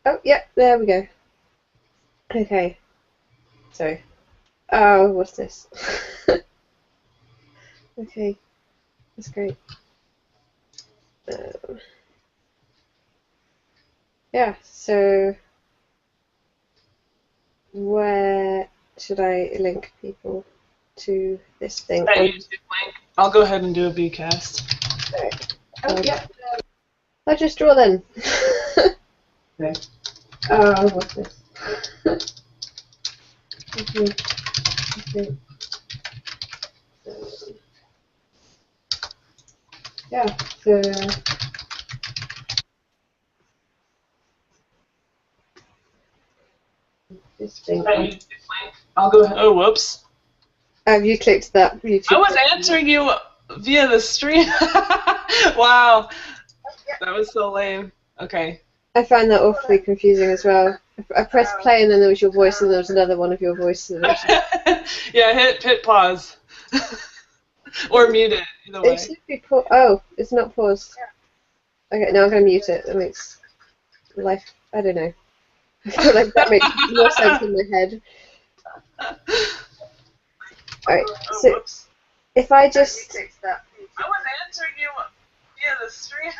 Oh, yeah, there we go. Okay. Sorry. Oh, what's this? Okay, that's great. Um, yeah, so where should I link people to this thing? That YouTube link. I'll go ahead and do a bcast. Oh, yeah. I'll just draw then. Okay. Oh, what's this? Okay. Okay. Yeah, so this thing. That YouTube link. I'll go ahead. Oh, whoops. Have you clicked that YouTube? I was answering you via the stream. Wow. That was so lame. Okay. I found that awfully confusing as well. I pressed play and then there was your voice and there was another one of your voices. Yeah, hit pause. Or mute it, either way. It should be oh, it's not paused. Okay, now I'm going to mute it. That makes life, I don't know. I feel like that makes more sense in my head. Alright, so if I just... I was answering you via the stream.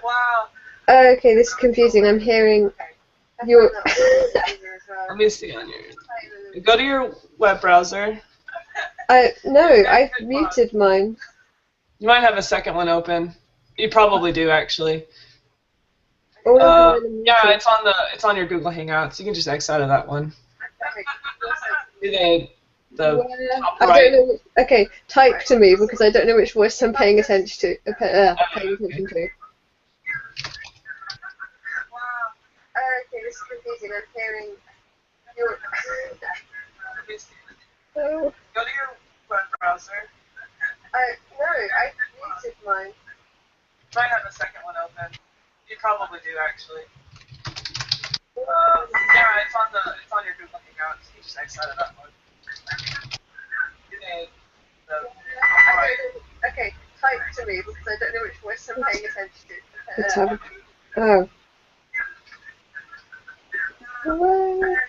Wow. Okay, this is confusing. I'm hearing your... Let me see on your... Go to your web browser. No, I muted mine. You might have a second one open. You probably do, actually. Yeah, it's on your Google Hangouts. You can just X out of that one. The top I right. don't know. Okay, type to me because I don't know which voice I'm paying attention to. Paying attention to. Wow. Okay, this is confusing. I'm hearing your. Oh. Go to your web browser. No, I muted mine. You might have a second one open. You probably do, actually. Yeah, it's on your Google Hangouts. You just X out of that one. Okay, type to me because I don't know which voice I'm paying attention to. Oh.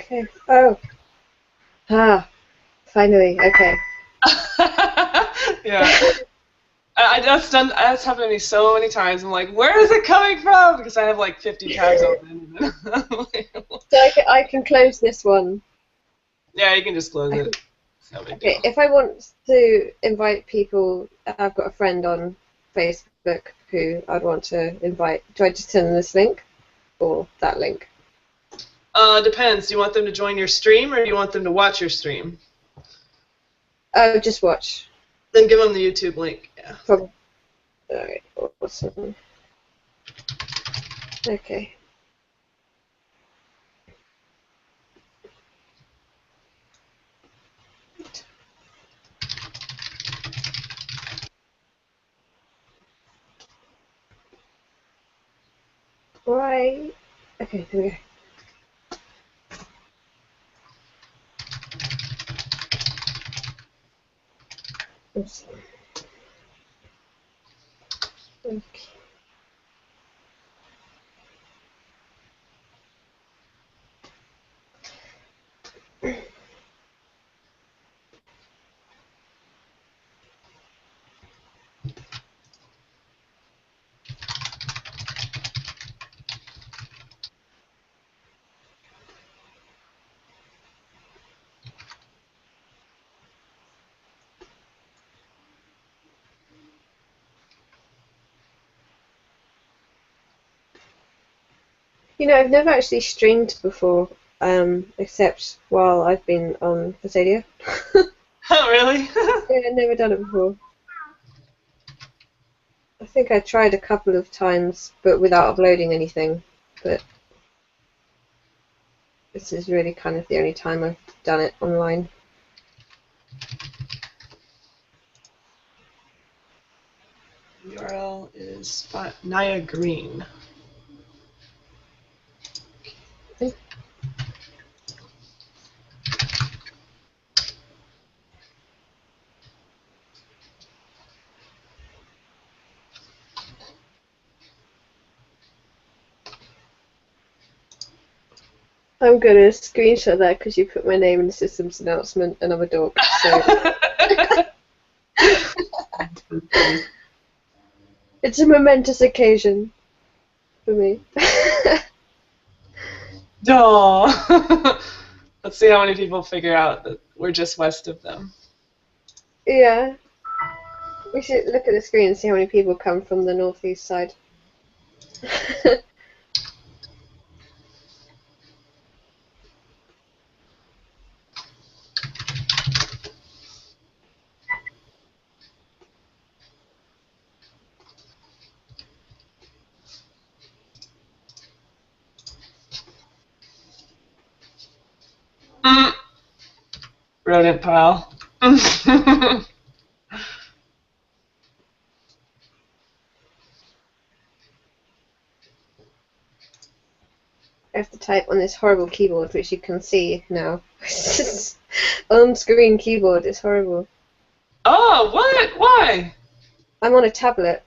Okay. Oh. Ah. Finally. Okay. Yeah. That's happened to me so many times. I'm like, where is it coming from? Because I have like 50 tabs open. So I can close this one. Yeah, you can just close it. Okay, if I want to invite people, I've got a friend on Facebook who I'd want to invite. Do I just send them this link or that link? Depends. Do you want them to join your stream or do you want them to watch your stream? Oh, just watch. Then give them the YouTube link. Yeah. Probably. Alright, awesome. Okay. Right. Okay, here we go. Oops. Okay. You know, I've never actually streamed before, except while I've been on Posadia. Oh, really? Yeah, I've never done it before. I think I tried a couple of times, but without uploading anything. But this is really kind of the only time I've done it online. URL is Naya Green. I'm gonna screenshot that because you put my name in the system's announcement and I'm a dork. So it's a momentous occasion for me. No. Let's see how many people figure out that we're just west of them. Yeah, we should look at the screen and see how many people come from the northeast side. Mm. Rodent pile. I have to type on this horrible keyboard, which you can see now. On-screen keyboard is horrible. Oh, what? Why? I'm on a tablet.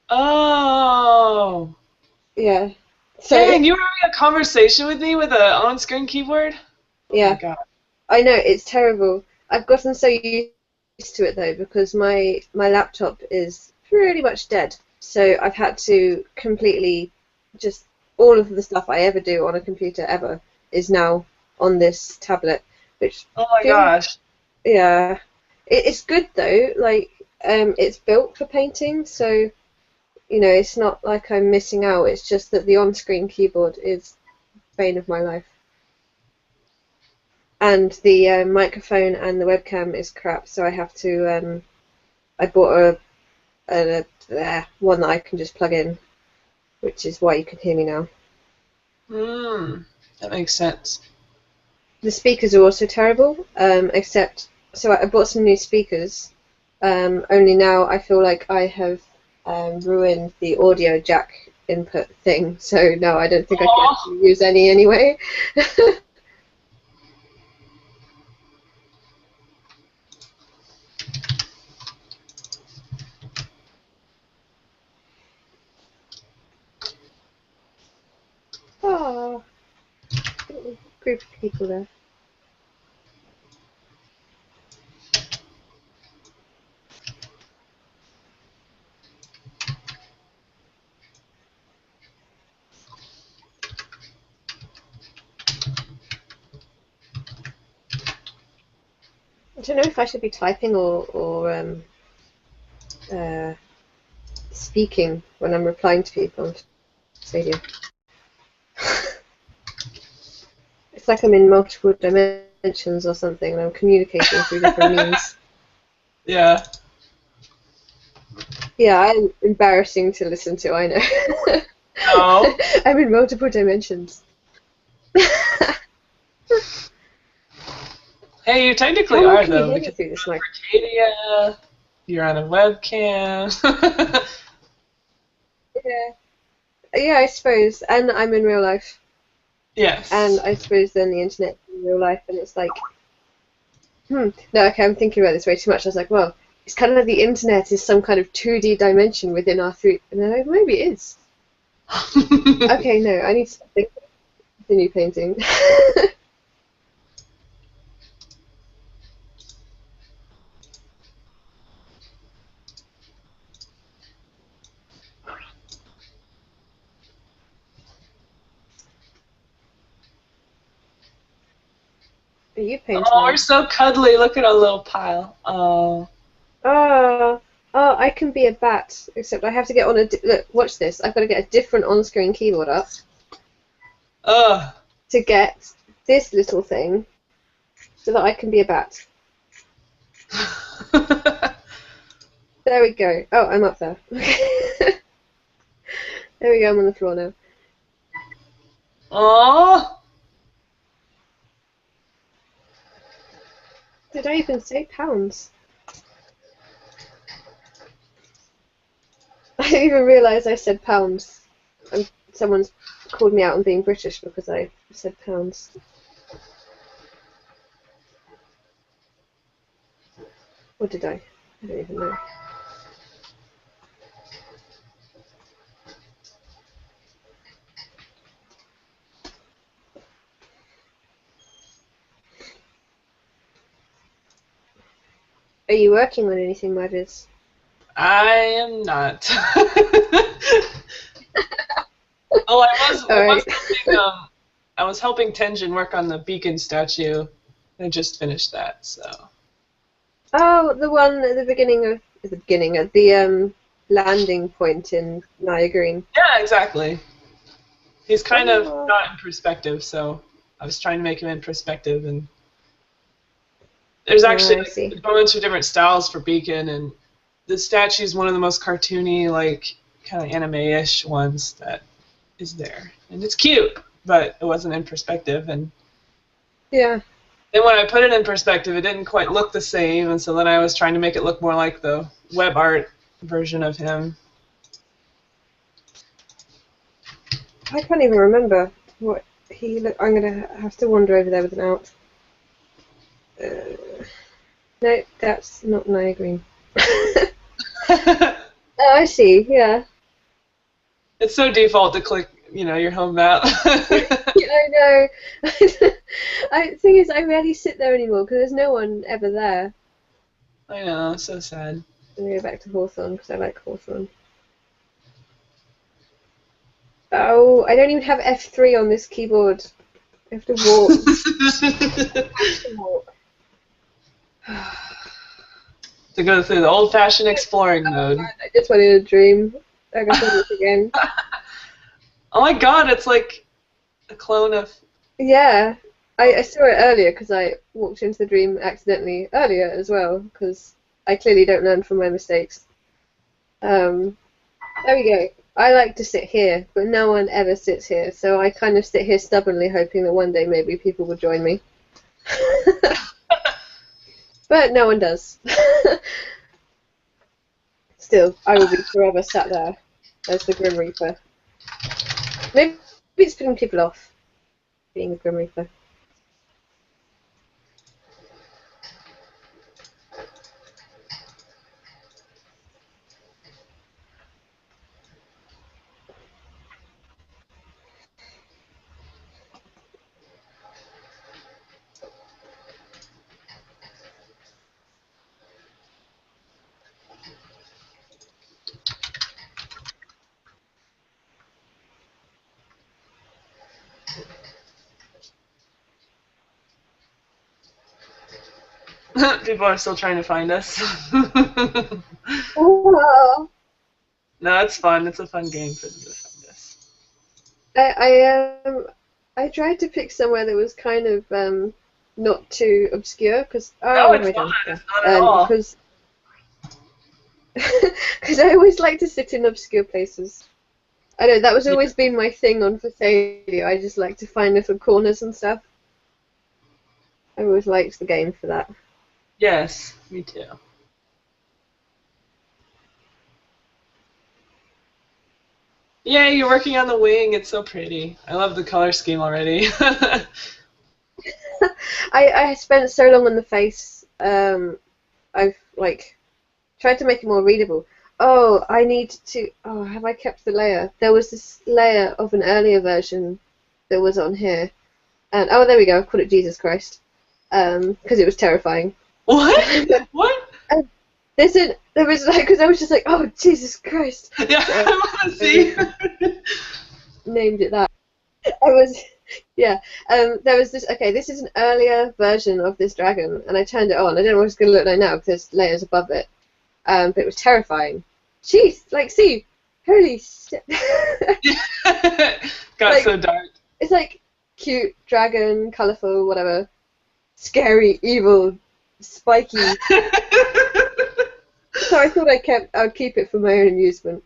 Oh. Yeah. So, Dang, you were having a conversation with me with an on-screen keyboard? Oh my yeah, god. I know it's terrible. I've gotten so used to it though because my laptop is pretty much dead. So I've had to completely just all of the stuff I ever do on a computer ever is now on this tablet, which Oh my feels gosh. yeah. It's good though. Like it's built for painting, so you know it's not like I'm missing out. It's just that the on-screen keyboard is bane of my life. And the microphone and the webcam is crap, so I have to. I bought one that I can just plug in, which is why you can hear me now. Hmm. That makes sense. The speakers are also terrible, except so I bought some new speakers. Only now I feel like I have ruined the audio jack input thing, so no, I don't think I can Oh. actually use any anyway. Oh, group of people there. I don't know if I should be typing or uh, speaking when I'm replying to people on Stadia. It's like I'm in multiple dimensions or something, and I'm communicating through different means. Yeah. Yeah, I'm embarrassing to listen to, I know. No. I'm in multiple dimensions. Hey, you How technically well are can you though, hear me because through this mic? you're on Arcadia, you're on a webcam. Yeah. Yeah, I suppose. And I'm in real life. And Yes. I suppose then the internet in real life, and it's like, no, okay, I'm thinking about this way too much. I was like, well, it's kind of like the internet is some kind of 2D dimension within our three. And then maybe it is. Okay, no, I need to think continue painting. Are you painting Oh, we're now? so cuddly. Look at our little pile. Oh. Oh, oh, I can be a bat, except I have to get on a. Look, watch this. I've got to get a different on-screen keyboard up Ugh. to get this little thing so that I can be a bat. There we go. Oh, I'm up there. There we go. I'm on the floor now. Oh. Did I even say pounds? I didn't even realise I said pounds. And someone's called me out on being British because I said pounds. Or did I? I don't even know. Are you working on anything, Marvis? I am not. Oh, All I right. was helping, I was helping Tenjin work on the beacon statue. I just finished that, so. Oh, the one at the beginning at the landing point in Naya Green. Yeah, exactly. He's kind of Oh, not in perspective, so I was trying to make him in perspective, and there's actually I like see. a bunch of different styles for beacon, and the statue is one of the most cartoony, like kind of anime-ish ones that is there, and it's cute, but it wasn't in perspective, and Yeah. then when I put it in perspective, it didn't quite look the same, and so then I was trying to make it look more like the web art version of him. I can't even remember what he looked. I'm gonna have to wander over there with an out. No, that's not Naya Green. Oh, I see. Yeah. It's so default to click, your home map. Yeah, I know. Thing is, I rarely sit there anymore because there's no one ever there. I know, so sad. I'm gonna go back to Hawthorne because I like Hawthorne. Oh, I don't even have F3 on this keyboard. I have to walk. I have to walk. To go through the old-fashioned exploring Oh mode. God, I just wanted a dream. I got to do this again. Oh my god, it's like a clone of... Yeah, I saw it earlier because I walked into the dream accidentally earlier as well because I clearly don't learn from my mistakes. There we go. I like to sit here, but no one ever sits here, so I kind of sit here stubbornly hoping that one day maybe people will join me. But no one does. Still, I will be forever sat there as the Grim Reaper. Maybe it's putting people off being the Grim Reaper. People are still trying to find us. Oh, No, it's fun. It's a fun game for them to find us. I tried to pick somewhere that was kind of not too obscure because No, what have it's I not. done? It's not at all. Because because I always like to sit in obscure places. I know that was Yeah. always been my thing on Fastadia. I just like to find little corners and stuff. I always liked the game for that. Yes, me too. Yeah, you're working on the wing. It's so pretty. I love the color scheme already. I spent so long on the face. I've like tried to make it more readable. Oh, I need to. Oh, have I kept the layer? There was this layer of an earlier version that was on here, and oh, there we go. I've called it Jesus Christ, because it was terrifying. What? What? And there was like, because I was just like, oh, Jesus Christ. Yeah, So I want to I see. named it that. I was, yeah. There was this. Okay, this is an earlier version of this dragon, and I turned it on. I don't know what it's going to look like now because there's layers above it. But it was terrifying. Jeez, like, see, holy shit. Got Like, so dark. it's like cute, dragon, colourful, whatever. Scary, evil, spiky. So I thought I would keep it for my own amusement.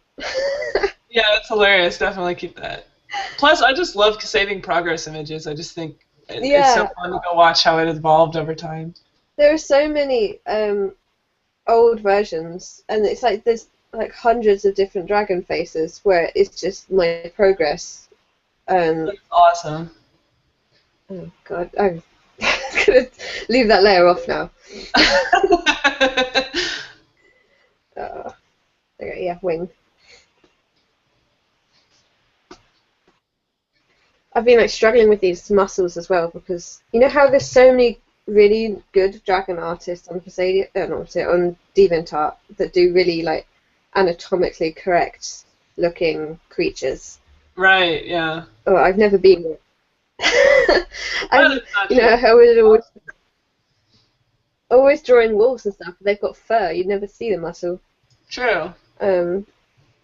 Yeah, that's hilarious. Definitely keep that. Plus, I just love saving progress images. I just think it's so Yeah, fun to go watch how it evolved over time. there are so many old versions, and it's like there's like hundreds of different dragon faces where it's just my progress. That's awesome. Oh God, I'm gonna leave that layer off now. Okay, yeah, wing. I've been like struggling with these muscles as well because you know how there's so many really good dragon artists on Poseidon, not Poseidon, on DeviantArt that do really like anatomically correct looking creatures. Right, yeah. Oh, I've never been there. That I'm, is not you true. know, I was always drawing wolves and stuff. They've got fur. You'd never see the muscle. True. Um,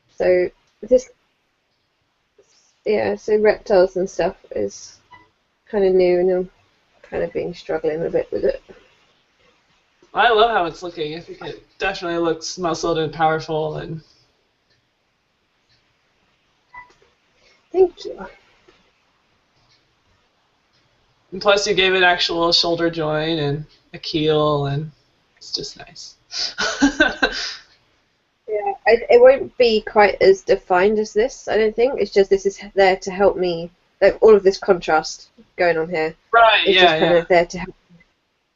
so this, yeah, so reptiles and stuff is kind of new, and I'm kind of being struggling a bit with it. I love how it's looking. I think it definitely looks muscled and powerful, Thank you. and plus you gave it actual shoulder joint and a keel, and it's just nice. Yeah, it won't be quite as defined as this, I don't think. It's just this is there to help me. Like, all of this contrast going on here Right, is yeah, just kind yeah. of there to help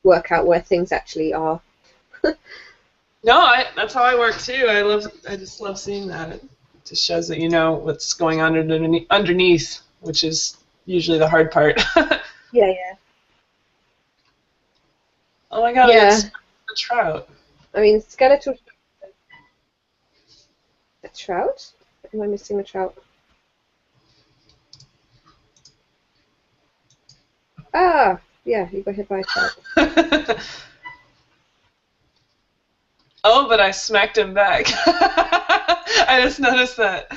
work out where things actually are. No, that's how I work too. I just love seeing that. It just shows that you know what's going on underneath, which is usually the hard part. Yeah, yeah. Oh my god, I got Yeah, a trout. I mean, skeletal. A trout? Am I missing a trout? Ah, yeah, you got hit by a trout. Oh, but I smacked him back. I just noticed that.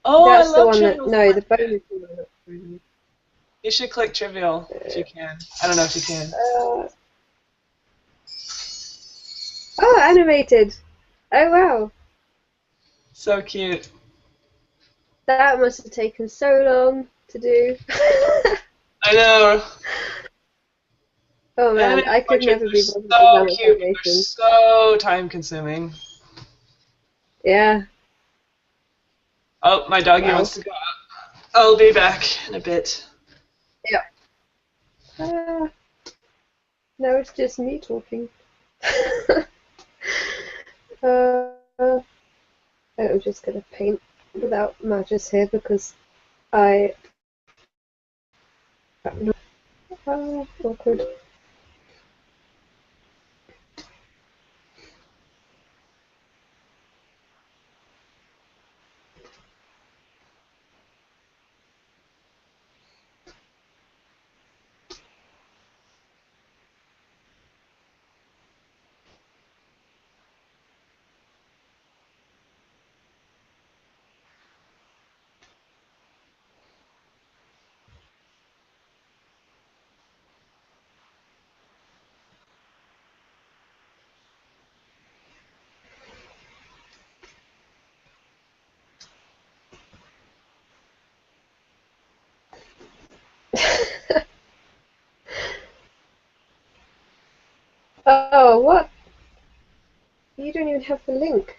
Oh, I That's the love one that. Trivial No, the bone Smack. is the one that's. You should click Trivial if you can. I don't know if you can. Uh, oh, animated! Oh, wow. So cute. That must have taken so long to do. I know. Oh man, Animated I could portraits never are be bothered with so that much cute, but they're animation. so time consuming. Yeah, Oh, my doggy wow. wants to go out. I'll be back in a bit. Yeah. Uh, now it's just me talking. uh, I'm just gonna paint without matches here because I. Awkward. Oh, what? You don't even have the link.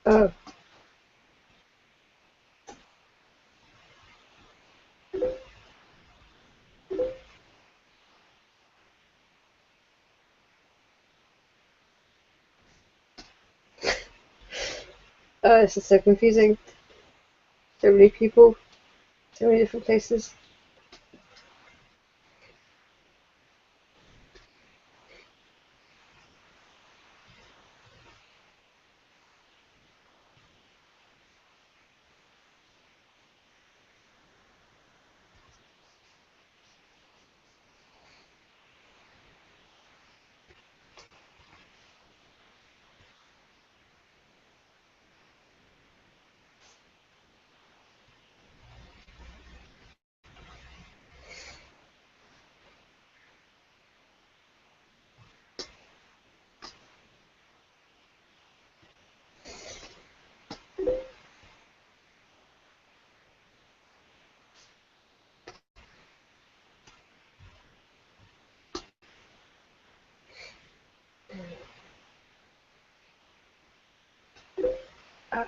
Oh, oh, this is so confusing. So many people, so many different places. Uh,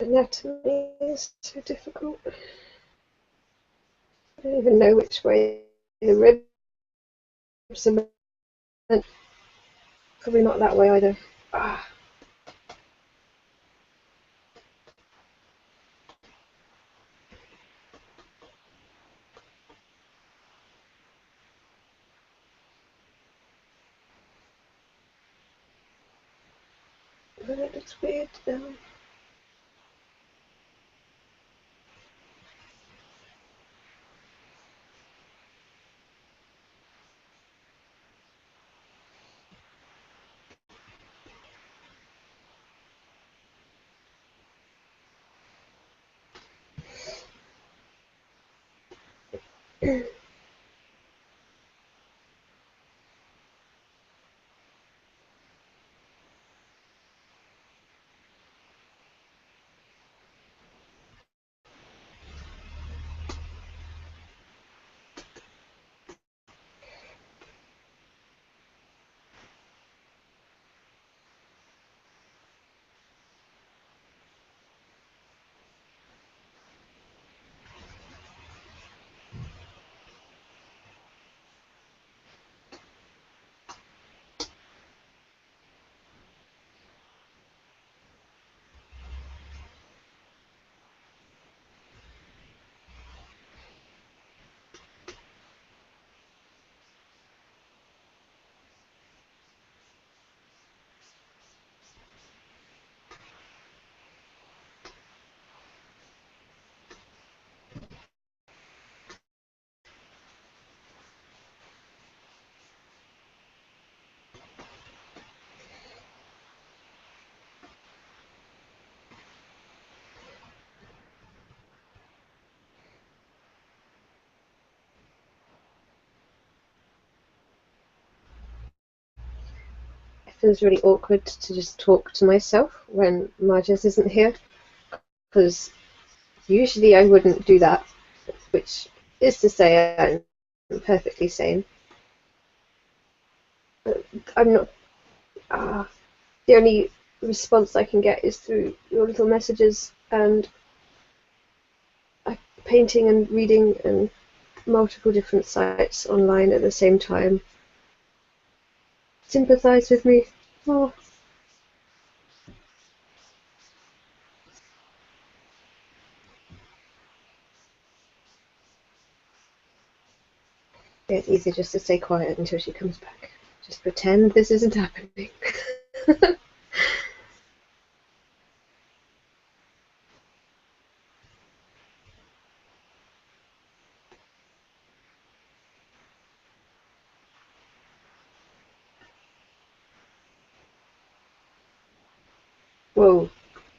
Anatomy is so difficult. I don't even know which way the ribs are meant. Probably not that way either. Ah, but it looks weird now. It feels really awkward to just talk to myself when Marges isn't here, because usually I wouldn't do that, which is to say I'm perfectly sane. But I'm not. Uh, the only response I can get is through your little messages and painting and reading and multiple different sites online at the same time. Sympathize with me. Oh, yeah, it's easier just to stay quiet until she comes back. Just pretend this isn't happening. Whoa,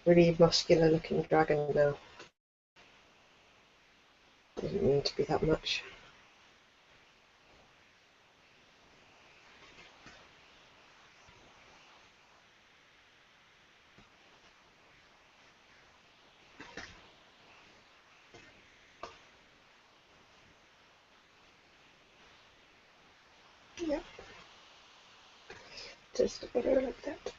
really muscular looking dragon now. Didn't need to be that much. Yep, just better like that.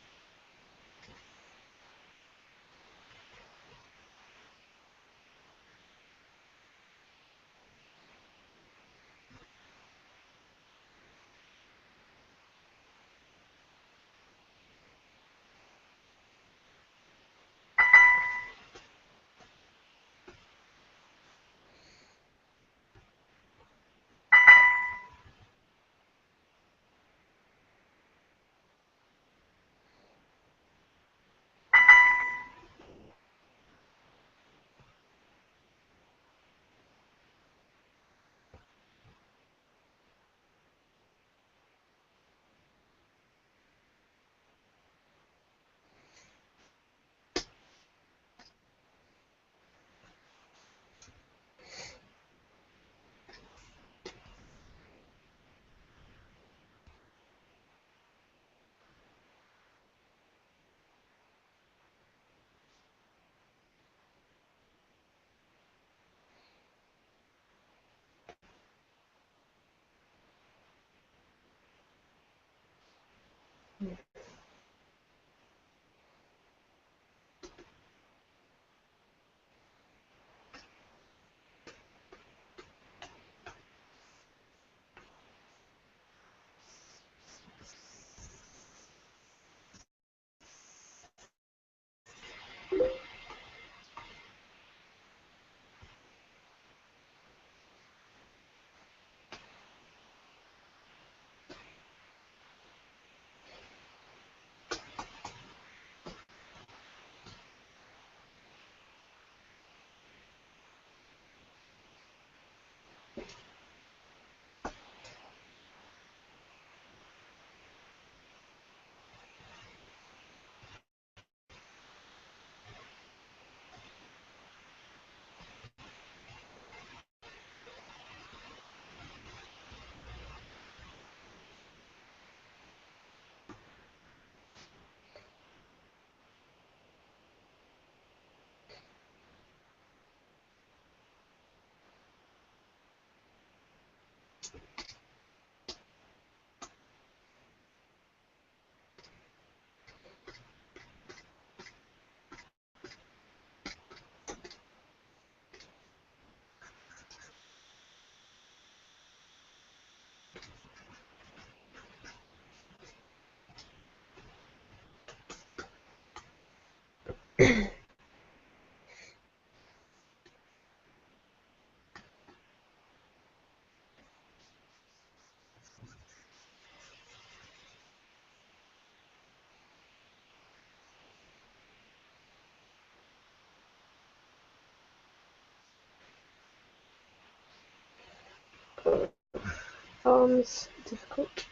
Arms, difficult.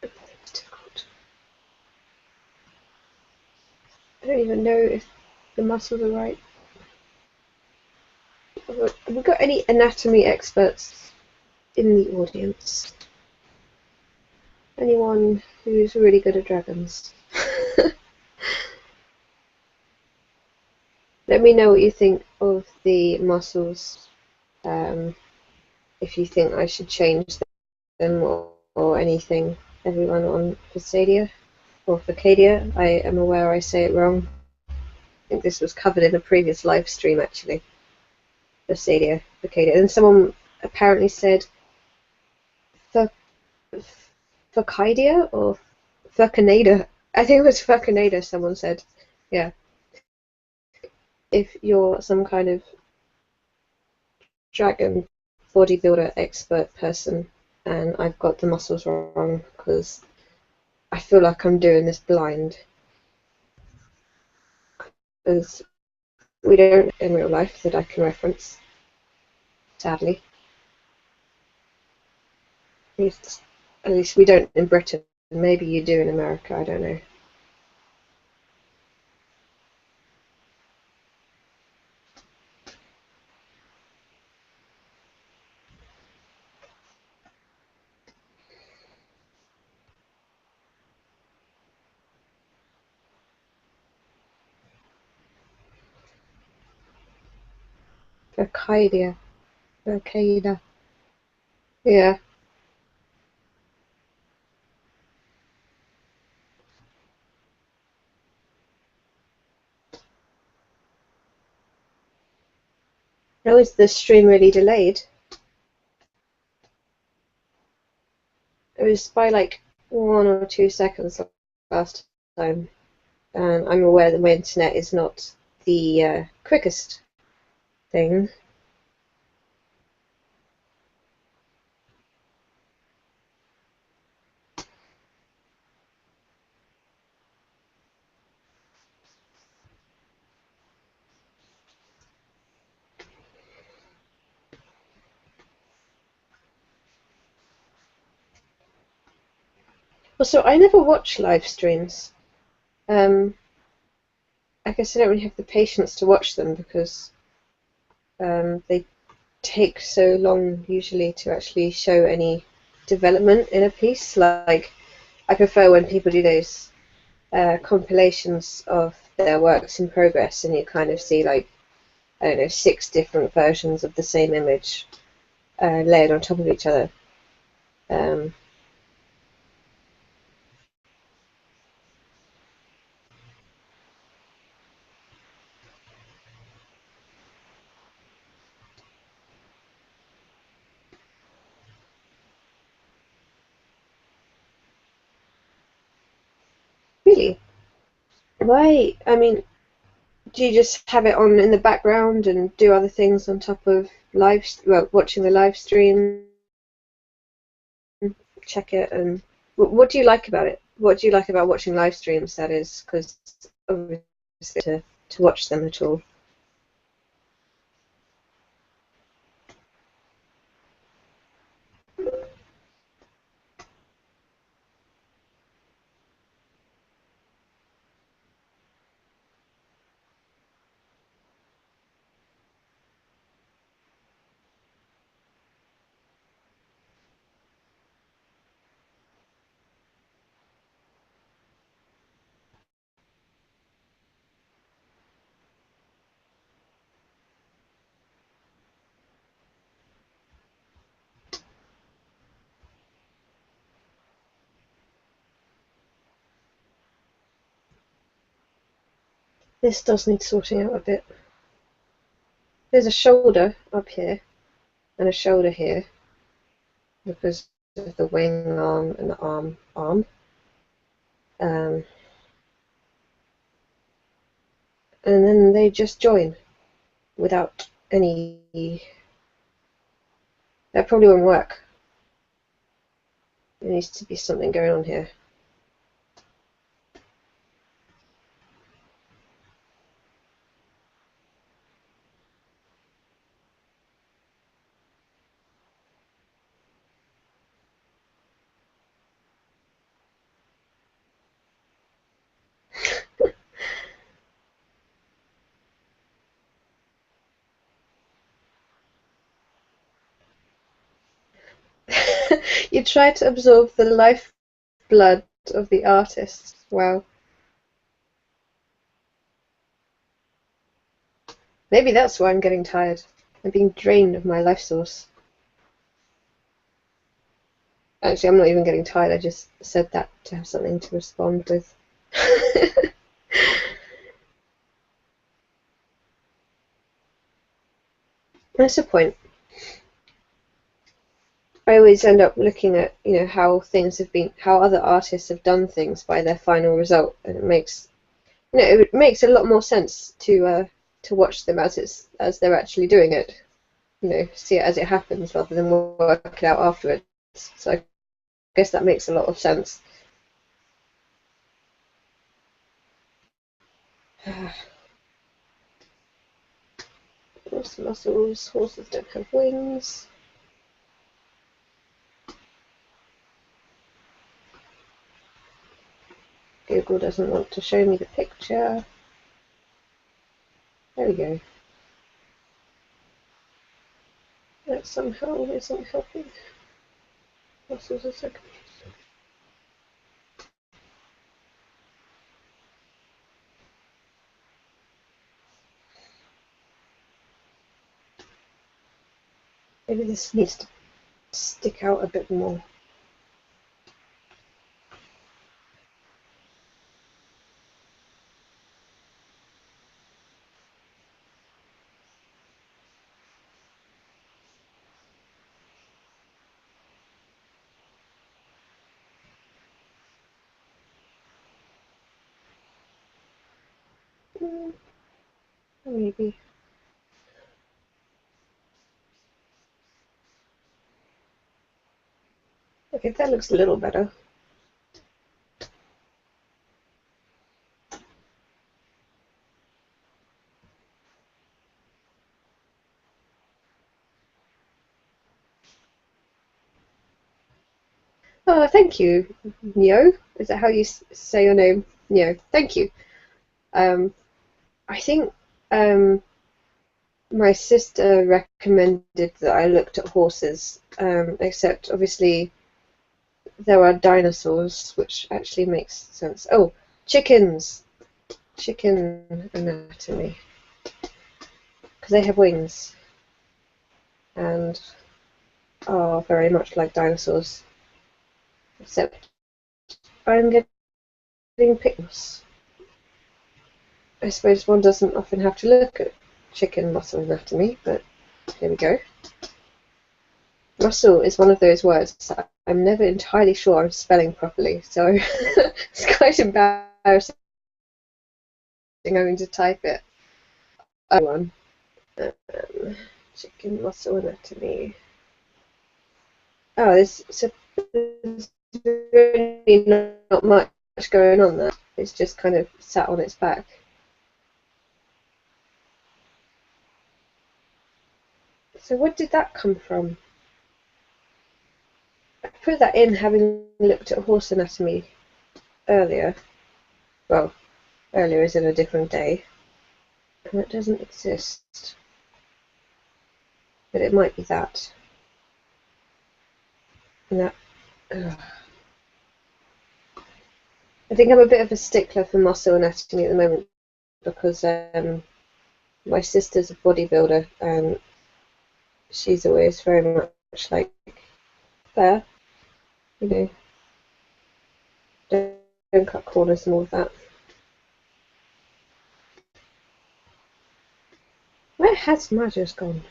Difficult. I don't even know if the muscles are right. Have we got any anatomy experts in the audience? Anyone who's really good at dragons? Let me know what you think of the muscles. If you think I should change them or anything. Everyone on Facadia or Facadia. I am aware I say it wrong. I think this was covered in a previous live stream actually. Facadia. And someone apparently said Furcidia or Furcanada. I think it was Furcanada, someone said. Yeah. If you're some kind of dragon bodybuilder expert person and I've got the muscles wrong because I feel like I'm doing this blind because we don't in real life that I can reference, sadly. At least we don't in Britain. Maybe you do in America, I don't know. Furcadia. Furcada. Yeah. How is the stream really delayed? It was by like 1 or 2 seconds last time. And I'm aware that my internet is not the quickest thing. Also, I never watch live streams. I guess I don't really have the patience to watch them because they take so long usually to actually show any development in a piece. Like, I prefer when people do those compilations of their works in progress and you kind of see like, I don't know, 6 different versions of the same image layered on top of each other. Why? I mean, do you just have it on in the background and do other things on top of watching the live stream, check it, and what do you like about it? What do you like about watching live streams? That is, because obviously to watch them at all. This does need sorting out a bit. There's a shoulder up here and a shoulder here because of the wing arm and the arm. Um, and then they just join without any. That probably won't work. There needs to be something going on here. You try to absorb the lifeblood of the artist. Wow. Maybe that's why I'm getting tired. I'm being drained of my life source. Actually, I'm not even getting tired. I just said that to have something to respond with. That's a point. I always end up looking at, how things have been, how other artists have done things by their final result, and it makes a lot more sense to watch them as they're actually doing it. See it as it happens rather than work it out afterwards. So I guess that makes a lot of sense. Horse muscles. Horses don't have wings. Google doesn't want to show me the picture. There we go. That somehow isn't helping. Muscles are so confusing. Maybe this needs to stick out a bit more. Maybe. Okay, that looks a little better. Oh, thank you, Neo. Is that how you say your name? Neo. Thank you. I think my sister recommended that I looked at horses, except obviously there are dinosaurs, which actually makes sense. Oh, chickens! Chicken anatomy. Because they have wings and are very much like dinosaurs. Except I'm getting pictures. I suppose one doesn't often have to look at chicken muscle anatomy, but here we go. Muscle is one of those words that I'm never entirely sure I'm spelling properly, so it's quite embarrassing having to type it. One. Um, chicken muscle anatomy. Oh, there's really not much going on there. It's just kind of sat on its back. So where did that come from? I put that in having looked at horse anatomy earlier. Well, earlier is in a different day. And it doesn't exist. But it might be that. And that. Ugh. I think I'm a bit of a stickler for muscle anatomy at the moment because my sister's a bodybuilder and she's always very much like, there, you know, don't cut corners and all of that. Where has Madras gone?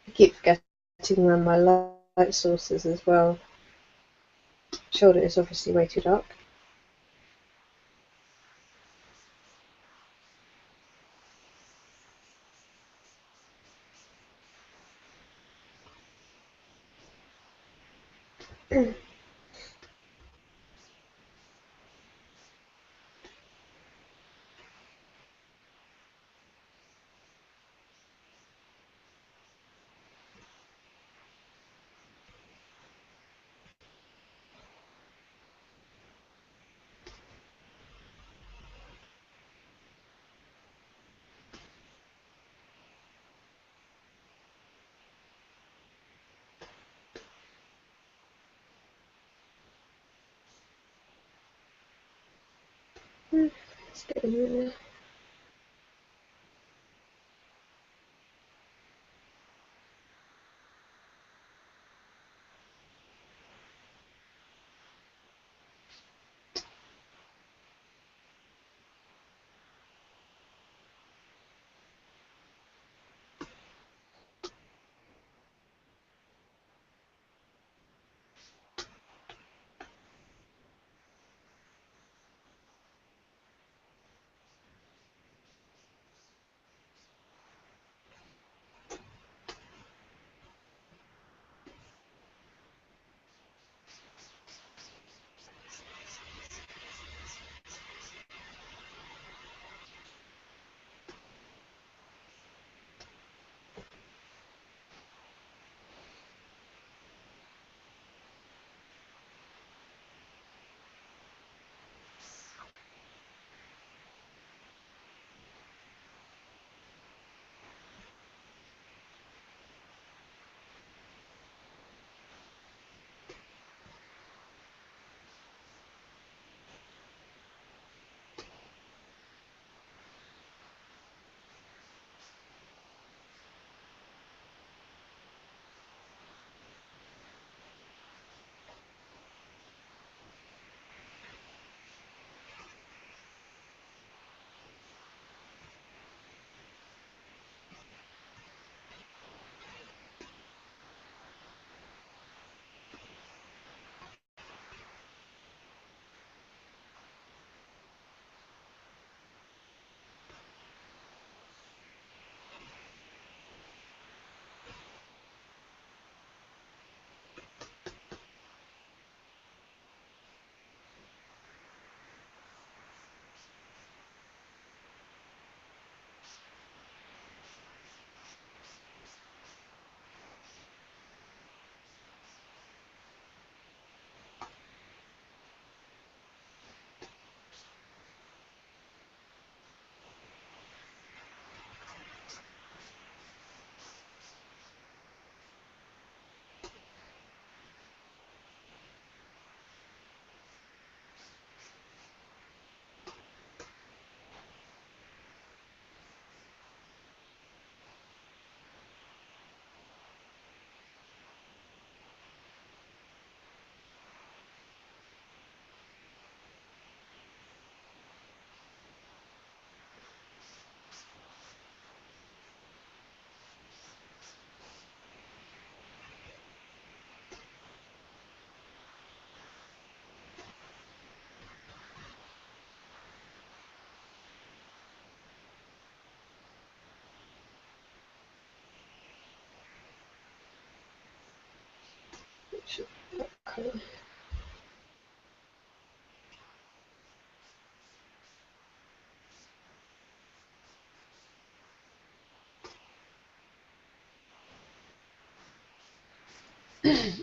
I keep forgetting around my light sources as well. Shoulder is obviously way too dark. Let's get in there.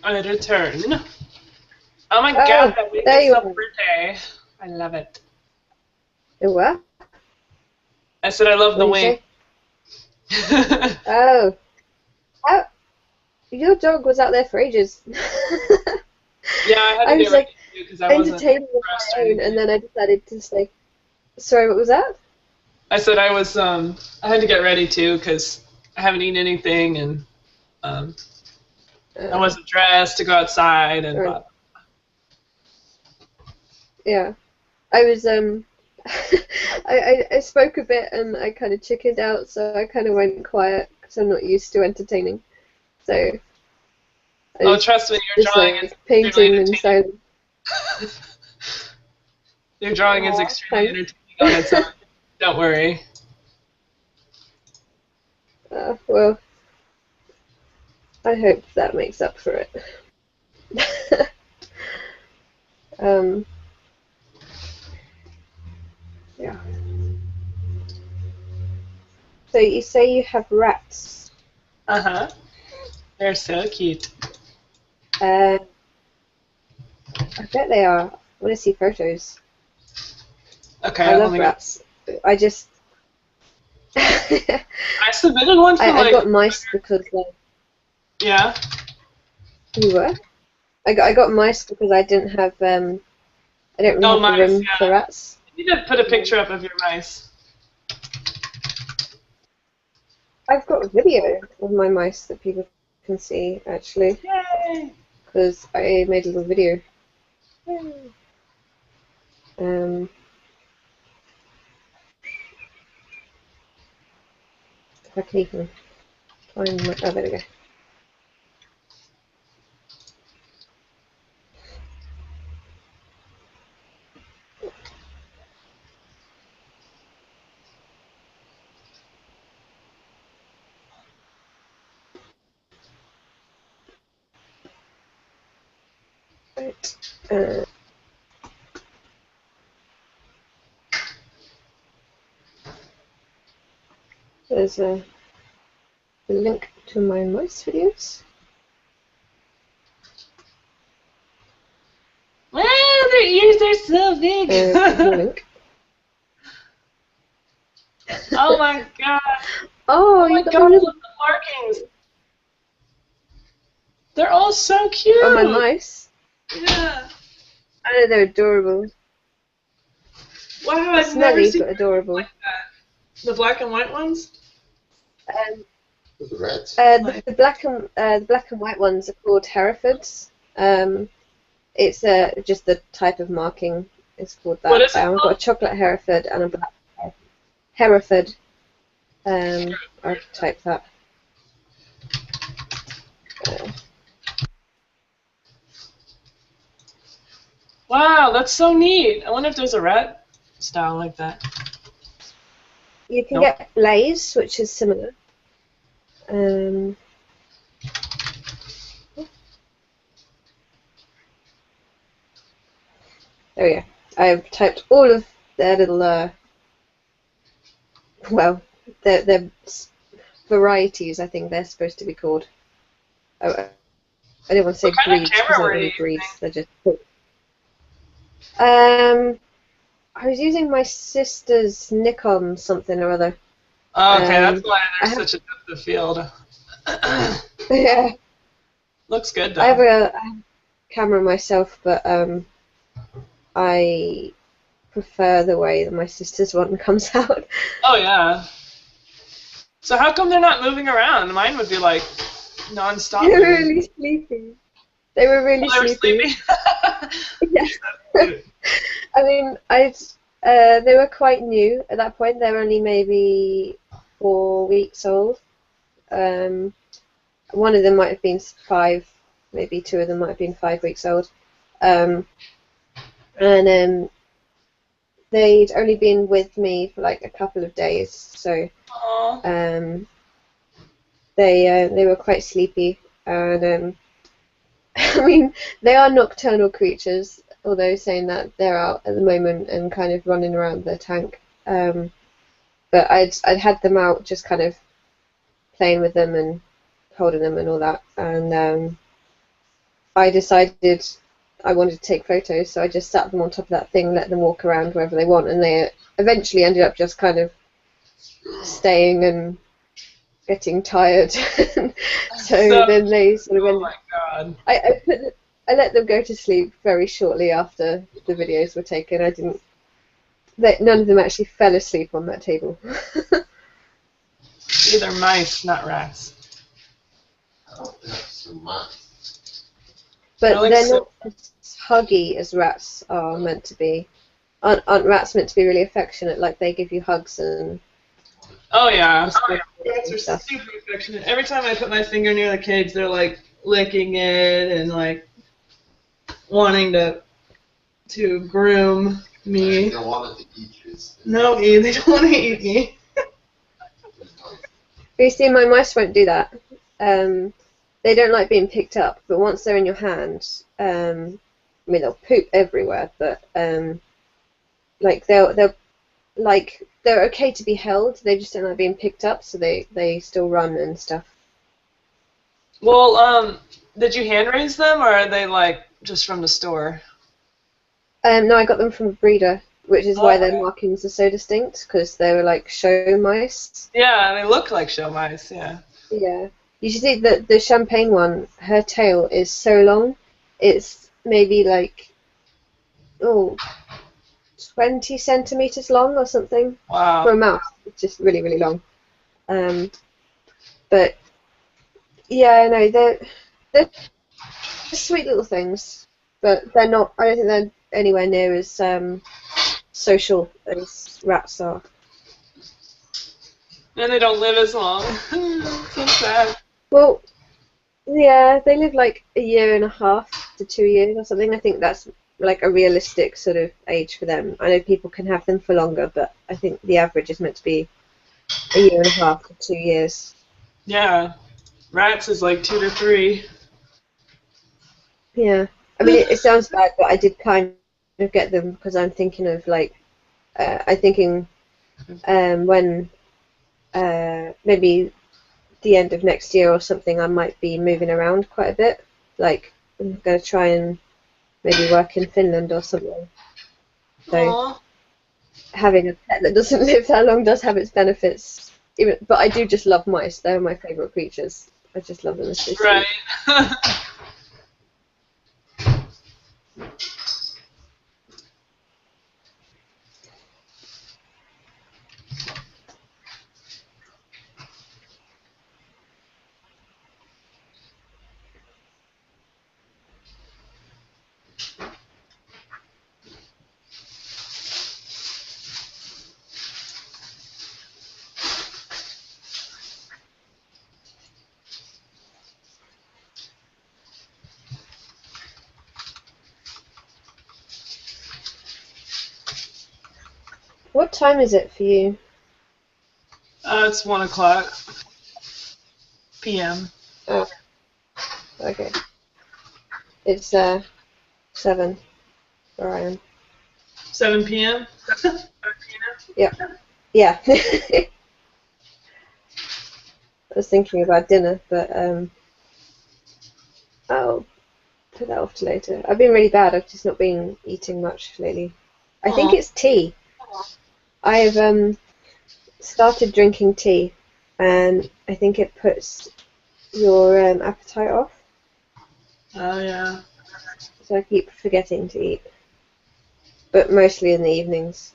I return. Oh my god, Oh, that wig there is you so are. pretty. I love it. The what? I said I love What the do you wing. say? Oh, how, your dog was out there for ages. Yeah, I had to I get was ready like too because I wasn't entertaining on dressed or my own, and anything. then I decided to say, sorry, what was that? I said I had to get ready too because I haven't eaten anything and um I Uh, wasn't dressed to go outside and or, blah. yeah, I was I spoke a bit and I kind of chickened out, so I kind of went quiet because I'm not used to entertaining. So I Oh, was trust me, your just drawing is like extremely painting in entertaining. silence. Your drawing is Aw, extremely thanks. entertaining on its own. Don't worry. Well, I hope that makes up for it. um, yeah. So you say you have rats. Uh-huh. They're so cute. Uh, I bet they are. I want to see photos. I Okay, let love me go. rats. I just I I submitted one for I like, got mice because yeah. you were. I got mice because I don't really Oh, have the mice, room for yeah. rats. You need to put a Um, picture up of your mice. I've got a video of my mice that people can see actually Yay! because I made a little video. Yay. Um, if I can even find my, oh, there we go. Right. There's a link to my mice videos. Wow, their ears are so big. More link. Oh my god. Oh, Oh my you got god, them little. look at the markings. They're all so Oh, my cute. mice. Yeah. I know they're adorable. Wow, I've never Smelly seen but markings like adorable. that. The black and white ones? Um, The rats? Like, the black and white ones are called Herefords. It's just the type of marking is called what that. is it I've got a called? chocolate Hereford and a black Hereford. I'll type that. Uh, Wow, that's so neat. I wonder if there's a rat style like that. you can Nope. get Blaze, which is similar. Um, there we go. I've typed all of their little well, their varieties. I think they're supposed to be called. I don't want to What say kind of breeds because camera they're not were you really using? breeds. They're just. Um, I was using my sister's Nikon something or other. Oh, okay, that's Um, why I there's have such a depth of field. yeah, Looks good I have though. a camera myself, but I prefer the way that my sister's one comes out. Oh yeah. So how come they're not moving around? Mine would be like They non-stop were moving. really sleepy. They were really Oh, they were sleepy. sleeping. Yeah. Cute. I mean, they were quite new at that point. They were only maybe 4 weeks old. Um, one of them might have been 5, maybe two of them might have been 5 weeks old. Um, and they'd only been with me for like a couple of days, so Aw. um, they were quite sleepy, and I mean, they are nocturnal creatures, although saying that they're out at the moment and kind of running around the tank. But I'd had them out just kind of playing with them and holding them and all that, and I decided I wanted to take photos, so I just sat them on top of that thing, let them walk around wherever they want, and they eventually ended up just kind of staying and getting tired. So then they sort of oh ended. my god. I let them go to sleep very shortly after the videos were taken. None of them actually fell asleep on that table. These are mice, not rats. Oh, that's so much. But like they're so- not as huggy as rats are meant to be. Aren't rats meant to be really affectionate? Like they give you hugs and Oh yeah. Rats and are stuff. super affectionate. Every time I put my finger near the cage, they're like licking it and like wanting to groom me. They don't want it to eat you. No, they don't want to eat me. You see, my mice won't do that. They don't like being picked up, but once they're in your hand, I mean they'll poop everywhere, but like they're okay to be held. They just don't like being picked up, so they still run and stuff. Well, did you hand raise them or are they like just from the store? No, I got them from a breeder, which is why their Okay. markings are so distinct, because they were like show mice. Yeah, they look like show mice, yeah. Yeah. You should see that the champagne one, her tail is so long. It's maybe like, 20 centimeters long or something. Wow. For a mouse, it's just really, really long. But yeah, no, they're sweet little things, but they're not. I don't think they're anywhere near as social as rats are. And they don't live as long. So sad. Well, yeah, they live like a year and a half to 2 years or something. I think that's like a realistic sort of age for them. I know people can have them for longer, but I think the average is meant to be a year and a half to 2 years. Yeah. Rats is like 2 to 3. Yeah. I mean, it sounds bad, but I did kind of get them because I'm thinking of like, I'm thinking when maybe the end of next year or something, I might be moving around quite a bit. Like, I'm going to try and maybe work in Finland or something. So Aww. having a pet that doesn't live that long does have its benefits. But I do just love mice. They're my favourite creatures. I just love them. They're so sweet. Right. What time is it for you? It's 1 o'clock p.m. Oh, okay. It's 7 where I am. 7 p.m. Yeah. Yeah. I was thinking about dinner, but I'll put that off to later. I've been really bad. I've just not been eating much lately. I think Aw. it's tea. I've started drinking tea, and I think it puts your appetite off. Oh, yeah. So I keep forgetting to eat, but mostly in the evenings.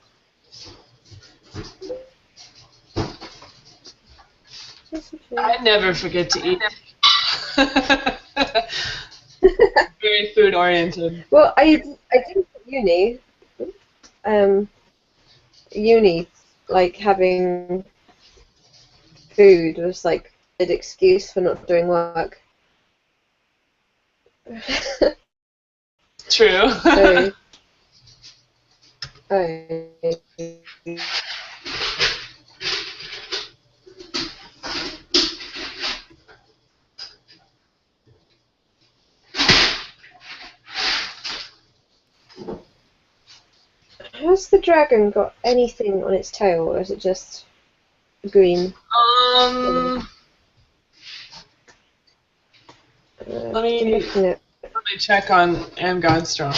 I never forget to eat. Very food oriented. Well, I did at uni. Uni, like having food was like an excuse for not doing work. True. So I Has the dragon got anything on its tail, or is it just green? Um, let me Looking at check on Am Godstrong.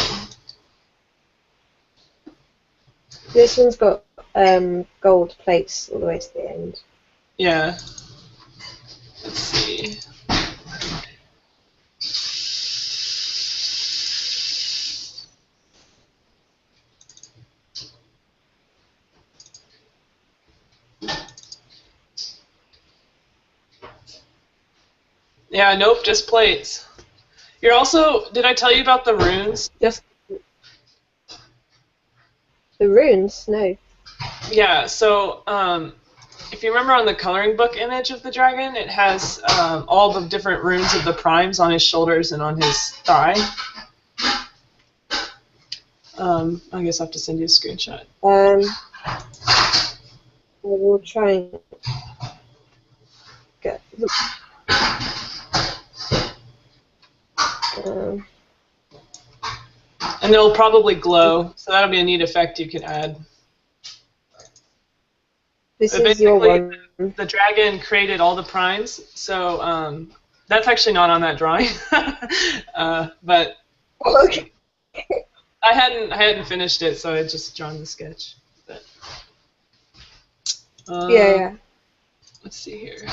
this one's got gold plates all the way to the end. Yeah. Let's see. Yeah, nope, just plates. You're also, did I tell you about the runes? Just the runes? No. Yeah, so if you remember on the coloring book image of the dragon, it has all the different runes of the primes on his shoulders and on his thigh. I guess I'll have to send you a screenshot. We'll try and get. And they'll probably glow, so that'll be a neat effect you could add. This But is your basically, one. the dragon created all the primes, so that's actually not on that drawing. But Okay. I hadn't finished it, so I had just drawn the sketch. But, Yeah. Let's see here.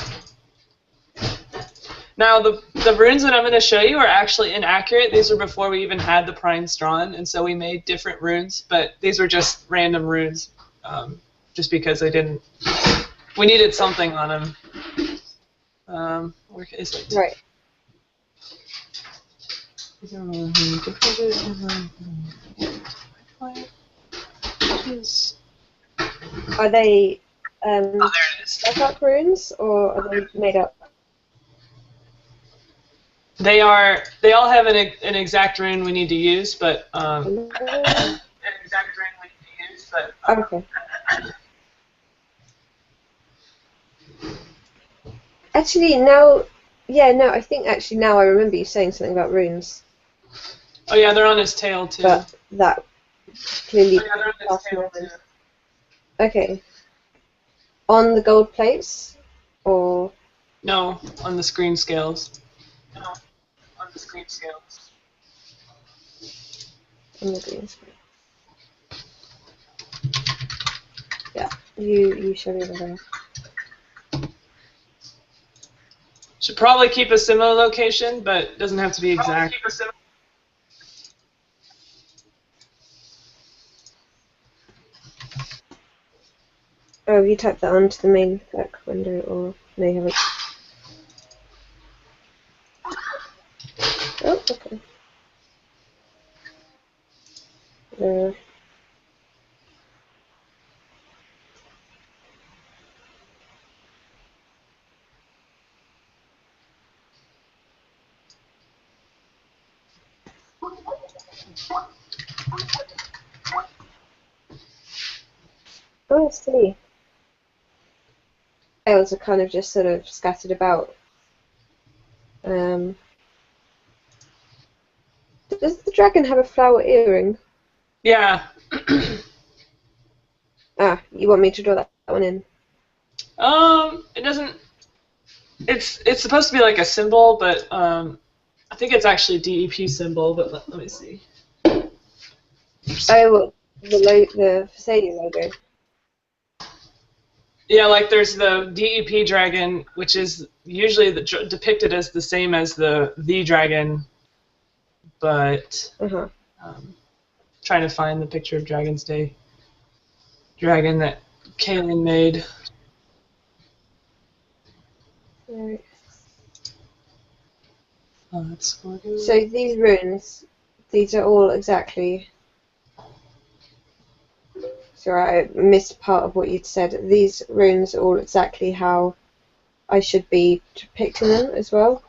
Now, the runes that I'm going to show you are actually inaccurate. These were before we even had the primes drawn, and so we made different runes, but these were just random runes, just because I didn't... We needed something on them. Where is it? Right. Are they Oh, there it is. stuck-up runes, or are they made up? They all have an exact rune we need to use, but an exact rune we need to use, but Okay. Actually, now, I think actually now I remember you saying something about runes, oh yeah, they're on his tail too. but that clearly Oh yeah, they're on his passed my tail mind. too. Okay. On the gold plates, or No, on the screen scales. No, on the screen scales. on the green screen? Yeah, you show me the. Should probably keep a similar location, but it doesn't have to be exact. Oh, you typed that onto the main Furc window, or no, you haven't. Oh, okay. Oh, I see. Tails are kind of just sort of scattered about. Does the dragon have a flower earring? Yeah. Ah, you want me to draw that one in? It doesn't. It's supposed to be like a symbol, but I think it's actually a DEP symbol. But let me see. Oh, well, the Fasadia logo. Yeah, like there's the DEP dragon, which is usually depicted as the same as the dragon, but trying to find the picture of Dragon's Day dragon that Kaylin made. Right. Let's go to... So these runes, these are all exactly. Sorry, I missed part of what you'd said. These runes are all exactly how I should be depicting them as well.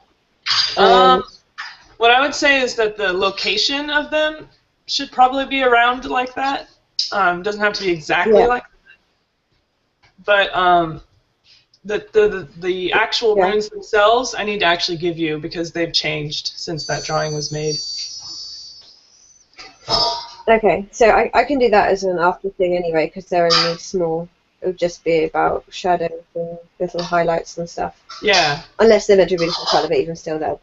What I would say is that the location of them should probably be around like that. Doesn't have to be exactly like that. But the actual runes themselves, I need to actually give you because they've changed since that drawing was made. Okay, so I can do that as an after thing anyway, because they're only small. It would just be about shadows and little highlights and stuff. Yeah. Unless they're meant to be a different colour, but even still, that.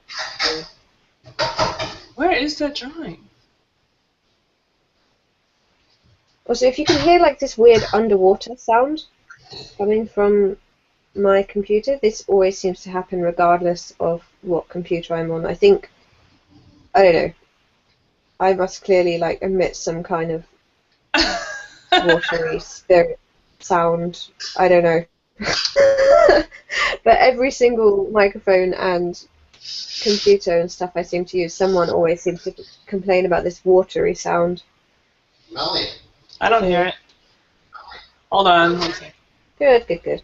Where is that drawing? Also, if you can hear like this weird underwater sound coming from my computer, this always seems to happen regardless of what computer I'm on. I think, I don't know, I must clearly like emit some kind of watery spirit sound. I don't know. But every single microphone and computer and stuff I seem to use, someone always seems to complain about this watery sound. Melly. I don't hear it. Hold on one second. Good, good, good.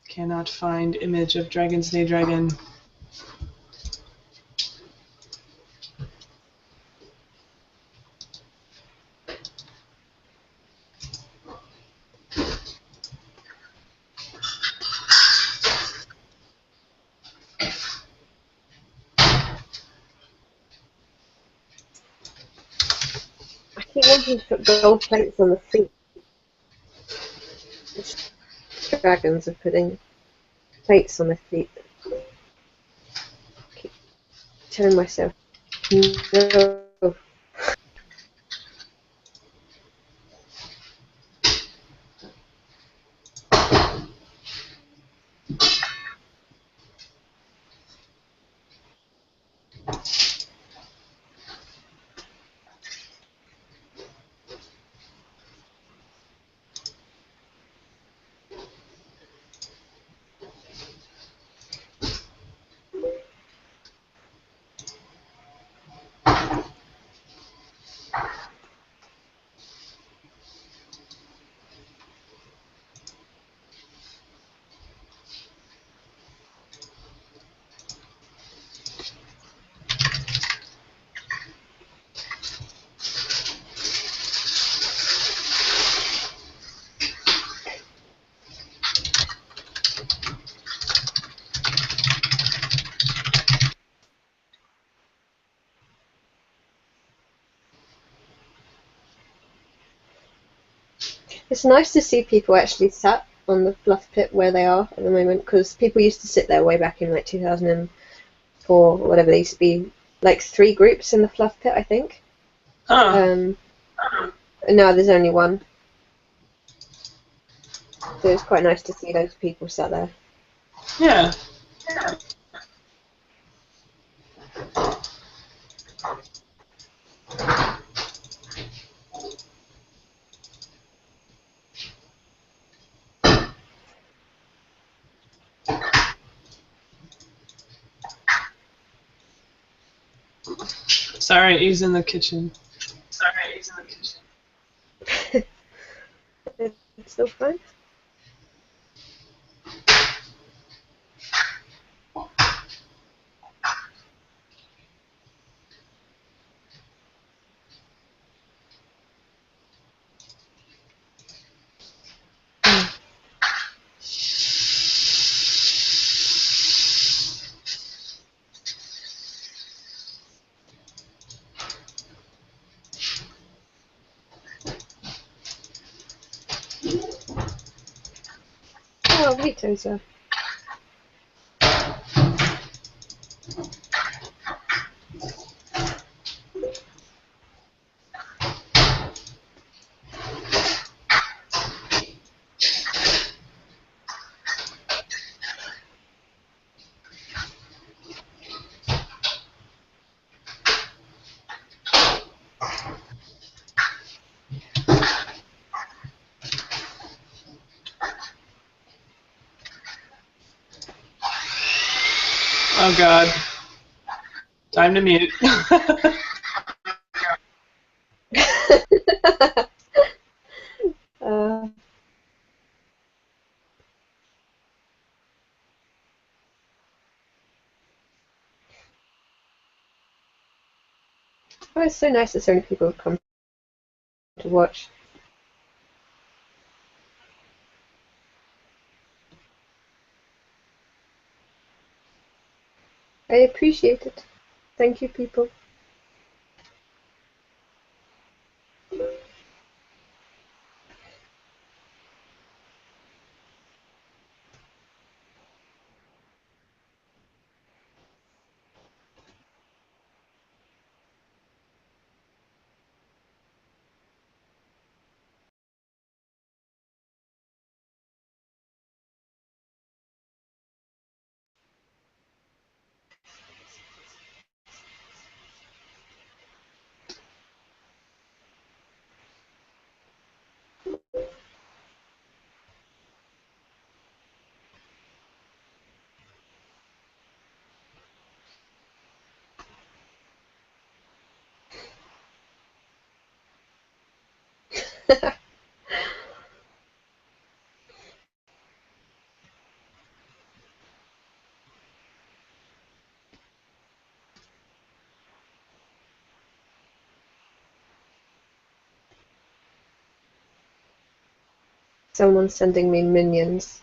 Cannot find image of Dragon's Day Dragon. I keep wanting to put gold plates on the feet. Dragons are putting plates on their feet. I keep telling myself, no. It's nice to see people actually sat on the fluff pit where they are at the moment, because people used to sit there way back in like 2004 or whatever. There used to be like 3 groups in the fluff pit, I think. Huh. And now there's only one. So it's quite nice to see those people sat there. Yeah. Sorry, he's in the kitchen. It's still fun. Oh, Vito's there. Oh god. Time to mute. uh, Oh, it's so nice that so many people have come to watch. I appreciate it. Thank you, people. Someone's sending me minions.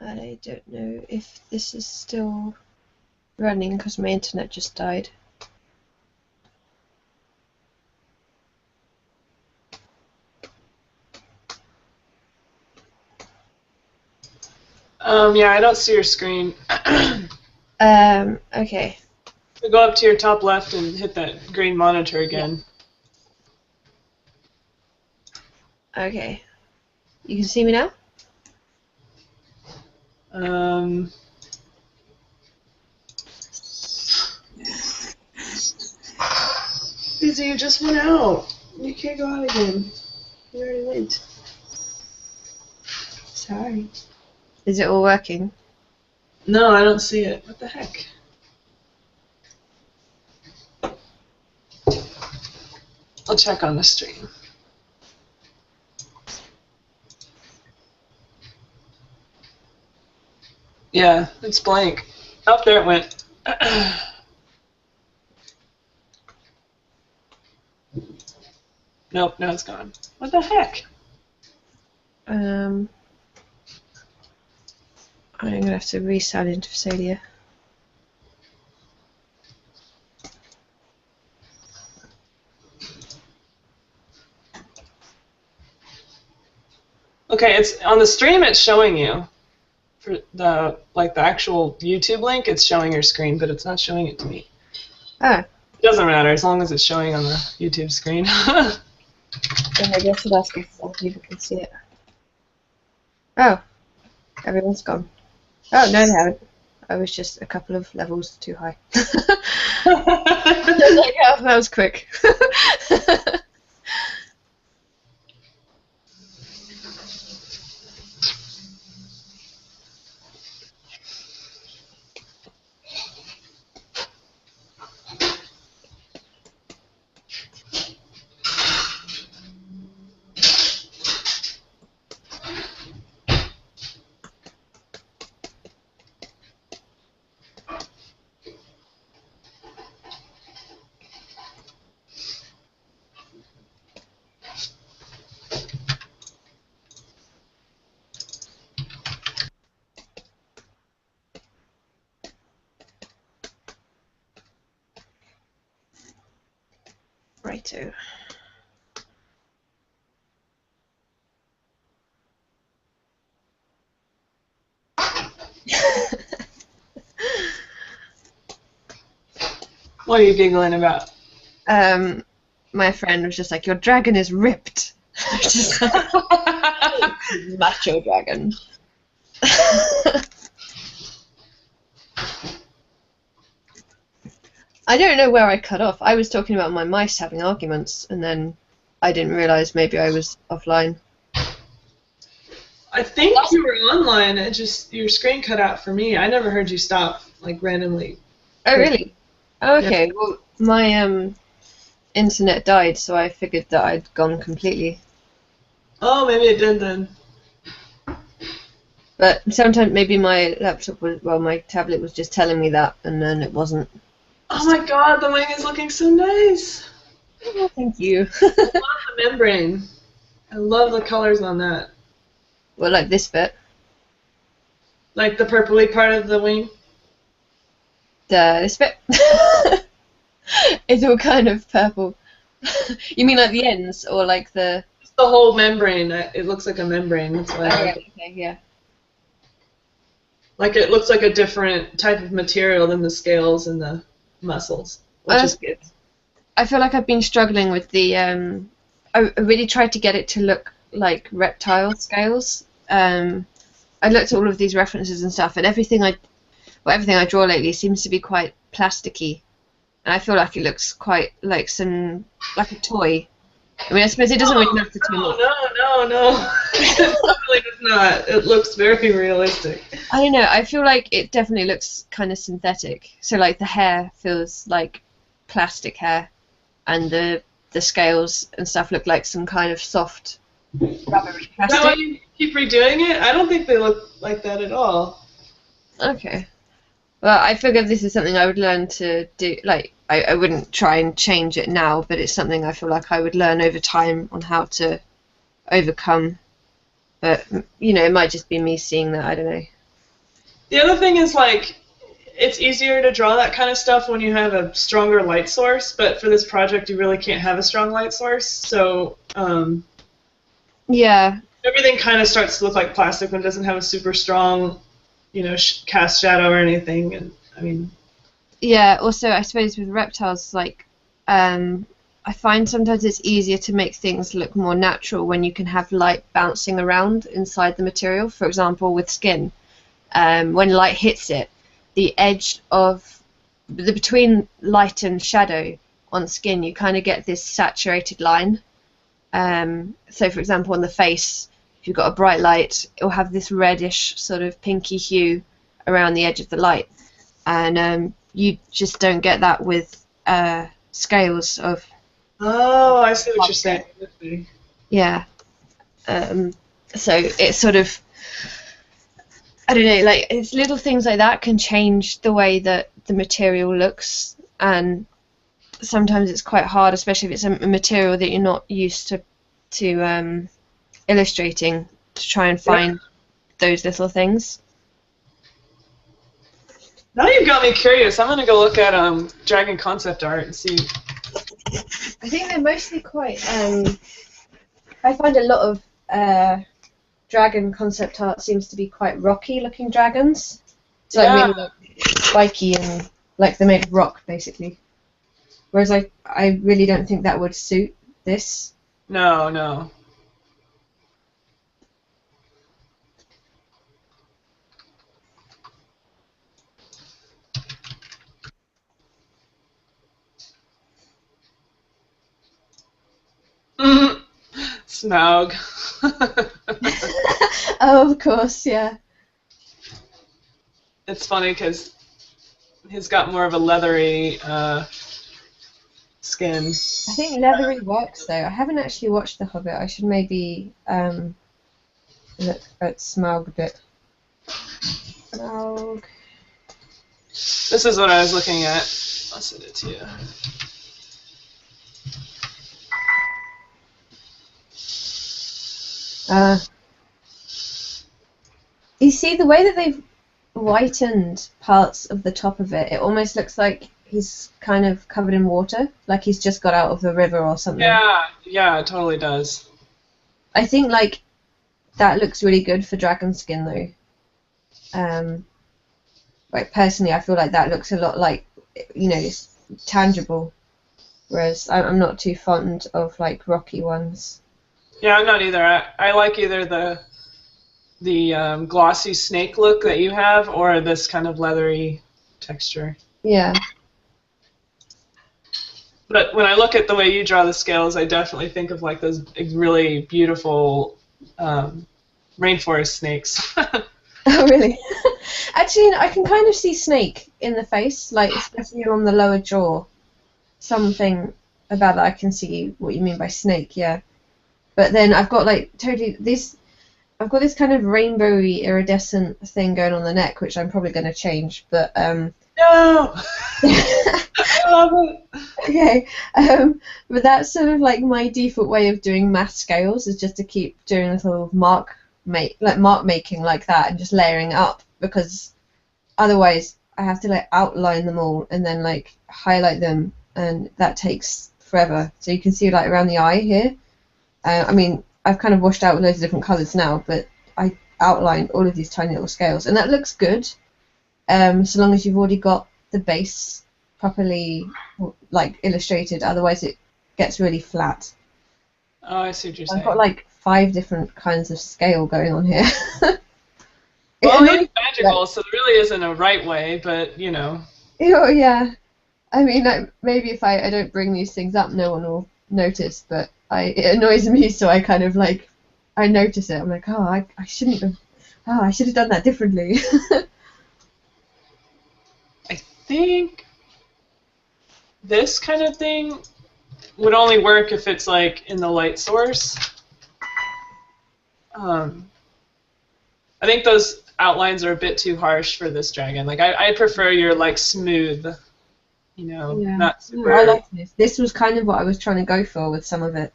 I don't know if this is still running because my internet just died. Yeah, I don't see your screen. Okay. Go up to your top left and hit that green monitor again. Okay. You can see me now? Lisa, you just went out. You can't go out again. You already went. Sorry. Is it all working? No, I don't see it. What the heck? I'll check on the stream. Yeah, it's blank. Oh, there it went. Nope, now it's gone. What the heck? I'm gonna have to resign into Fasalia. Okay, it's on the stream. It's showing you for the actual YouTube link. It's showing your screen, but it's not showing it to me. Ah. It doesn't matter as long as it's showing on the YouTube screen. Then I guess I'll ask if other people can see it. Oh, everyone's gone. Oh, no, they haven't. I was just a couple of levels too high. Like, oh, that was quick. Righto. What are you giggling about? My friend was just like, your dragon is ripped. I was just like, macho dragon. I don't know where I cut off. I was talking about my mice having arguments, and then I didn't realise maybe I was offline. I think you were online. It just your screen cut out for me. I never heard you stop like randomly. Oh, really? Oh, okay. Yeah. Well, my internet died, so I figured that I'd gone completely. Oh, maybe it did then. But sometimes maybe my laptop was, well, my tablet was just telling me that, and then it wasn't. Oh my god, the wing is looking so nice. Oh, thank you. I love the membrane. I love the colors on that. Well, like this bit. Like the purpley part of the wing? This bit. It's all kind of purple. You mean like the ends, or like the... It's the whole membrane. It looks like a membrane. That's why I like it. Okay, yeah. Like it looks like a different type of material than the scales and the muscles, which is good. I feel like I've been struggling with the... I really tried to get it to look like reptile scales. I looked at all of these references and stuff, and everything I draw lately seems to be quite plasticky, and I feel like it looks quite like a toy. I mean, I suppose it doesn't really matter too much. No. It totally does not. It looks very realistic. I don't know. I feel like it definitely looks kind of synthetic. So like the hair feels like plastic hair, and the scales and stuff look like some kind of soft rubbery plastic. Is that why you keep redoing it? I don't think they look like that at all. Okay. Well, I figured this is something I would learn to do. Like, I wouldn't try and change it now, but it's something I feel like I would learn over time on how to overcome. But, you know, it might just be me seeing that, I don't know. The other thing is, like, it's easier to draw that kind of stuff when you have a stronger light source, but for this project, you really can't have a strong light source, so Yeah. everything kind of starts to look like plastic when it doesn't have a super strong, cast shadow or anything. And I mean, Yeah, also I suppose with reptiles, like, I find sometimes it's easier to make things look more natural when you can have light bouncing around inside the material. For example, with skin, when light hits it, the edge of between light and shadow on skin, you kind of get this saturated line. So, for example, on the face, if you've got a bright light, it'll have this reddish sort of pinky hue around the edge of the light, and you just don't get that with scales of. oh, I see what you're saying. Yeah. So it's sort of, I don't know, like, it's little things like that can change the way that the material looks, and sometimes it's quite hard, especially if it's a material that you're not used to illustrating, to try and find those little things. Now you've got me curious. I'm gonna go look at dragon concept art and see. I think they're mostly quite. I find a lot of dragon concept art seems to be quite rocky-looking dragons. So like really like spiky and like they're made of rock, basically. Whereas I really don't think that would suit this. No, no. Smaug. Oh, of course, yeah. It's funny because he's got more of a leathery skin. I think leathery works though. I haven't actually watched The Hobbit. I should maybe look at Smaug a bit. Smaug. This is what I was looking at. I'll send it to you. You see the way that they've whitened parts of the top of it, it almost looks like he's kind of covered in water, like he's just got out of the river or something. Yeah, it totally does. I think like that looks really good for dragon skin though. Like personally, I feel like that looks a lot like, it's tangible, whereas I'm not too fond of like rocky ones. Yeah, I'm not either. I like either the glossy snake look that you have, or this kind of leathery texture. Yeah. But when I look at the way you draw the scales, I definitely think of like those really beautiful rainforest snakes. Oh, really? Actually, I can kind of see snake in the face, like especially along the lower jaw. Something about that I can see what you mean by snake, yeah. But then I've got like totally this. I've got this kind of rainbowy iridescent thing going on the neck, which I'm probably going to change. But No. I love it. Okay. But that's sort of like my default way of doing math scales, is just to keep doing little mark making like that and just layering it up, because otherwise I have to like outline them all and then like highlight them, and that takes forever. So you can see like around the eye here. I mean, I've kind of washed out loads of different colours now, but I outlined all of these tiny little scales, and that looks good, so long as you've already got the base properly like illustrated. Otherwise, it gets really flat. Oh, I see what you're saying. I've got like 5 different kinds of scale going on here. Well, it's magical, so there really isn't a right way, but Oh, yeah. I mean, like, maybe if I don't bring these things up, no one will notice, but it annoys me, so I kind of like, I notice it. I'm like, oh, I shouldn't have, I should have done that differently. I think this kind of thing would only work if it's like in the light source. I think those outlines are a bit too harsh for this dragon. Like I prefer your like smooth, not super. I like this. This was kind of what I was trying to go for with some of it,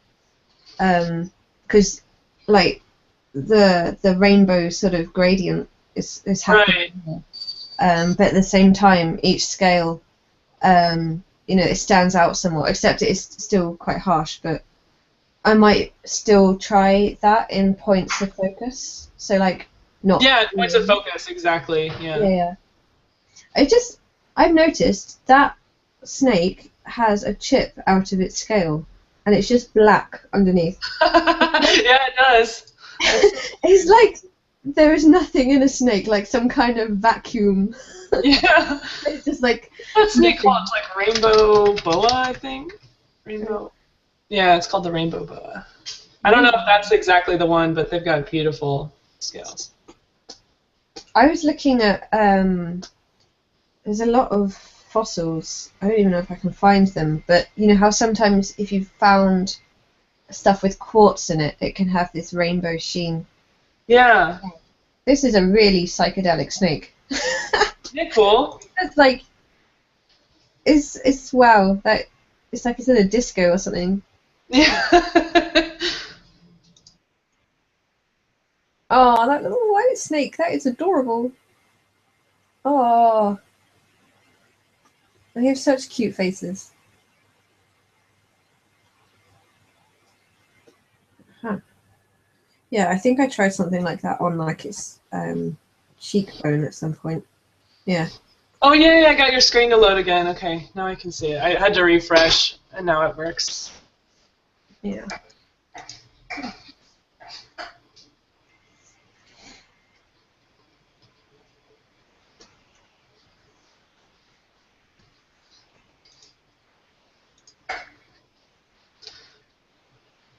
because like the rainbow sort of gradient is happening. Right. But at the same time, each scale, it stands out somewhat. Except it is still quite harsh. But I might still try that in points of focus. So like not. Yeah, points of focus, exactly. Yeah, yeah. I've noticed that snake has a chip out of its scale, and it's just black underneath. Yeah, it does. It's like there is nothing in a snake, like some kind of vacuum. Yeah. It's just like That snake called like rainbow boa, I think. Rainbow. Yeah, it's called the rainbow boa. I don't know if that's exactly the one, but they've got beautiful scales. I was looking at there's a lot of fossils. I don't even know if I can find them, but you know how sometimes if you've found stuff with quartz in it, it can have this rainbow sheen. Yeah. This is a really psychedelic snake. Yeah, cool. It's like it's wow, that it's like it's in a disco or something. Yeah. Oh, that little white snake, that is adorable. Oh, they have such cute faces. Huh. Yeah, I think I tried something like that on like its cheekbone at some point. Yeah. Oh, yeah, I got your screen to load again. Okay, now I can see it. I had to refresh, and now it works. Yeah.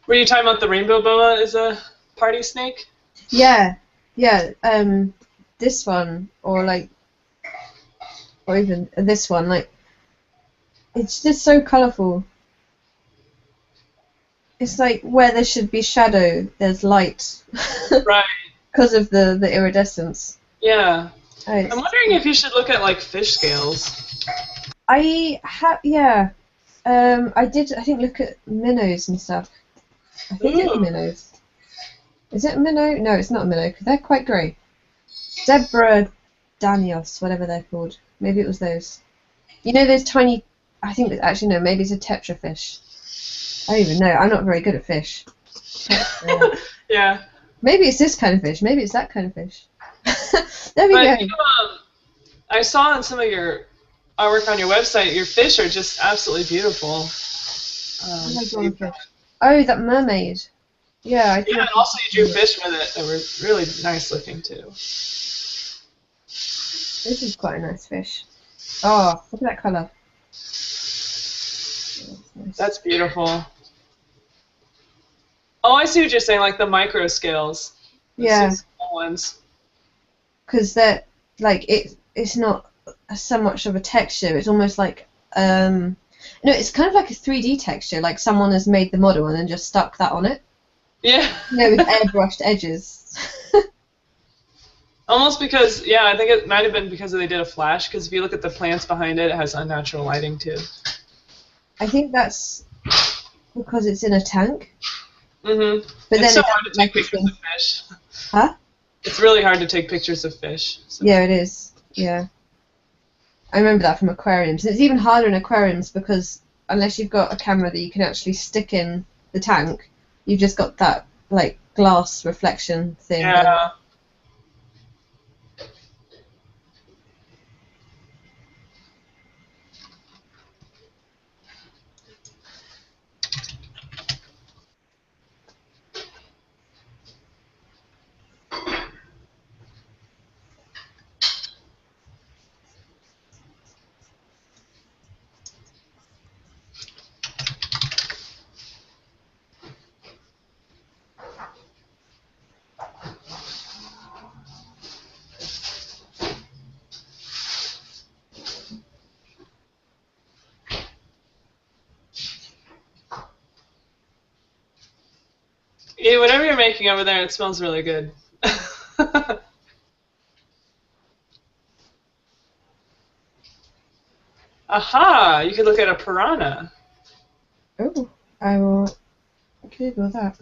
Were you talking about the rainbow boa as a party snake? Yeah. Yeah. This one or even this one, like it's just so colourful. It's like where there should be shadow, there's light. Right. Because of the iridescence. Yeah. Oh, I'm wondering if you should look at like fish scales. Yeah. I did. I think look at minnows and stuff. I think it's Ooh. minnows. Is it a minnow? No, it's not a minnow because they're quite grey. Zebra danios, whatever they're called. Maybe it was those. You know those tiny. I think actually no. Maybe it's a tetrafish. I don't even know. I'm not very good at fish. Yeah. Maybe it's this kind of fish. Maybe it's that kind of fish. There we But go. I saw in some of your artwork on your website, your fish are just absolutely beautiful. Oh my God, fish. Oh, that mermaid. Yeah, I think. Yeah, and also you drew fish with it that were really nice looking too. This is quite a nice fish. Oh, look at that colour. Nice. That's beautiful. Oh, I see what you're saying, like the micro scales. Yeah. The small ones. Because they're like it's not so much of a texture. It's almost like no, it's kind of like a 3D texture. Like someone has made the model and then just stuck that on it. Yeah. You know, with airbrushed edges. Almost because, yeah, I think it might have been because they did a flash, because if you look at the plants behind it, it has unnatural lighting too. I think that's because it's in a tank. Mm-hmm. But It's then so hard to take pictures of fish. Huh? It's really hard to take pictures of fish. So. Yeah, it is. Yeah. I remember that from aquariums. It's even harder in aquariums because unless you've got a camera that you can actually stick in the tank, you've just got that like glass reflection thing. Yeah. Yeah, whatever you're making over there, it smells really good. Aha! You could look at a piranha. Oh, I will Google that.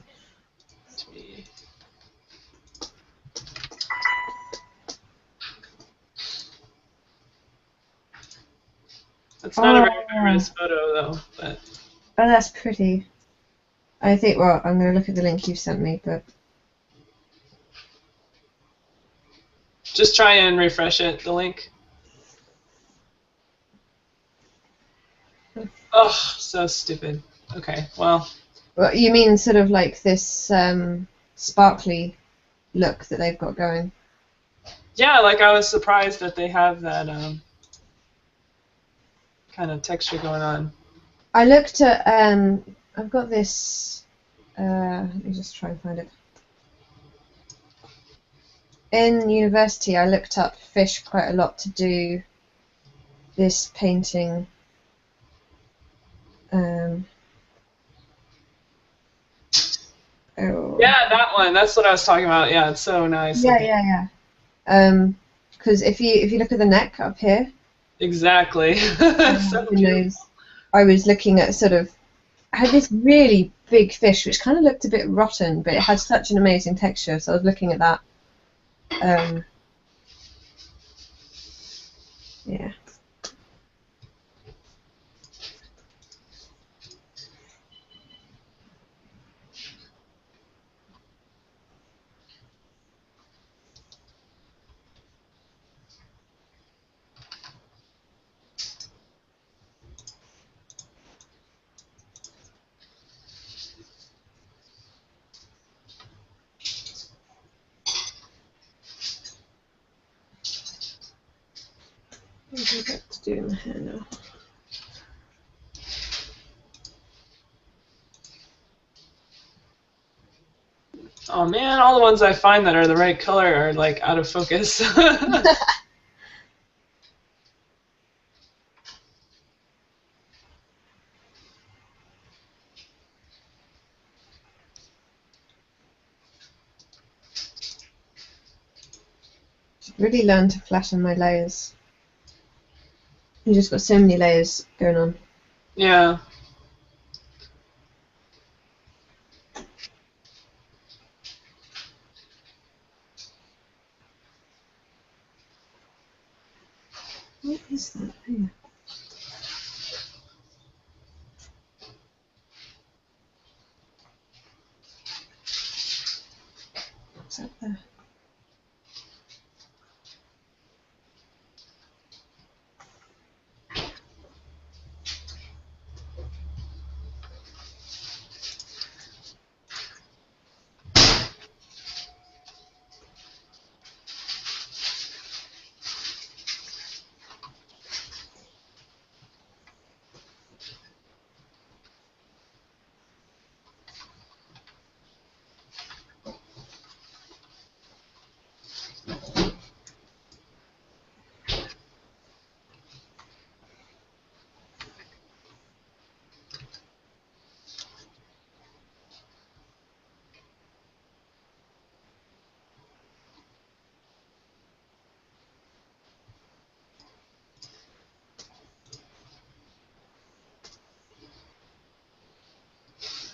It's not a Oh, very good photo though, but oh, that's pretty. I think, well, I'm going to look at the link you sent me, but just try and refresh it, the link. Oh, so stupid. Okay, well. well, you mean sort of like this sparkly look that they've got going? Yeah, like I was surprised that they have that kind of texture going on. I looked at, I've got this, let me just try and find it. In university, I looked up fish quite a lot to do this painting. Oh, Yeah, that one. That's what I was talking about. Yeah, it's so nice looking. yeah. Because if you look at the neck up here, Exactly. So the beautiful. nose, I was looking at sort of, I had this really big fish which kind of looked a bit rotten, but it had such an amazing texture. So I was looking at that. Yeah. What have I got to do in my hair now? Oh man, all the ones I find that are the right color are like out of focus. Should really learn to flatten my layers. You just got so many layers going on. Yeah. What is that? Here. What's that there?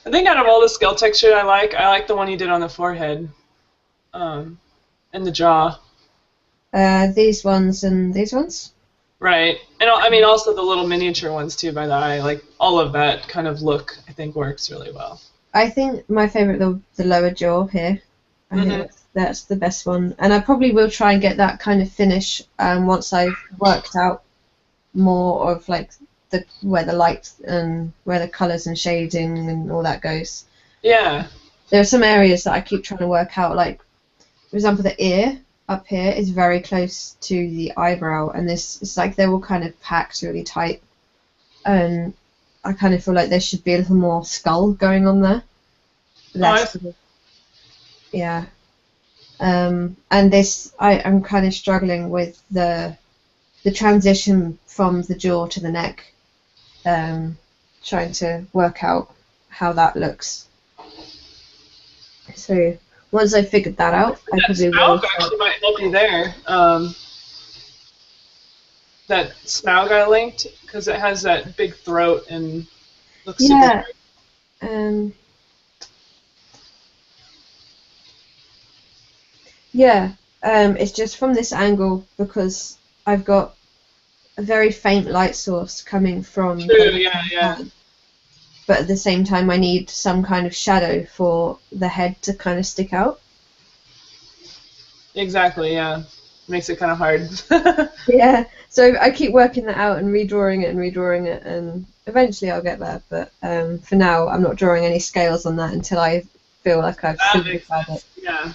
I think out of all the scale texture I like the one you did on the forehead, and the jaw. These ones and these ones? Right. And I mean also the little miniature ones too by the eye. Like all of that kind of look I think works really well. I think my favourite, the lower jaw here. I think that's the best one. And I probably will try and get that kind of finish once I've worked out more of like where the light and where the colours and shading and all that goes. Yeah. There are some areas that I keep trying to work out, like for example the ear up here is very close to the eyebrow, and this it's like they're all kind of packed really tight, and I kind of feel like there should be a little more skull going on there. Less sort of, yeah. And this I'm kind of struggling with the transition from the jaw to the neck, trying to work out how that looks. So once I figured that out, I probably will. Smaug actually might help you there. That Smaug I linked because it has that big throat and looks Yeah. super. Yeah. It's just from this angle because I've got a very faint light source coming from True, the yeah. head. But at the same time, I need some kind of shadow for the head to kind of stick out. Exactly, yeah. Makes it kind of hard. Yeah, so I keep working that out and redrawing it, and eventually I'll get there. But for now, I'm not drawing any scales on that until I feel like I've That makes simplified it. sense, yeah.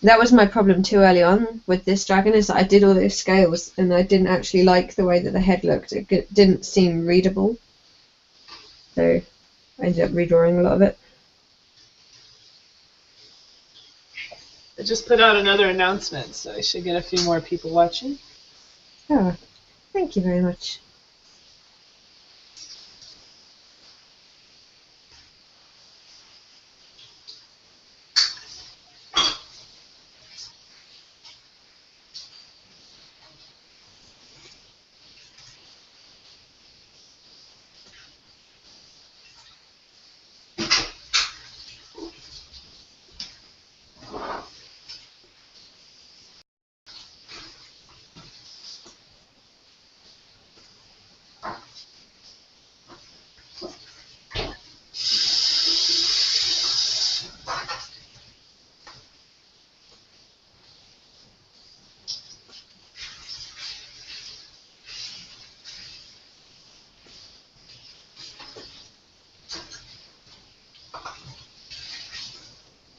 That was my problem too early on with this dragon, is that I did all those scales and I didn't actually like the way that the head looked. It didn't seem readable. So I ended up redrawing a lot of it. I just put out another announcement, so I should get a few more people watching. Oh, thank you very much.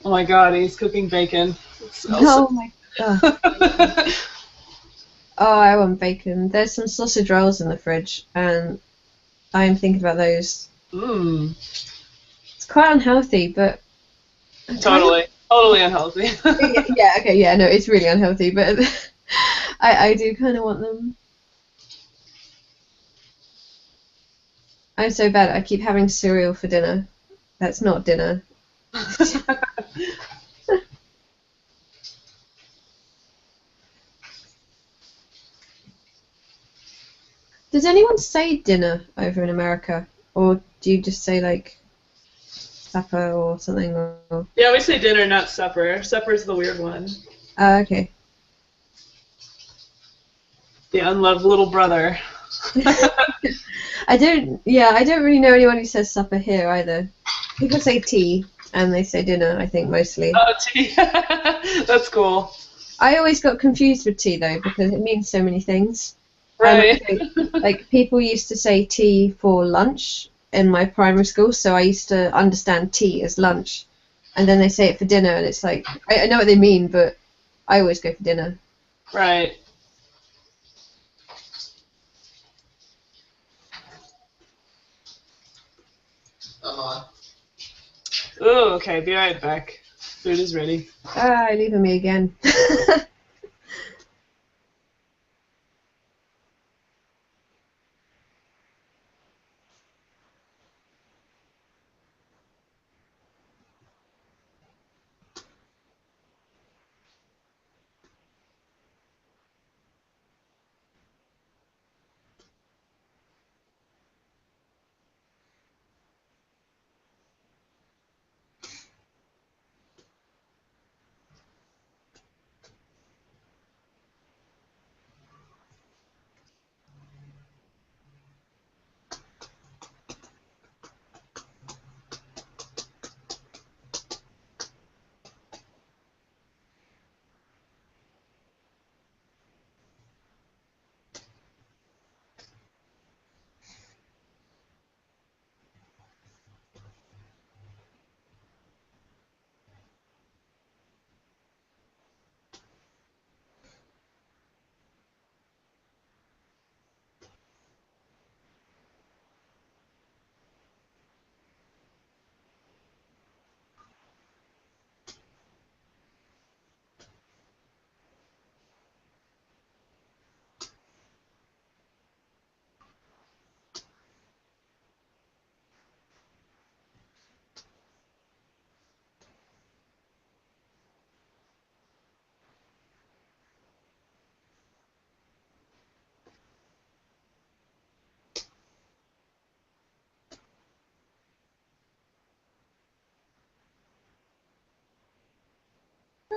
Oh my god, he's cooking bacon. It smells Oh my god. Oh, I want bacon. There's some sausage rolls in the fridge, and I am thinking about those. Mmm. It's quite unhealthy, but Totally unhealthy. yeah, okay, yeah, no, it's really unhealthy, but I do kind of want them. I'm so bad. I keep having cereal for dinner. That's not dinner. Does anyone say dinner over in America, or do you just say like supper or something? Or... Yeah, we say dinner, not supper. Supper's the weird one. Okay. The unloved little brother. I don't really know anyone who says supper here either. People say tea and they say dinner, I think, mostly. Oh, tea. That's cool. I always got confused with tea though, because it means so many things. Right. Like people used to say tea for lunch in my primary school, so I used to understand tea as lunch. And then they say it for dinner, and it's like, I know what they mean, but I always go for dinner. Right. Oh, okay. Be right back. Food is ready. Ah, leaving me again.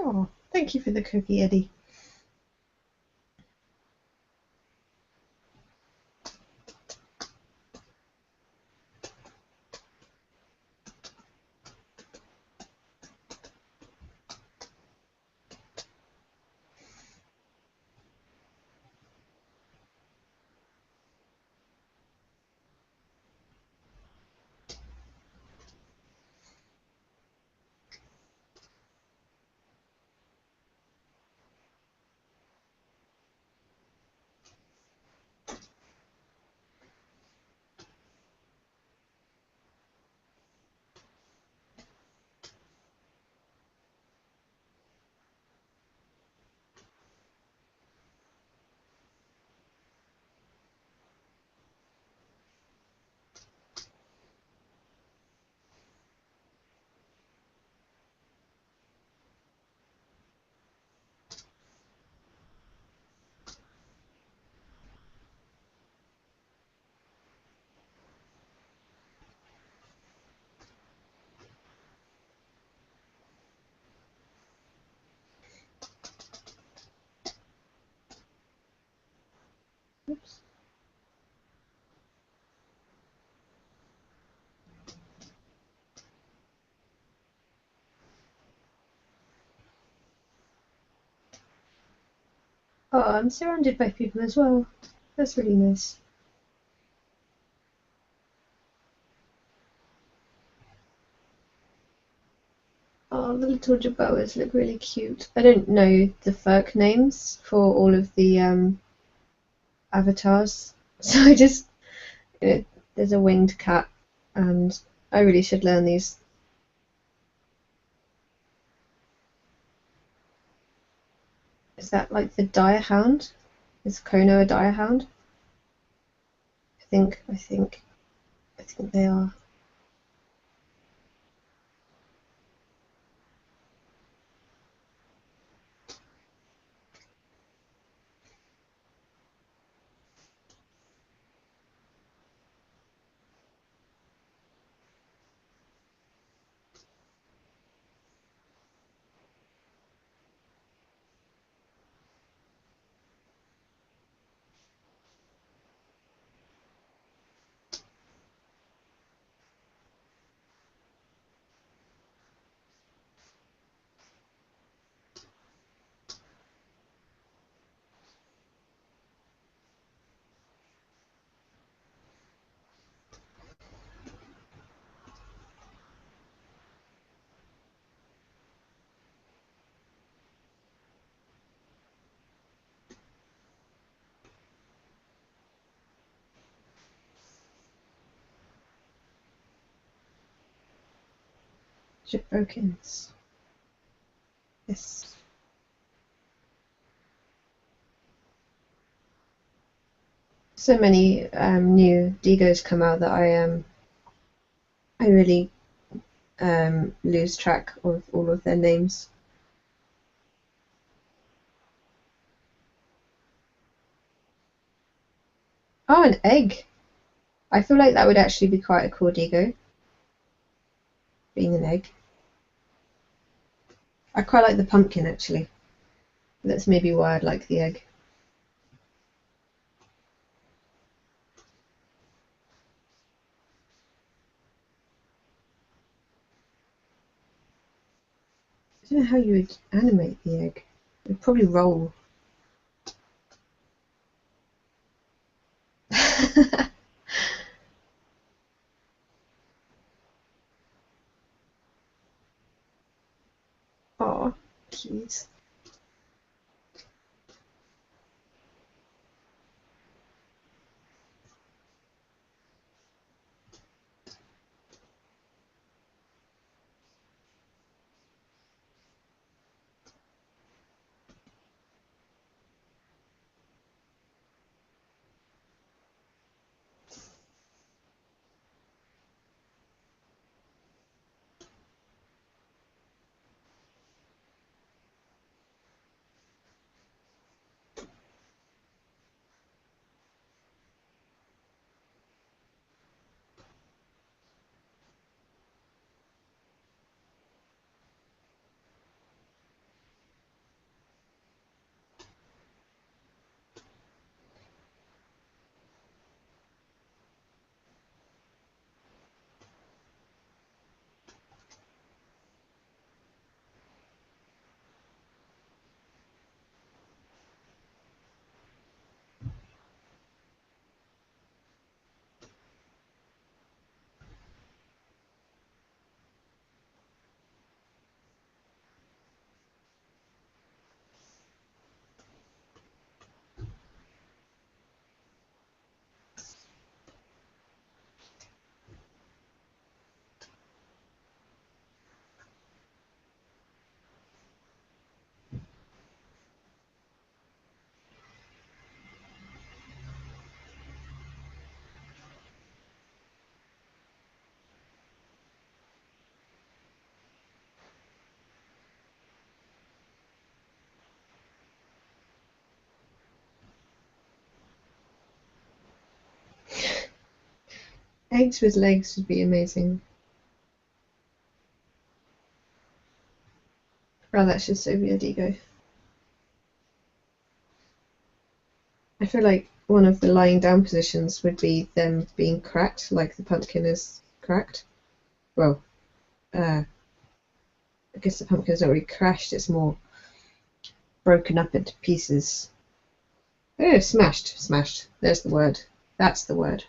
Oh, thank you for the cookie, Eddie. Oh, I'm surrounded by people as well. That's really nice. Oh, the little Jerboas look really cute. I don't know the Furc names for all of the avatars, so I just there's a winged cat, and I really should learn these. Is that like the dire hound? Is Kono a dire hound? I think they are. Shiprokins. Yes. So many new Digos come out that I really lose track of all of their names. Oh, an egg. I feel like that would actually be quite a cool Digo, being an egg. I quite like the pumpkin actually. That's maybe why I'd like the egg. I don't know how you would animate the egg. It would probably roll. Oh, cute. Eggs with legs would be amazing. Well, that should so be a Digo. I feel like one of the lying down positions would be them being cracked, like the pumpkin is cracked. Well, I guess the pumpkin is not really crashed, it's more broken up into pieces. Oh, smashed, smashed. There's the word. That's the word.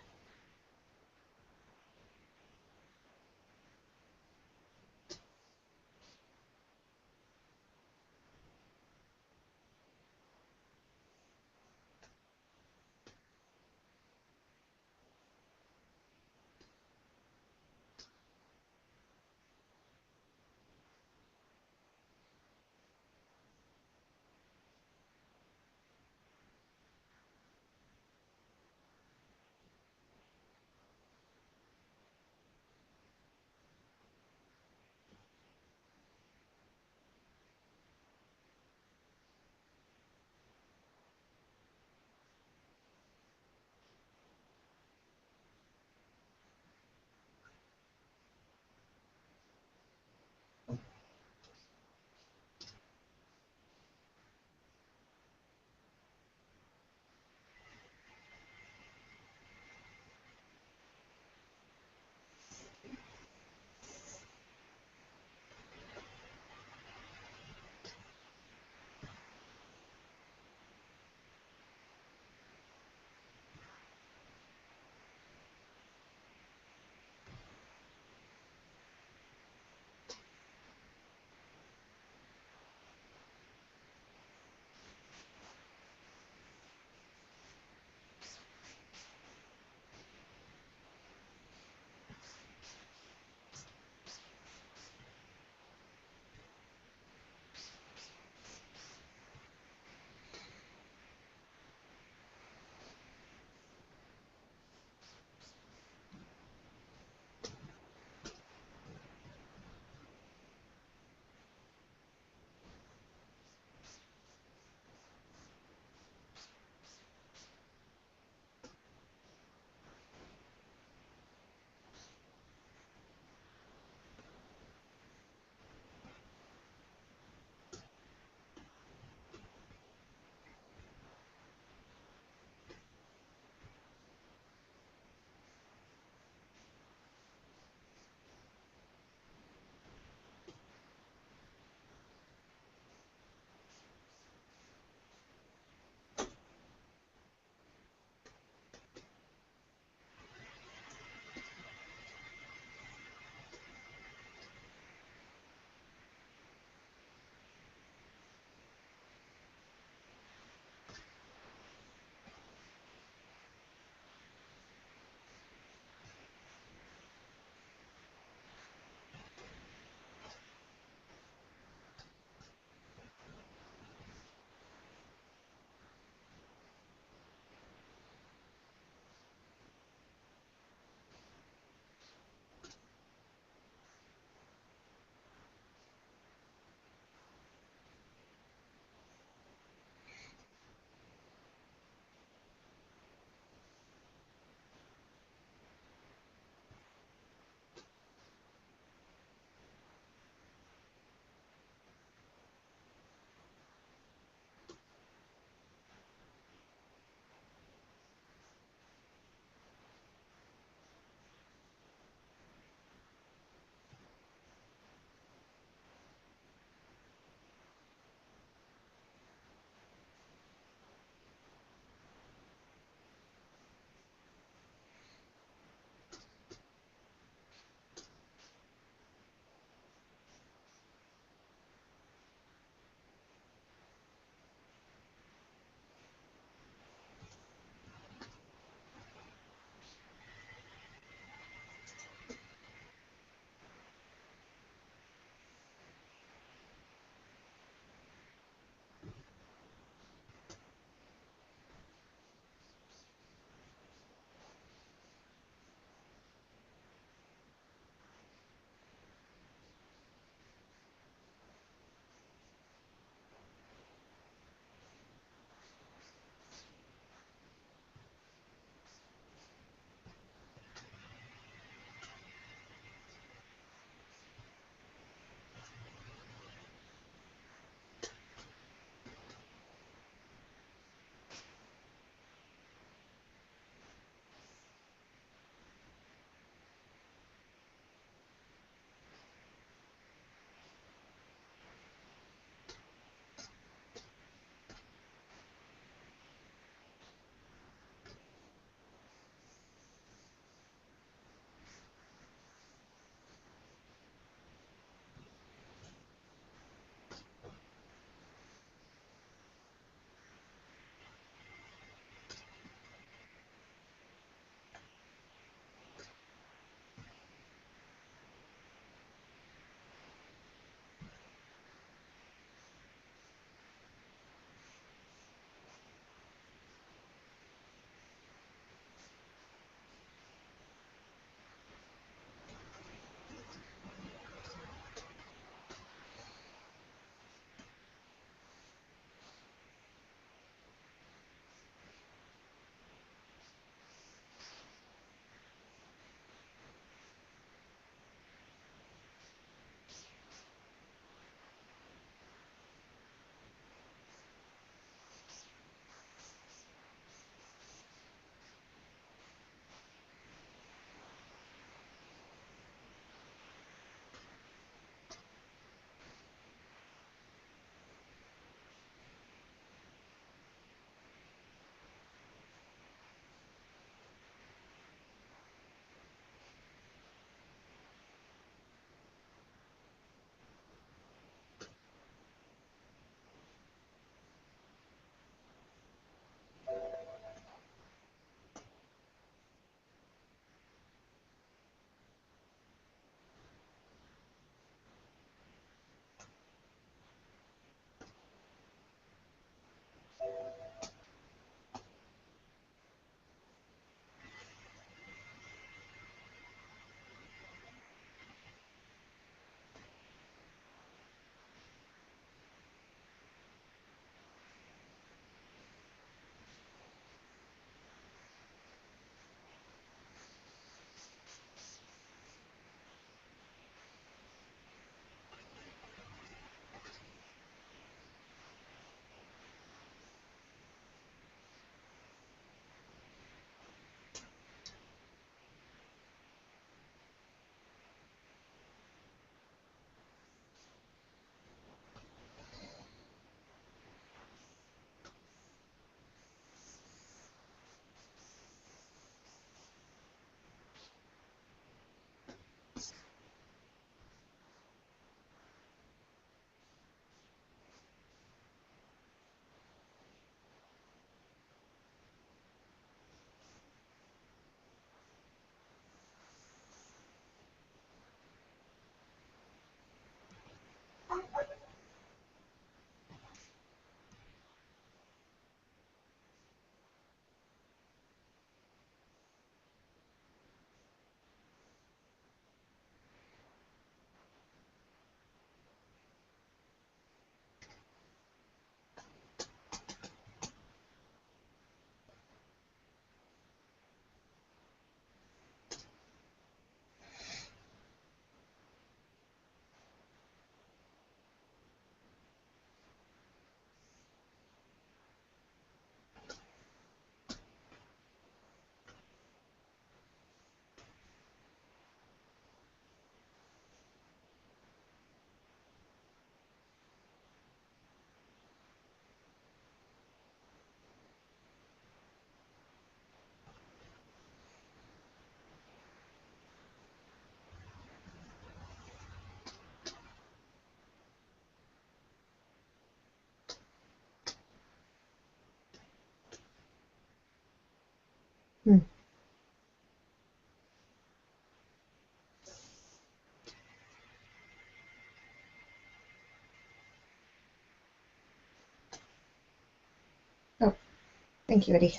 Thank you, Eddie.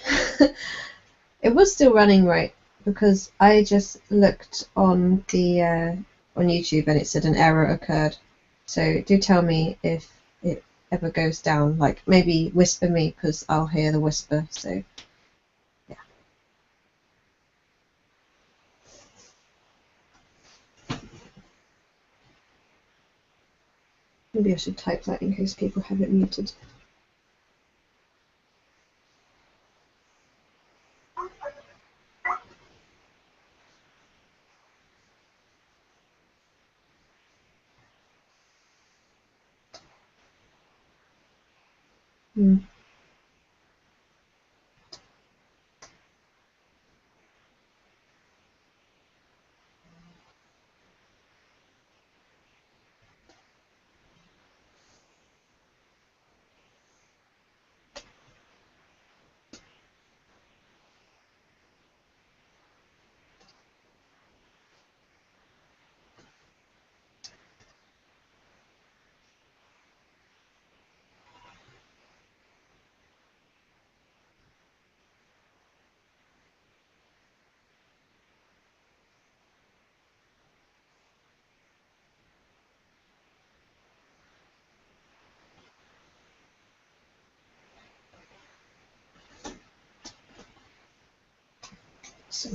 It was still running right because I just looked on the on YouTube and it said an error occurred. So do tell me if it ever goes down. Like maybe whisper me because I'll hear the whisper. So yeah. Maybe I should type that in case people have it muted. Hmm. So,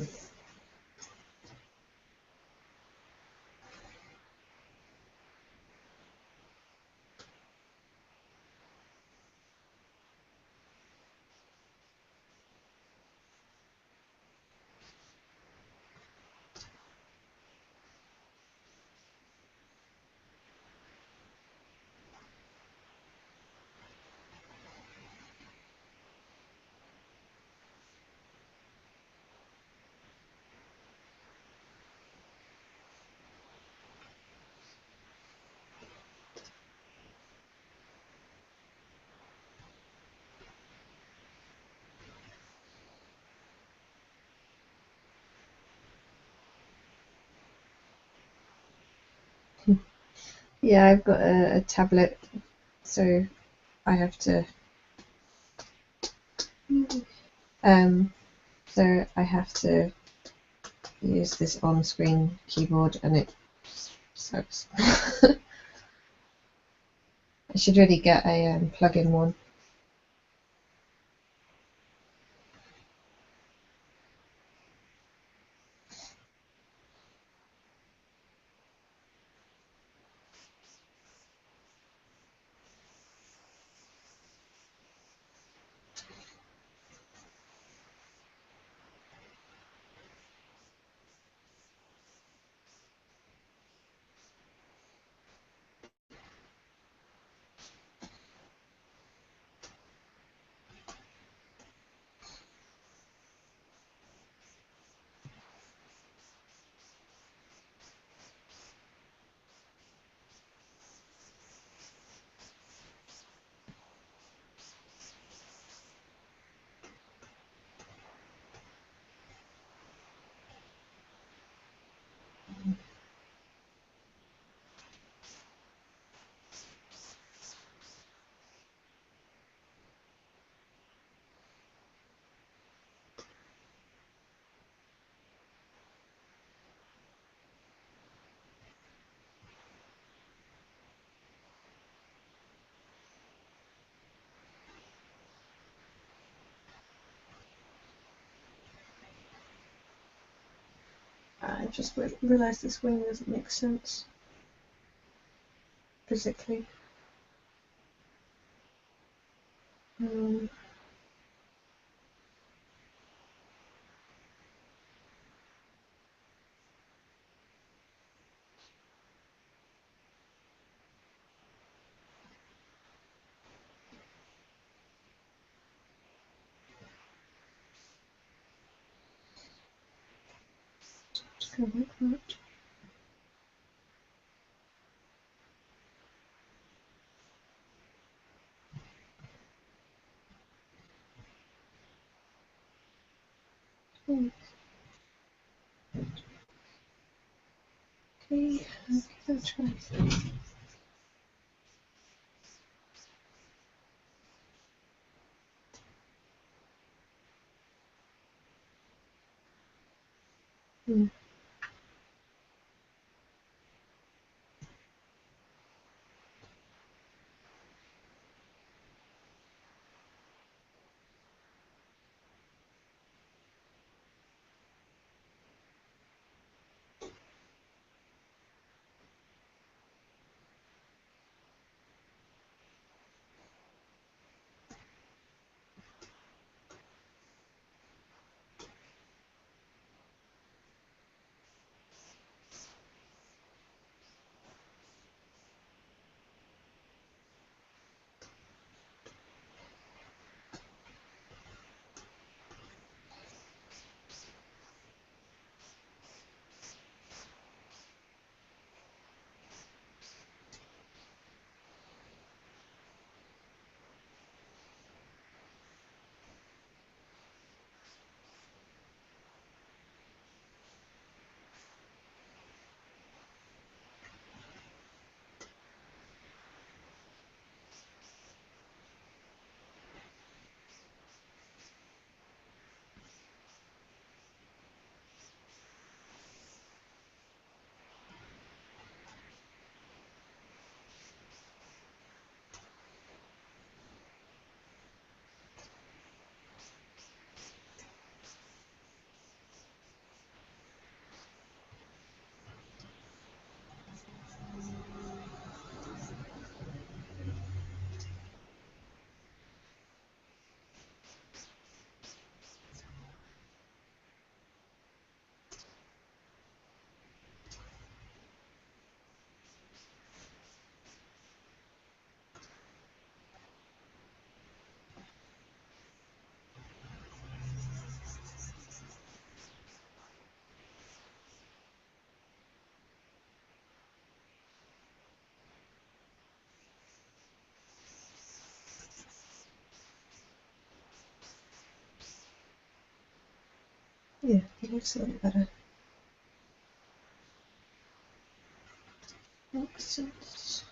yeah, I've got a tablet, so I have to so I have to use this on-screen keyboard and it sucks. I should really get a plug-in one. I just realised this wing doesn't make sense physically. Um, just gonna wait for it. Okay, let's try. Mm. Yeah, it looks a little better. Excellent.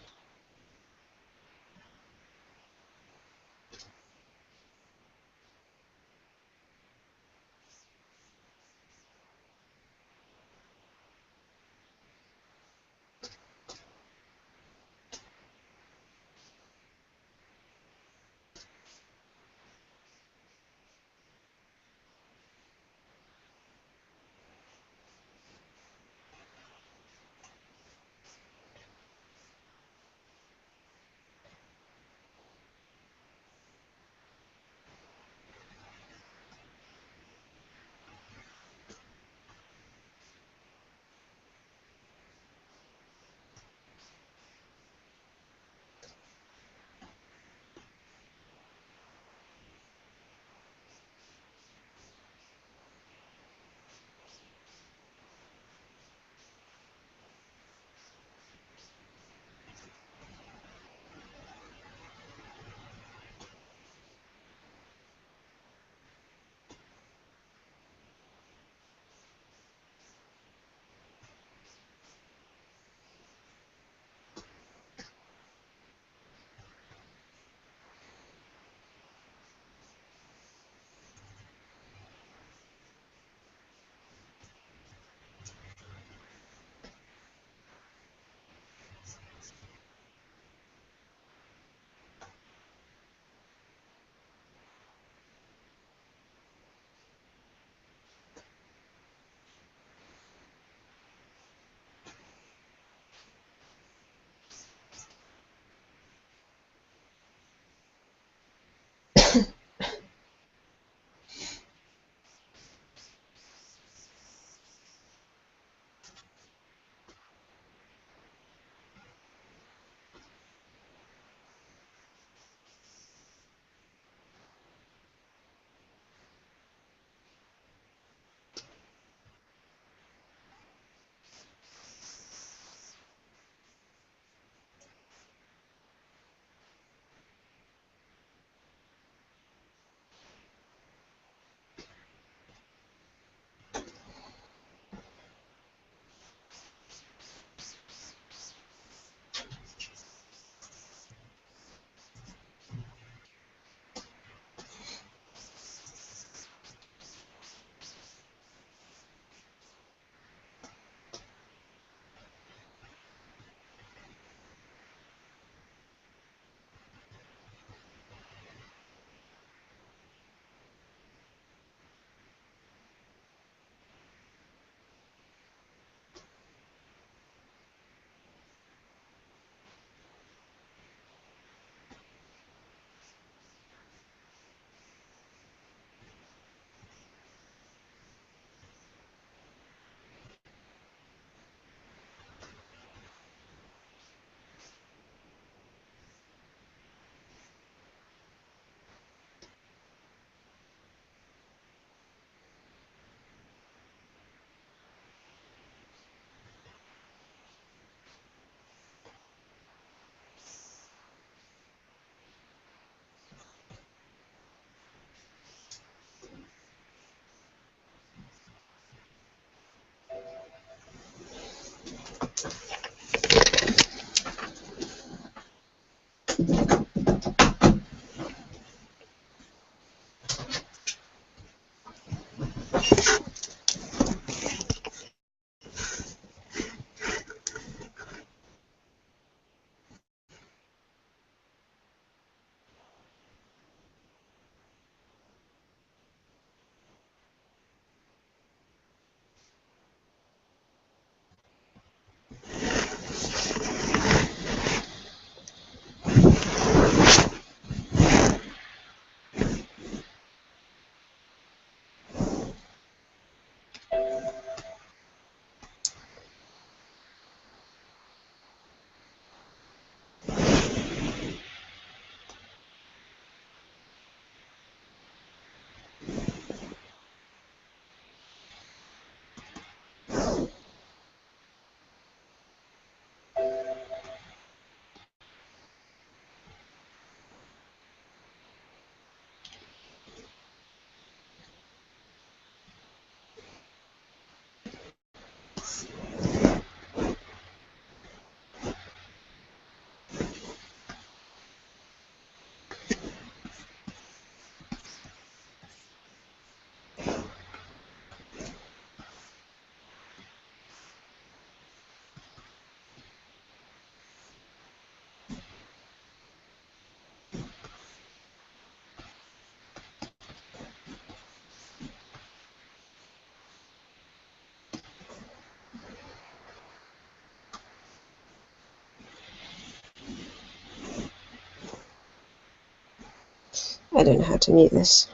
I don't know how to mute this.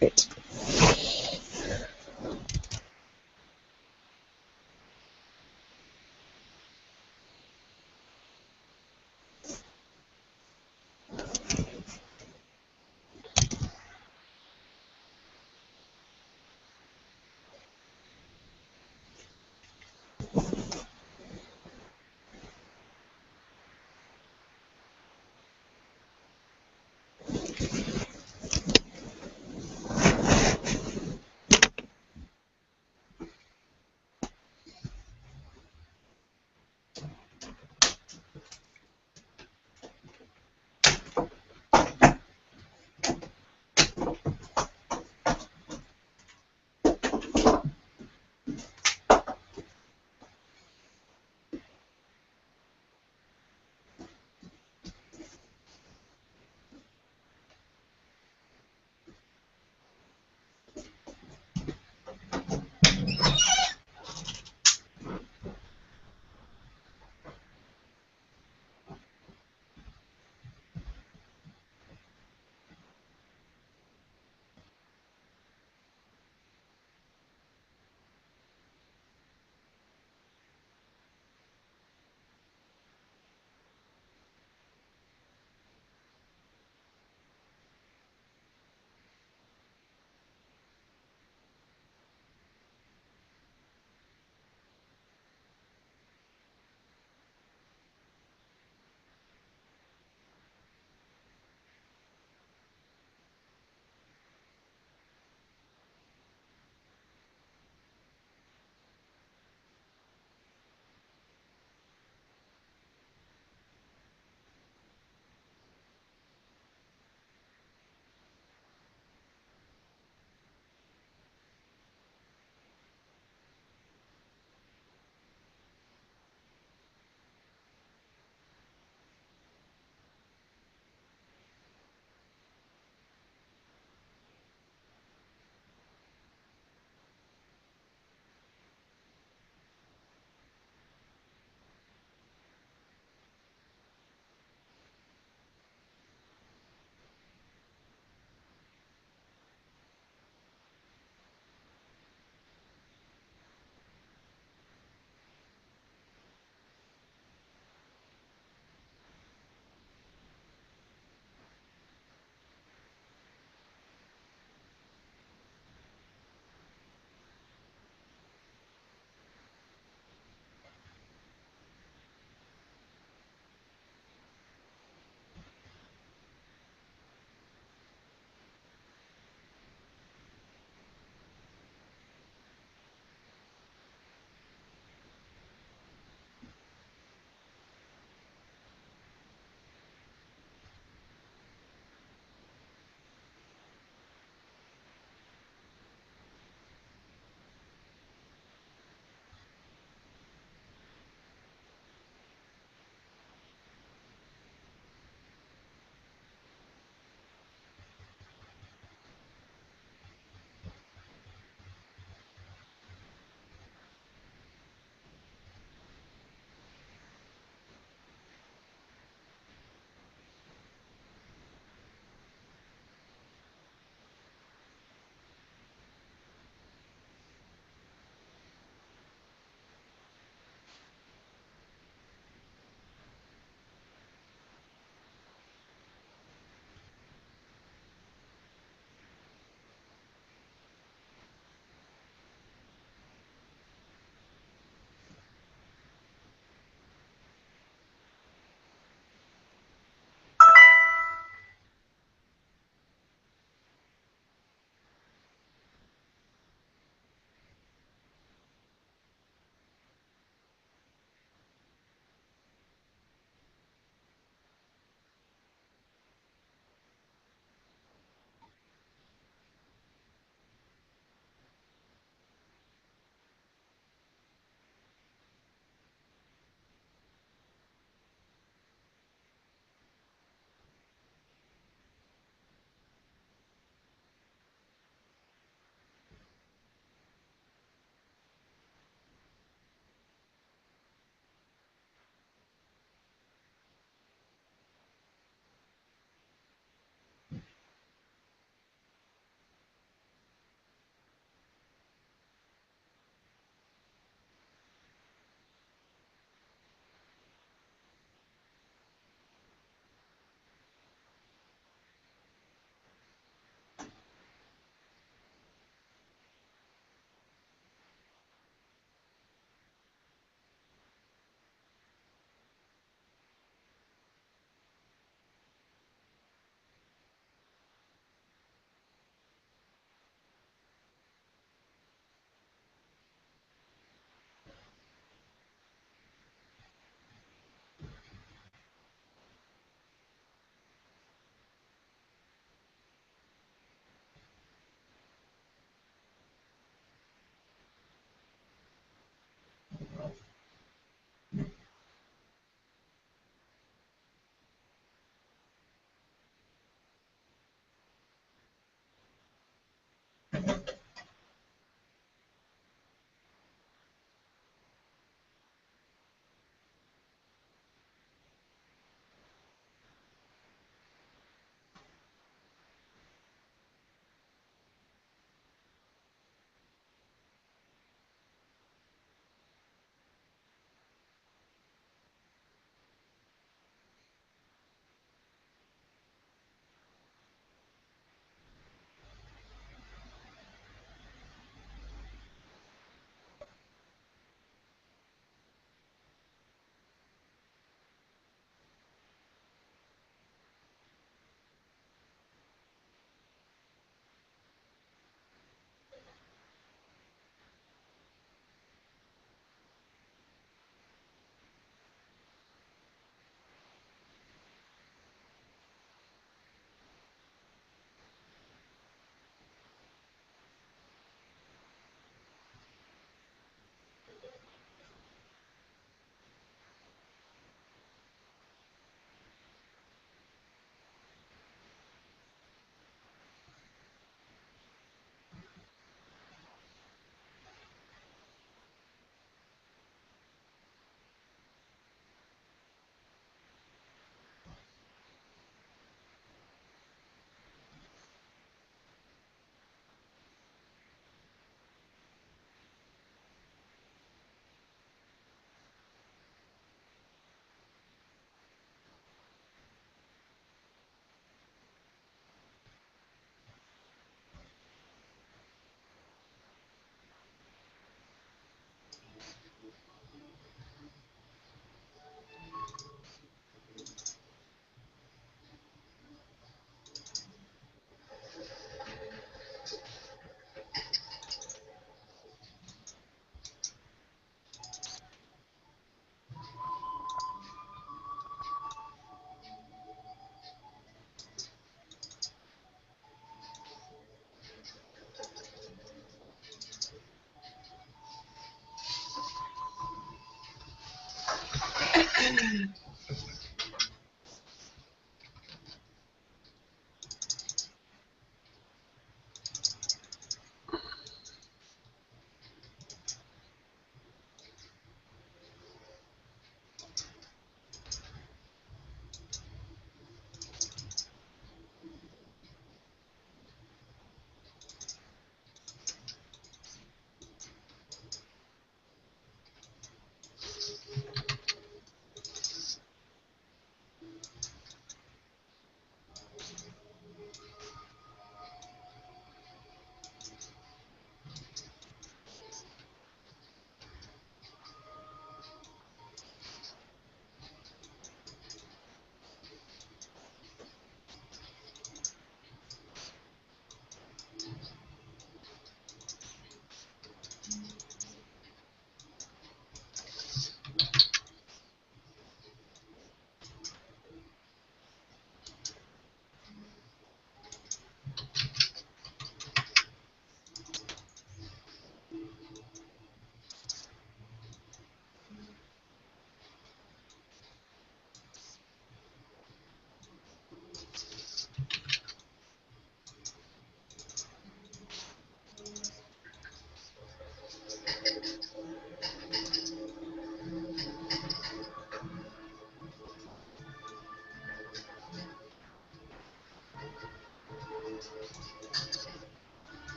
Great.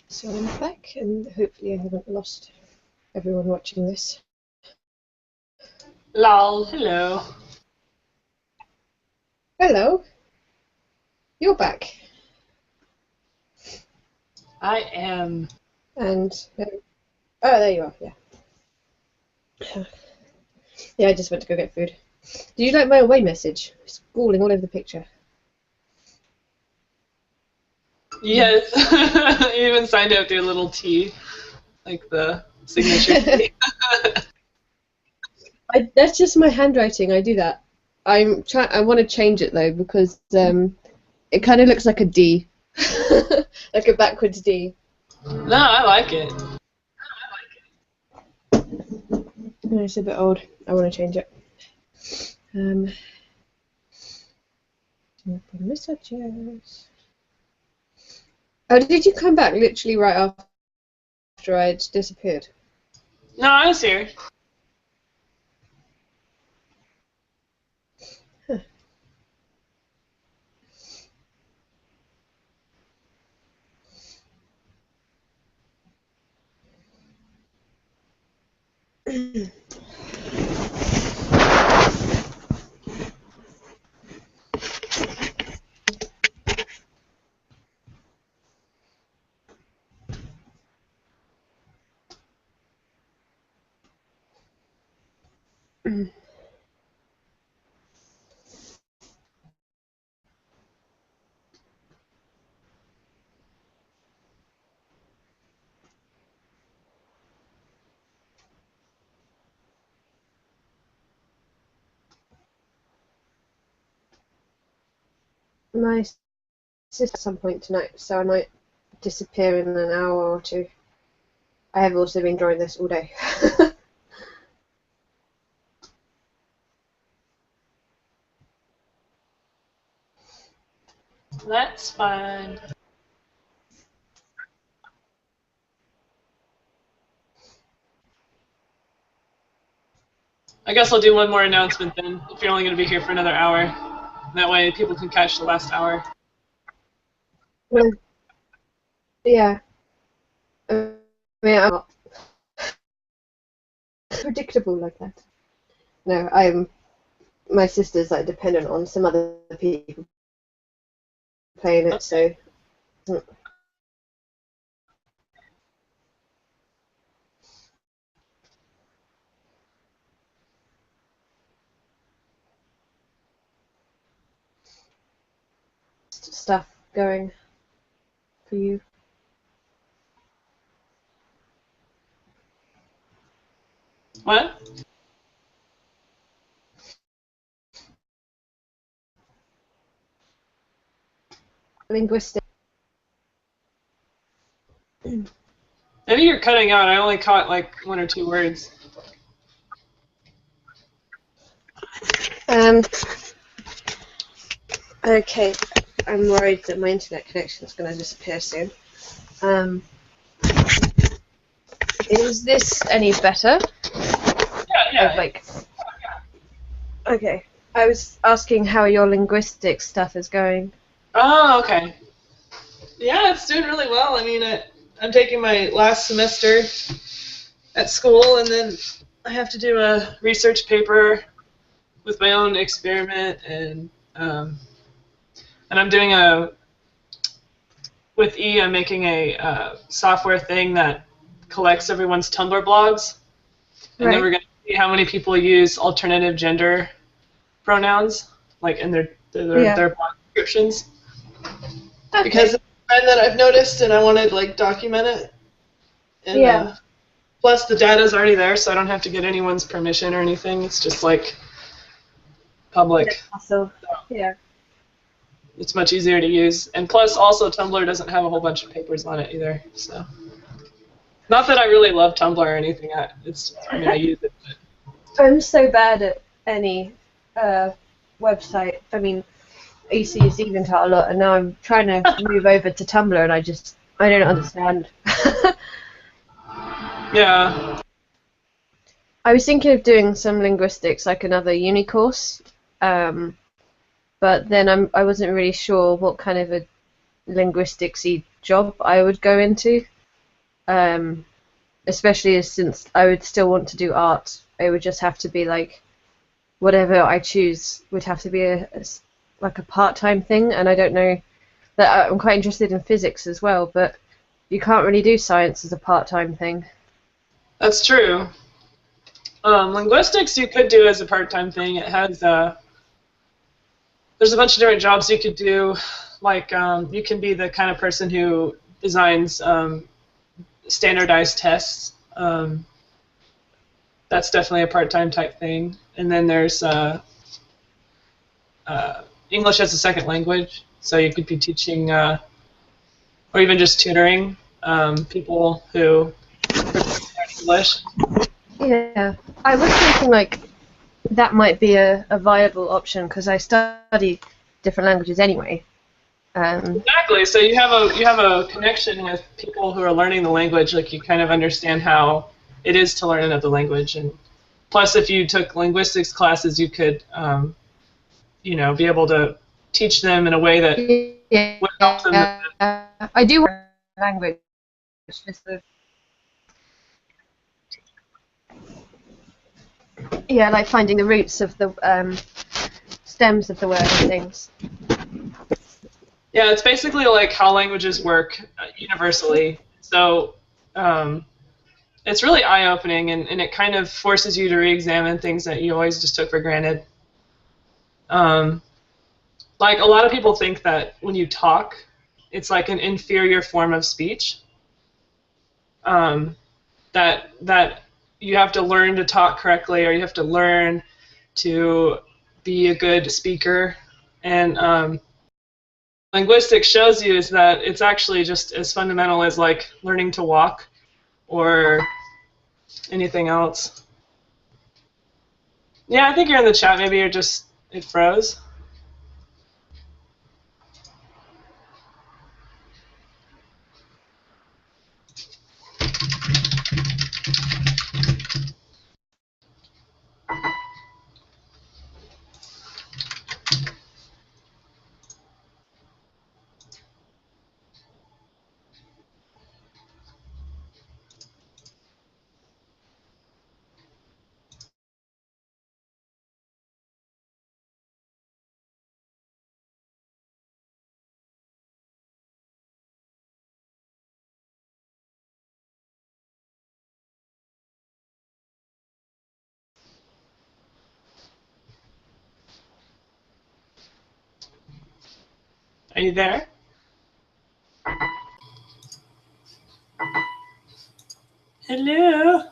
So I'm back, and hopefully I haven't lost everyone watching this. Lol. Hello. Hello. You're back. I am. And oh, there you are. Yeah. Yeah, I just went to go get food. Do you like my away message? It's falling all over the picture. Yes. You even signed out their little T, like the signature T. That's just my handwriting. I do that. I want to change it though because it kind of looks like a D, like a backwards D. No, I like it. No, it's a bit old. I want to change it. Messages. Oh, did you come back literally right after I'd disappeared? No, I was here. My sister at some point tonight, so I might disappear in an hour or two. I have also been drawing this all day. That's fine. I guess I'll do one more announcement then, if you're only going to be here for another hour. That way people can catch the last hour. Well, yeah. I mean, I'm not predictable like that. No, my sister's like dependent on some other people playing it, so stuff going for you. What? Linguistic. Maybe you're cutting out. I only caught like one or two words. Okay, I'm worried that my internet connection is going to disappear soon. Is this any better? Yeah. Okay. I was asking how your linguistics stuff is going. Oh, okay. Yeah, it's doing really well. I mean, I'm taking my last semester at school, and then I have to do a research paper with my own experiment, and I'm doing with E. I'm making a software thing that collects everyone's Tumblr blogs, and then we're going to see how many people use alternative gender pronouns, like in their blog descriptions. Okay. Because it's a trend that I've noticed, and I want to like document it. And, plus, the data's already there, so I don't have to get anyone's permission or anything. It's just like public. So, yeah. It's much easier to use, and plus, also Tumblr doesn't have a whole bunch of papers on it either. So, not that I really love Tumblr or anything. I use it. But. I'm so bad at any website. I mean, I used to use DeviantArt a lot, and now I'm trying to move over to Tumblr, and I don't understand. Yeah. I was thinking of doing some linguistics, like another uni course, but then I wasn't really sure what kind of a linguistics-y job I would go into, especially since I would still want to do art. It would just have to be like whatever I choose would have to be a like a part-time thing, and I don't know that I'm quite interested in physics as well, but you can't really do science as a part-time thing. That's true. Linguistics you could do as a part-time thing. It has there's a bunch of different jobs you could do. Like you can be the kind of person who designs standardized tests. That's definitely a part-time type thing. And then there's English as a second language. So you could be teaching or even just tutoring people who learn English. Yeah, I was thinking like that might be a viable option because I study different languages anyway. Exactly. So you have a connection with people who are learning the language. Like you kind of understand how it is to learn another language, and plus, if you took linguistics classes, you could, be able to teach them in a way that would help them. I do want language. Just like finding the roots of the stems of the word and things. Yeah, it's basically like how languages work universally. So it's really eye-opening, and it kind of forces you to re-examine things that you always just took for granted. Like a lot of people think that when you talk, it's like an inferior form of speech. That you have to learn to talk correctly, or you have to learn to be a good speaker. And linguistics shows you is that it's actually just as fundamental as like learning to walk or anything else. Yeah, I think you're in the chat. Maybe it froze. Are you there? Hello?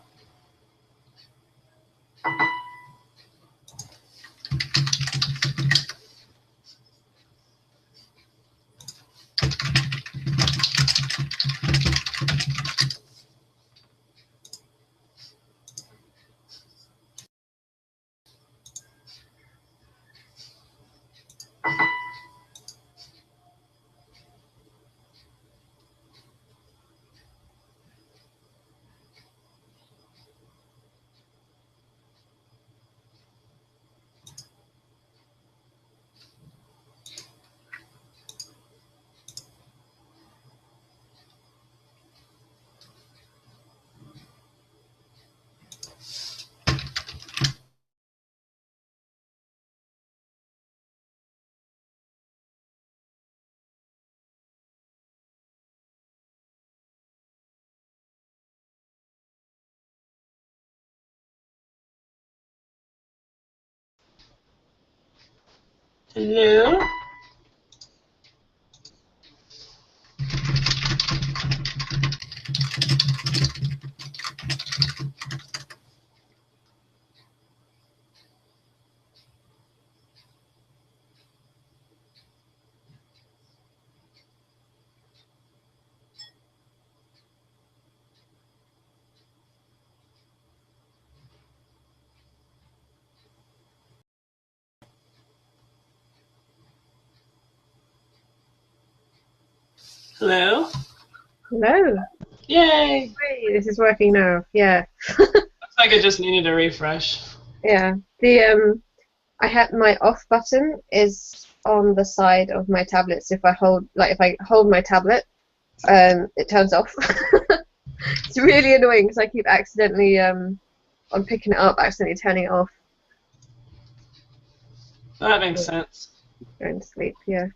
Hello? Hello? Hello. Yay! Hey, this is working now. Yeah. Looks like it just needed a refresh. Yeah. I had my off button is on the side of my tablet. So if I hold my tablet, it turns off. It's really annoying because I keep accidentally on picking it up, accidentally turning it off. That makes sense. Going to sleep. Yeah.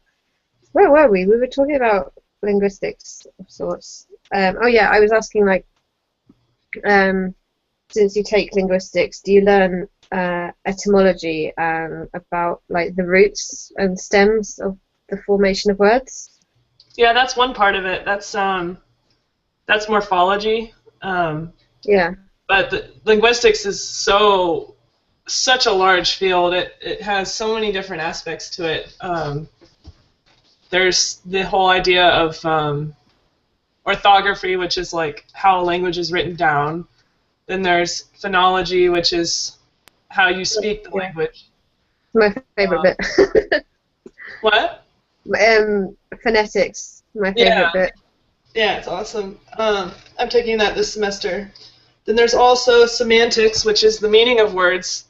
Where were we? We were talking about linguistics of sorts. Oh yeah, I was asking like, since you take linguistics, do you learn etymology and about like the roots and stems of the formation of words? Yeah, that's one part of it. That's morphology. Yeah. But linguistics is such a large field. It has so many different aspects to it. There's the whole idea of orthography, which is like how a language is written down. Then there's phonology, which is how you speak the Yeah. language. My favorite bit. What? Phonetics, my Yeah. favorite bit. Yeah, it's awesome. I'm taking that this semester. Then there's also semantics, which is the meaning of words.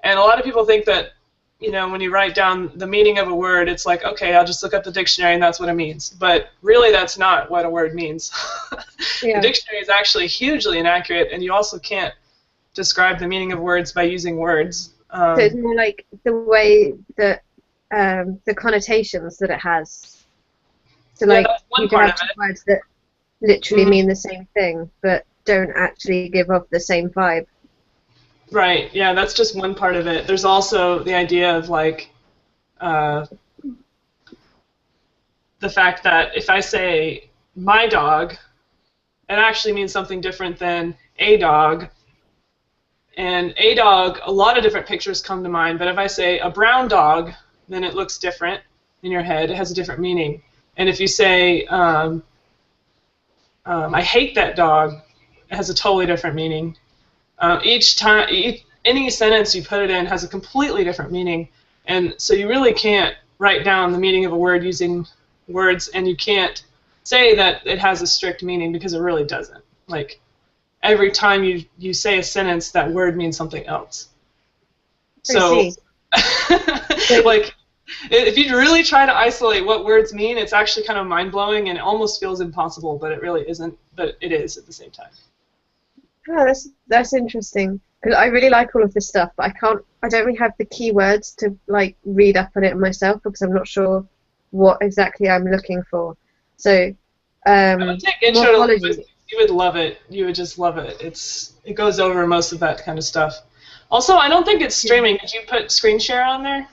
And a lot of people think that, when you write down the meaning of a word, it's like, okay, I'll just look up the dictionary and that's what it means. But really, that's not what a word means. Yeah. The dictionary is actually hugely inaccurate, and you also can't describe the meaning of words by using words. So it's more like the way that the connotations that it has. So Yeah, like that's one you can part have of two it. words that literally mean the same thing, but don't actually give off the same vibe. Right, yeah, that's just one part of it. There's also the idea of like the fact that if I say my dog, it actually means something different than a dog. And a dog, a lot of different pictures come to mind, but if I say a brown dog, then it looks different in your head. It has a different meaning. And if you say I hate that dog, it has a totally different meaning. Each time, any sentence you put it in has a completely different meaning, and so you really can't write down the meaning of a word using words, and you can't say that it has a strict meaning because it really doesn't. Like every time you say a sentence, that word means something else. So, like, if you really try to isolate what words mean, it's actually kind of mind-blowing, and it almost feels impossible, but it really isn't. But it is at the same time. Oh, that's interesting. Because I really like all of this stuff, but I don't really have the keywords to like read up on it myself because I'm not sure what exactly I'm looking for. So, I would take intro to morphology. linguistics. You would love it. You would just love it. It goes over most of that kind of stuff. Also, I don't think it's streaming. Did you put screen share on there?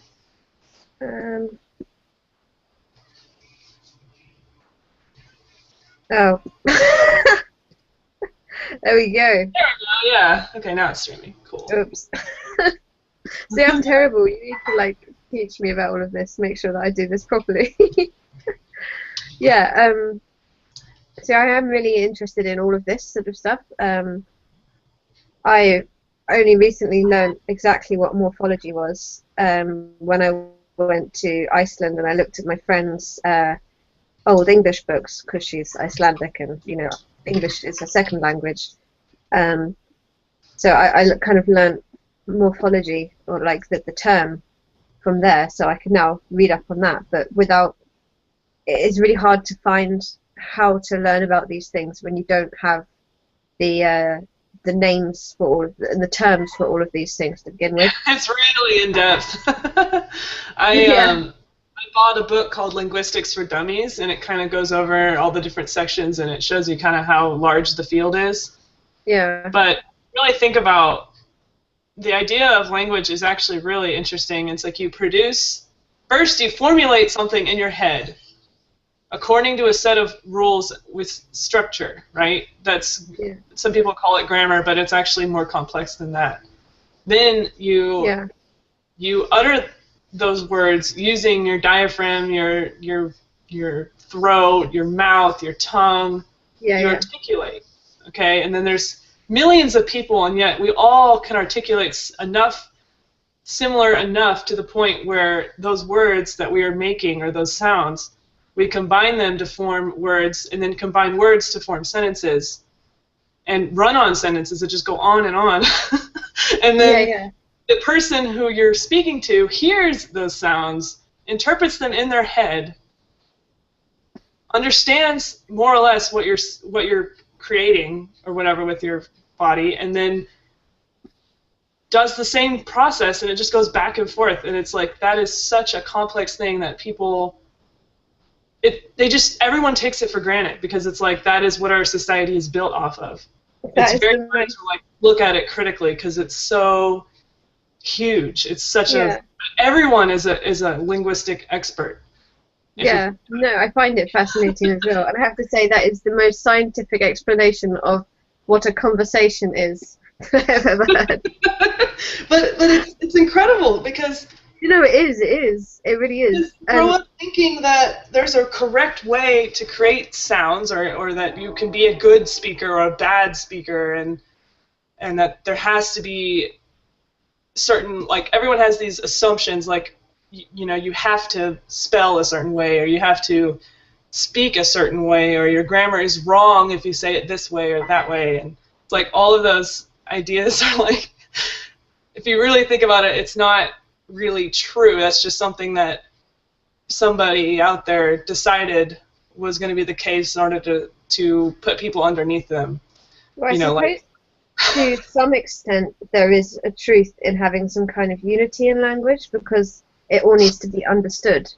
Oh. There we go. There we go. Yeah. Okay, now it's streaming. Cool. Oops. See, I'm terrible. You need to like teach me about all of this. Make sure that I do this properly. Yeah. So I am really interested in all of this sort of stuff. I only recently learned exactly what morphology was when I went to Iceland and I looked at my friend's old English books because she's Icelandic and English is her second language. So I kind of learned morphology or like the term from there, so I can now read up on that. But it's really hard to find how to learn about these things when you don't have the names for all of and the terms for all of these things to begin with. It's really in depth. I bought a book called Linguistics for Dummies, and it kind of goes over all the different sections, and it shows you kind of how large the field is. Yeah. But really think about the idea of language is actually really interesting. It's like you formulate something in your head according to a set of rules with structure, right? Some people call it grammar, but it's actually more complex than that. Then you utter those words using your diaphragm, your throat, your mouth, your tongue. You articulate, okay? And then there's millions of people, and yet we all can articulate similar enough to the point where those words that we are making, or those sounds, we combine them to form words, and then combine words to form sentences, and run-on sentences that just go on and on. And then the person who you're speaking to hears those sounds, interprets them in their head, understands more or less what you're creating or whatever with your body, and then does the same process, and it just goes back and forth, and it's like that is such a complex thing that people, everyone takes it for granted because it's like that is what our society is built off of. That It's is very the hard most, to like look at it critically because it's so huge. It's such yeah, everyone is a linguistic expert. yeah. No, I find it fascinating as well. And I have to say that is the most scientific explanation of what a conversation is I've ever heard. but it's incredible because You know, it is. It really is. just grow up thinking that there's a correct way to create sounds, or that you can be a good speaker or a bad speaker, and that there has to be certain, like, everyone has these assumptions, like, you know, you have to spell a certain way, or you have to speak a certain way, or your grammar is wrong if you say it this way or that way, and it's like all of those ideas are like, if you really think about it, it's not really true. That's just something that somebody out there decided was going to be the case in order to put people underneath them. Well, I You know, suppose like, to some extent there is a truth in having some kind of unity in language because it all needs to be understood.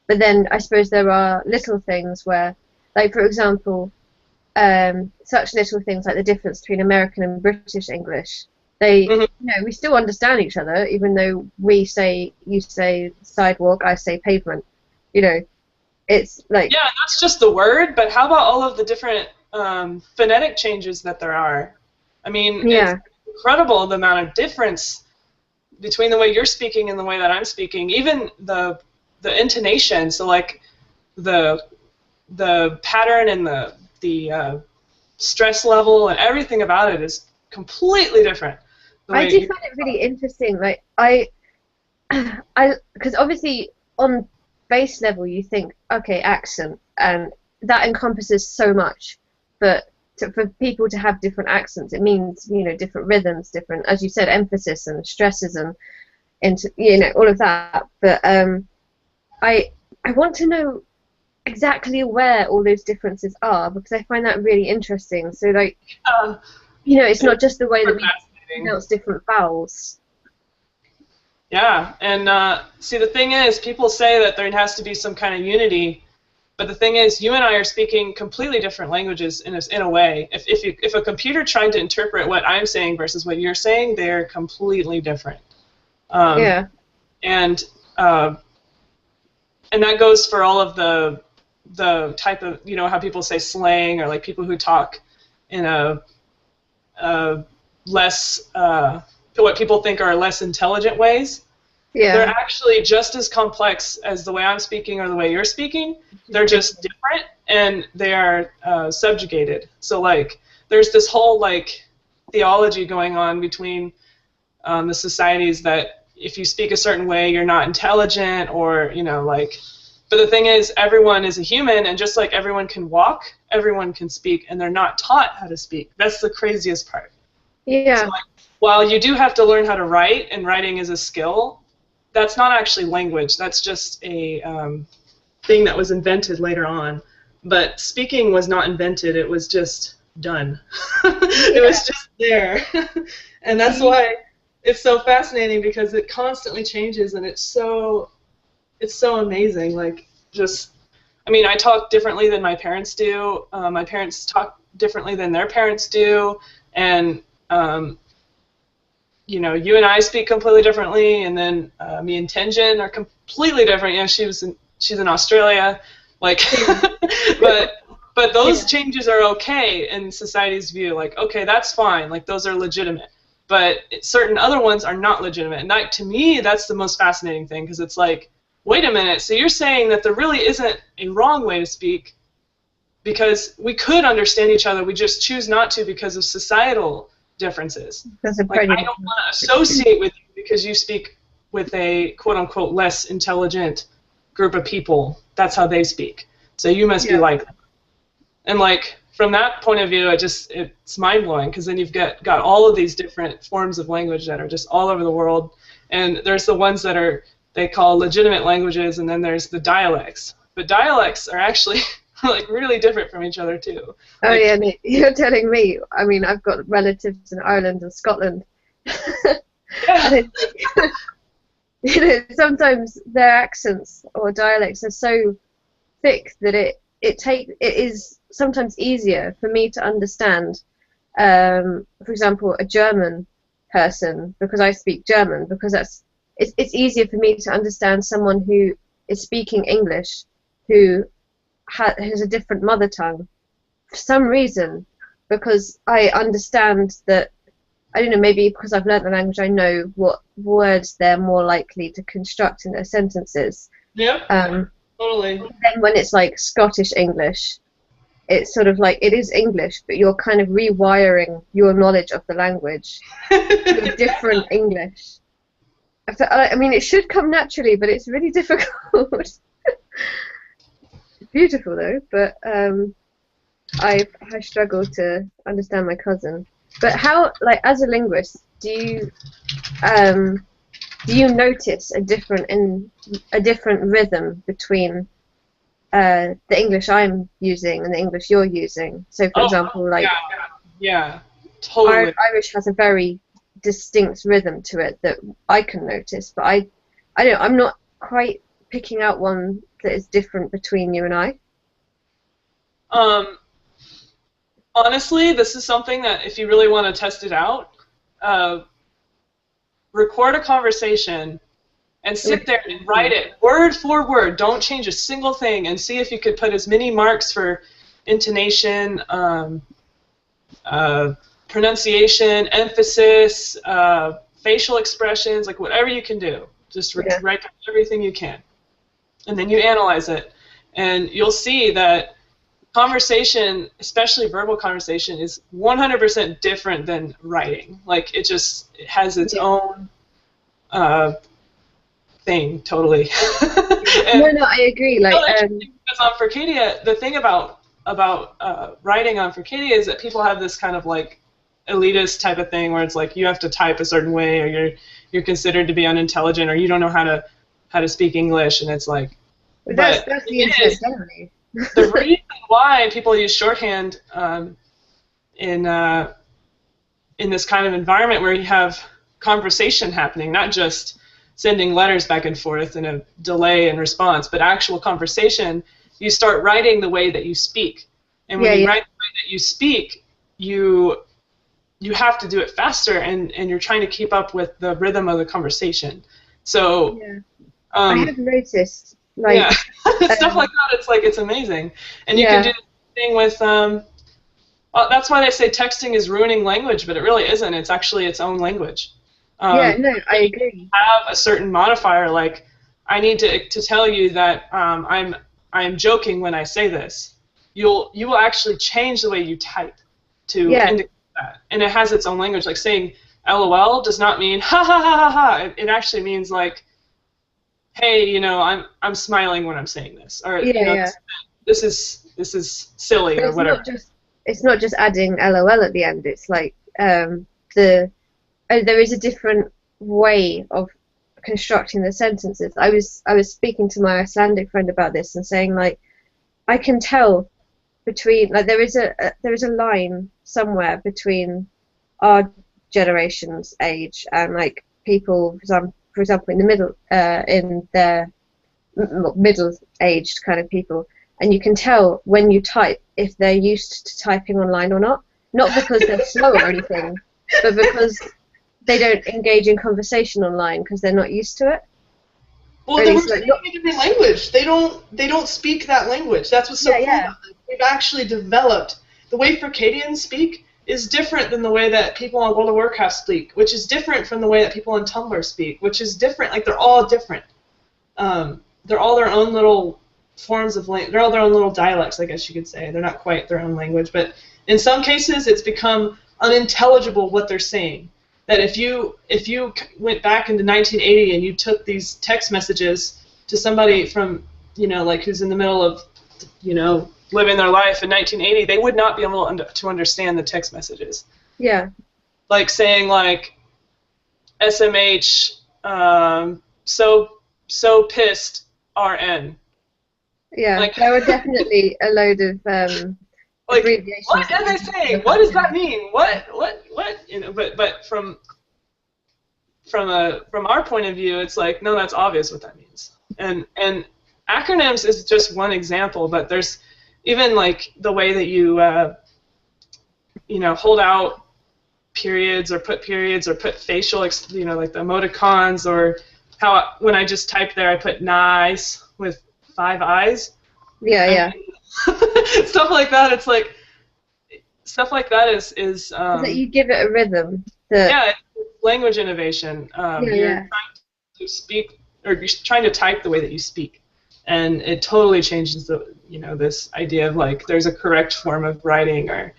But then I suppose there are little things where, like for example, such little things like the difference between American and British English. They, Mhm. you know, we still understand each other, even though you say sidewalk, I say pavement. You know, it's like, yeah, that's just the word, but how about all of the different phonetic changes that there are? I mean, yeah, it's incredible the amount of difference between the way you're speaking and the way that I'm speaking. Even the intonation, so like the pattern and the stress level and everything about it is completely different. The I way do you, find it really interesting. Like because obviously on base level you think, okay, accent, and that encompasses so much. But for people to have different accents, it means, you know, different rhythms, different, as you said, emphasis and stresses and you know, all of that. But I want to know exactly where all those differences are because I find that really interesting. So like, uh, you know, it's not it's just the way that super we fascinating. pronounce different vowels. Yeah, and see, the thing is, people say that there has to be some kind of unity, but the thing is, you and I are speaking completely different languages in a way. If a computer tried to interpret what I'm saying versus what you're saying, they're completely different. Um, Yeah. and uh, and that goes for all of the type of, you know, how people say slang, or like people who talk in a less what people think are less intelligent ways. They're Yeah. actually just as complex as the way I'm speaking or the way you're speaking. They're just different, and they are subjugated. So like, there's this whole like theology going on between the societies that if you speak a certain way, you're not intelligent, or, you know, like. But the thing is, everyone is a human, and just like everyone can walk, everyone can speak, and they're not taught how to speak. That's the craziest part. So Yeah. like, while you do have to learn how to write, and writing is a skill, that's not actually language. That's just a thing that was invented later on. But speaking was not invented. It was just done. It was just there. And that's why it's so fascinating, because it constantly changes, and it's so amazing. Like, just, I mean, I talk differently than my parents do. My parents talk differently than their parents do. And you know, you and I speak completely differently, and then me and Tenjin are completely different. You know, she's in Australia, like, but those changes are okay in society's view. Like, okay, that's fine. Like, those are legitimate. But certain other ones are not legitimate, and that, to me, that's the most fascinating thing, because it's like, wait a minute. So you're saying that there really isn't a wrong way to speak, because we could understand each other. We just choose not to because of societal differences. That's a Like, I prejudice. don't want to associate with you because you speak with a quote-unquote less intelligent group of people. That's how they speak. So you must be like them. And like, from that point of view, it's mind-blowing, because then you've got all of these different forms of language that are just all over the world. And there's the ones that they call legitimate languages, and then there's the dialects. But dialects are actually like really different from each other too. Oh Like, yeah, Nick, you're telling me. I mean, I've got relatives in Ireland and Scotland. I don't think, sometimes their accents or dialects are so thick that it is sometimes easier for me to understand, for example, a German person, because I speak German, because it's easier for me to understand someone who is speaking English, who has a different mother tongue for some reason, because I understand that, I don't know, maybe because I've learnt the language, I know what words they're more likely to construct in their sentences. Yep. Totally. Then when it's like Scottish English, it's sort of like, it is English, but you're kind of rewiring your knowledge of the language to a different English. I mean, it should come naturally, but it's really difficult. It's beautiful though, but I struggle to understand my cousin. But how, like, as a linguist, do you notice a different rhythm between the English I'm using and the English you're using? So, for example, like, yeah, totally. Irish has a very distinct rhythm to it that I can notice, but I'm not quite picking out one that is different between you and I. Honestly, this is something that if you really want to test it out, record a conversation and sit there and write it word for word. Don't change a single thing, and see if you could put as many marks for intonation, pronunciation, emphasis, facial expressions, like whatever you can do. Just write down everything you can. And then you analyze it. And you'll see that conversation, especially verbal conversation, is 100% different than writing. Like, it has its own thing, totally. No, I agree. Like, because on Furcadia, the thing about writing on Furcadia is that people have this kind of like elitist type of thing where it's like you have to type a certain way, or you're considered to be unintelligent, or you don't know how to speak English, and it's like. That's the internet generally. The reason why people use shorthand in this kind of environment where you have conversation happening, not just sending letters back and forth and a delay in response, but actual conversation, you start writing the way that you speak. And when you write the way that you speak, you have to do it faster, and you're trying to keep up with the rhythm of the conversation. So I have noticed. Like, stuff like that, it's amazing. And you can do the thing with, that's why they say texting is ruining language, but it really isn't. It's actually its own language. I agree. Have a certain modifier, like, I need to tell you that I'm joking when I say this. You will actually change the way you type to indicate that. And it has its own language. Like, saying LOL does not mean ha ha ha ha ha. It actually means, like, hey, I'm smiling when I'm saying this, or this is silly, or whatever. It's not just adding LOL at the end. It's like there is a different way of constructing the sentences. I was speaking to my Icelandic friend about this and saying, like, I can tell between, like, there is a line somewhere between our generation's age and, like, people, for example, in the middle-aged kind of people, and you can tell when you type if they're used to typing online or not. Not because they're slow or anything, but because they don't engage in conversation online because they're not used to it. Well, they're speaking a different language. They don't speak that language. That's what's so cool about them. They've actually developed the way Furcadians speak is different than the way that people on World of Warcraft speak, which is different from the way that people on Tumblr speak, which is different. Like, they're all different. They're all their own little forms of language. They're all their own little dialects, I guess you could say. They're not quite their own language, but in some cases, it's become unintelligible what they're saying. That if you went back into 1980 and you took these text messages to somebody from, like, who's in the middle of, living their life in 1980, they would not be able to understand the text messages. Yeah. Like saying, like, SMH, so pissed, RN. Yeah, like, there were definitely a load of like, abbreviations. What are they saying? What does that mean? What? But from from our point of view, it's like, no, that's obvious what that means. And acronyms is just one example, but there's even like the way that you hold out periods or put facial, like the emoticons, or how when I just type there I put nice with 5 eyes. Yeah. Stuff like that. It's like stuff like that is that you give it a rhythm. Yeah, language innovation. You're Yeah. trying to speak, or you're trying to type the way that you speak, and it totally changes the this idea of like there's a correct form of writing, or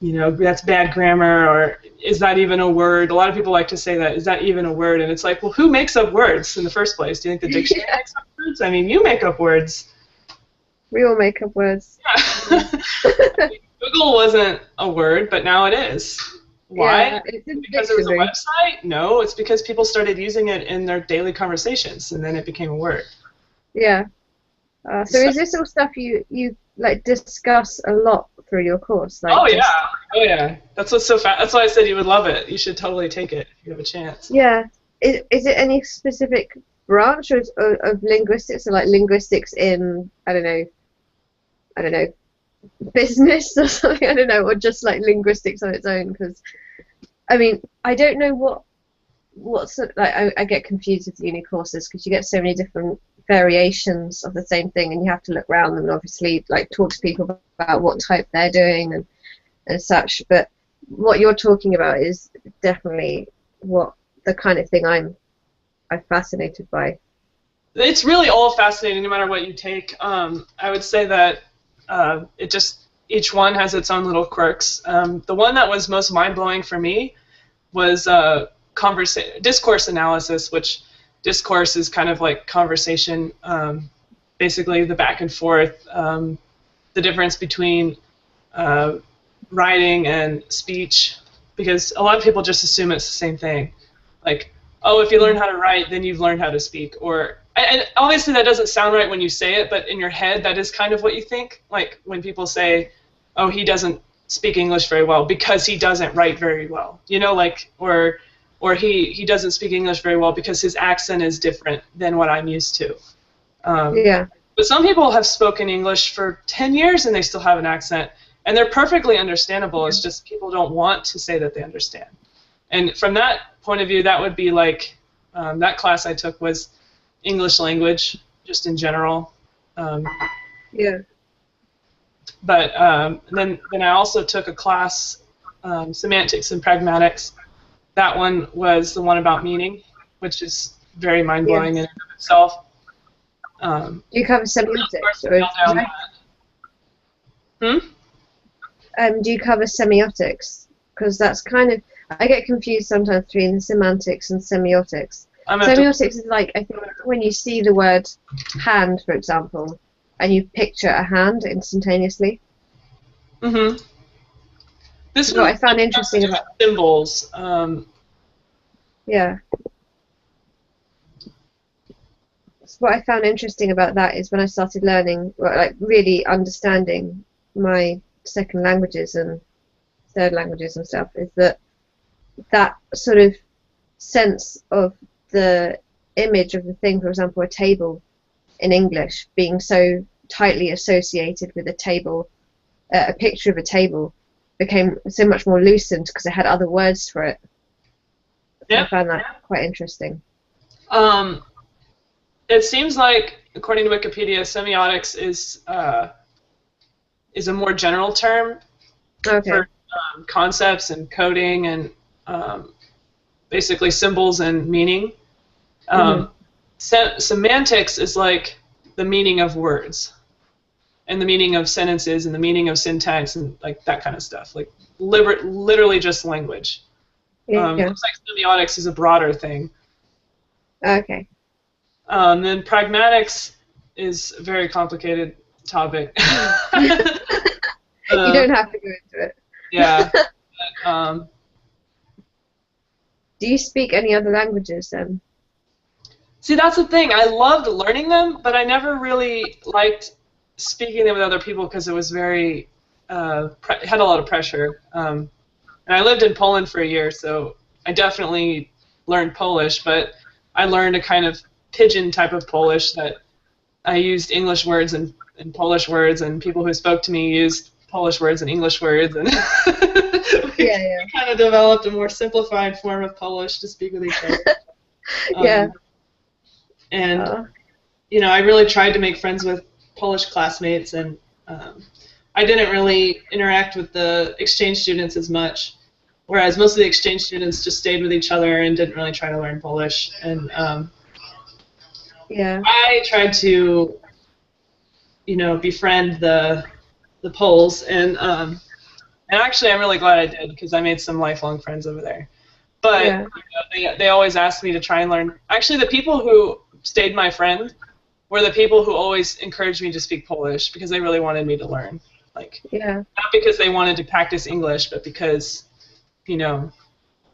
that's bad grammar, or is that even a word? A lot of people like to say that, is that even a word? And it's like, well, who makes up words in the first place? Do you think the dictionary makes up words? I mean, you make up words. We all make up words. Yeah. Google wasn't a word, but now it is. Why? Yeah, it's in Because it was a dictionary. website? No, it's because people started using it in their daily conversations, and then it became a word. Yeah. So is this all stuff you like discuss a lot through your course? Like Oh yeah. That's what's so fast. That's why I said you would love it. You should totally take it if you have a chance. Yeah. Is it any specific branch of linguistics, or like linguistics in I don't know, business or something? I don't know, or just like linguistics on its own? Because I mean, I don't know what's like. I get confused with uni courses because you get so many different variations of the same thing, and you have to look around them and obviously like talk to people about what type they're doing and such. But what you're talking about is definitely what the kind of thing I'm fascinated by. It's really all fascinating, no matter what you take. I would say that each one has its own little quirks. The one that was most mind-blowing for me was discourse analysis, which discourse is kind of like conversation, basically the back and forth, the difference between writing and speech, because a lot of people just assume it's the same thing. Like, oh, if you learn how to write, then you've learned how to speak. And obviously that doesn't sound right when you say it, but in your head that is kind of what you think. Like when people say, oh, he doesn't speak English very well because he doesn't write very well, or he doesn't speak English very well because his accent is different than what I'm used to. Yeah. But some people have spoken English for 10 years and they still have an accent, and they're perfectly understandable. It's just people don't want to say that they understand. And from that point of view, that would be like that class I took was English language, just in general. Yeah. But then I also took a class, semantics and pragmatics. That one was the one about meaning, which is very mind-blowing in and of itself. Do you cover semiotics? Do you cover semiotics? Because that's kind of, I get confused sometimes between semantics and semiotics. Semiotics is like, I think, when you see the word hand, for example, and you picture a hand instantaneously. Mm-hmm. This is what I found interesting about symbols. Yeah. So what I found interesting about that is when I started learning, like really understanding my second languages and third languages and stuff, is that sort of sense of the image of the thing, for example, a table in English being so tightly associated with a table, a picture of a table became so much more loosened because it had other words for it. So I found that quite interesting. It seems like, according to Wikipedia, semiotics is a more general term for concepts and coding and basically symbols and meaning. Semantics is like the meaning of words and the meaning of sentences and the meaning of syntax and like that kind of stuff, like literally just language. Looks like semiotics is a broader thing. Okay. Then pragmatics is a very complicated topic. You don't have to go into it. Yeah. Do you speak any other languages then? See, that's the thing. I loved learning them, but I never really liked speaking them with other people because it was very had a lot of pressure. And I lived in Poland for a year, so I definitely learn Polish, but I learned a kind of pidgin type of Polish that I used English words and Polish words, and people who spoke to me used Polish words and English words, and we kind of developed a more simplified form of Polish to speak with each other. Yeah. And you know, I really tried to make friends with Polish classmates, and I didn't really interact with the exchange students as much, whereas most of the exchange students just stayed with each other and didn't really try to learn Polish. And I tried to, you know, befriend the Poles, and actually I'm really glad I did, because I made some lifelong friends over there. But you know, they always asked me to try and learn. Actually, the people who stayed my friend were the people who always encouraged me to speak Polish, because they really wanted me to learn. Like, not because they wanted to practice English, but because, you know,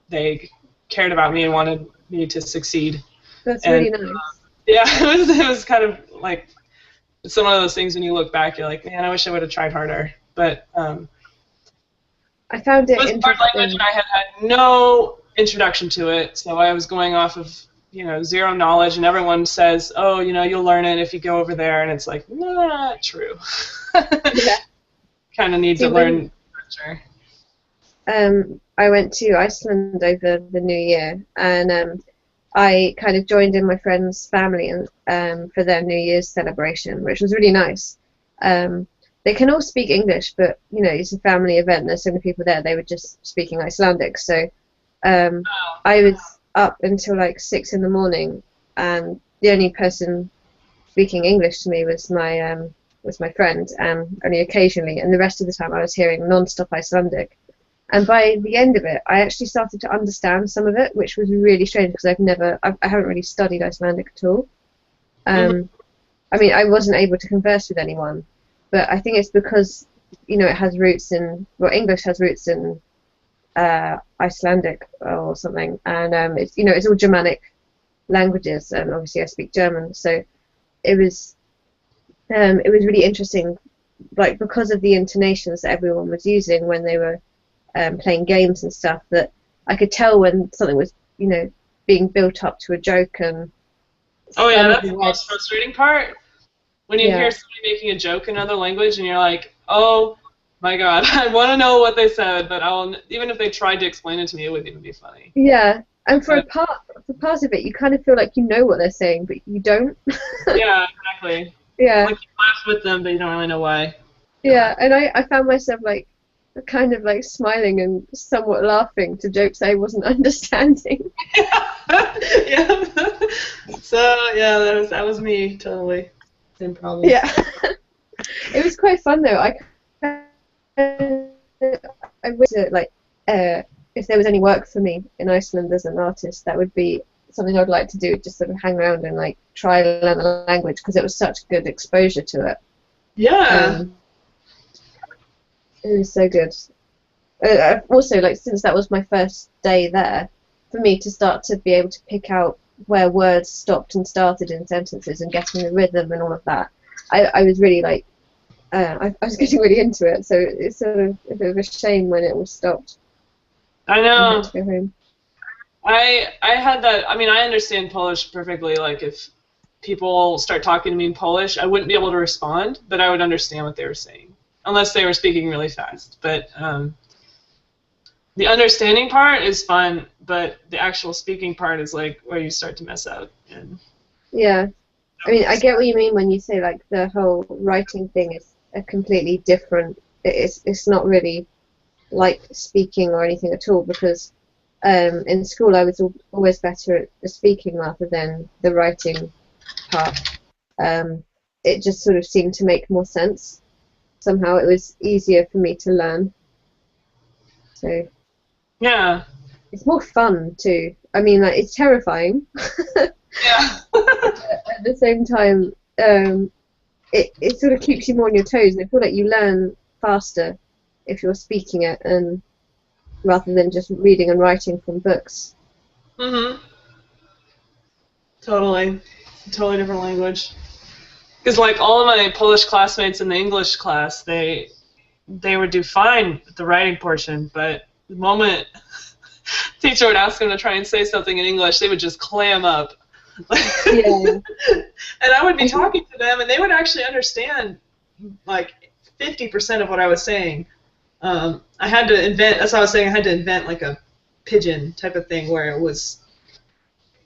they cared about me and wanted me to succeed. That's really nice. Yeah, it was kind of like, it's one of those things when you look back, you're like, man, I wish I would have tried harder. But I found it was a hard language, and I had no introduction to it, so I was going off of, you know, zero knowledge, and everyone says, oh, you know, you'll learn it if you go over there, and it's like, not true. Kind of need to learn. I went to Iceland over the New Year, and I kind of joined in my friend's family and for their New Year's celebration, which was really nice. They can all speak English, but you know, it's a family event. There's so many people there. They were just speaking Icelandic, so I was up until like 6 in the morning, and the only person speaking English to me was my friend, and only occasionally, and the rest of the time I was hearing non-stop Icelandic. And by the end of it, I actually started to understand some of it, which was really strange, because I haven't really studied Icelandic at all. I mean, I wasn't able to converse with anyone, but I think it's because, you know, it has roots in, well, English has roots in Icelandic or something, and it's, you know, it's all Germanic languages, and obviously I speak German, so it was really interesting, like, because of the intonations that everyone was using when they were playing games and stuff, that I could tell when something was, you know, being built up to a joke. And that's the most frustrating part, when you hear somebody making a joke in another language, and you're like, oh my god, I want to know what they said, but even if they tried to explain it to me, it wouldn't even be funny. Yeah, and for part of it, you kind of feel like you know what they're saying, but you don't. Yeah, exactly. Yeah. Like, you laugh with them, but you don't really know why. Yeah, and I found myself like kind of like smiling and somewhat laughing to jokes I wasn't understanding. Yeah. So yeah, that was me, totally. Same problem. Yeah. It was quite fun though. I wish that, like, if there was any work for me in Iceland as an artist, that would be something I'd like to do. Just sort of hang around and like try to learn the language, because it was such good exposure to it. Yeah. It was so good. Also, like, since that was my first day there, for me to start to be able to pick out where words stopped and started in sentences and getting the rhythm and all of that, I was really like, I was getting really into it. So it's sort of a bit of a shame when it all stopped. I know. I had to go home. I had that. I mean, I understand Polish perfectly. Like, if people start talking to me in Polish, I wouldn't be able to respond, but I would understand what they were saying. Unless they were speaking really fast. But the understanding part is fun, but the actual speaking part is like where you start to mess up. And yeah. I mean, I get what you mean when you say like the whole writing thing is a completely different. It's not really like speaking or anything at all, because in school I was always better at the speaking rather than the writing part. It just sort of seemed to make more sense. Somehow it was easier for me to learn. So yeah, it's more fun too. I mean, like, it's terrifying. Yeah. At the same time, it sort of keeps you more on your toes, and I feel like you learn faster if you're speaking it, and rather than just reading and writing from books. Totally. It's a totally different language. Because, like, all of my Polish classmates in the English class, they would do fine with the writing portion, but the moment teacher would ask them to try and say something in English, they would just clam up. Yeah. And I would be talking to them, and they would actually understand like 50% of what I was saying. I had to invent, as I was saying, I had to invent like a pidgin type of thing where it was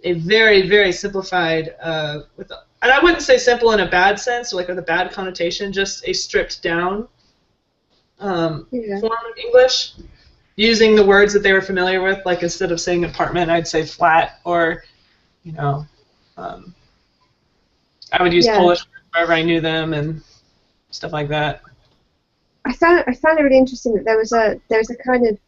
a very, very simplified, and I wouldn't say simple in a bad sense, like with a bad connotation, just a stripped down form of English, using the words that they were familiar with. Like instead of saying apartment, I'd say flat, or I would use Polish wherever I knew them and stuff like that. I found it really interesting that there was a kind of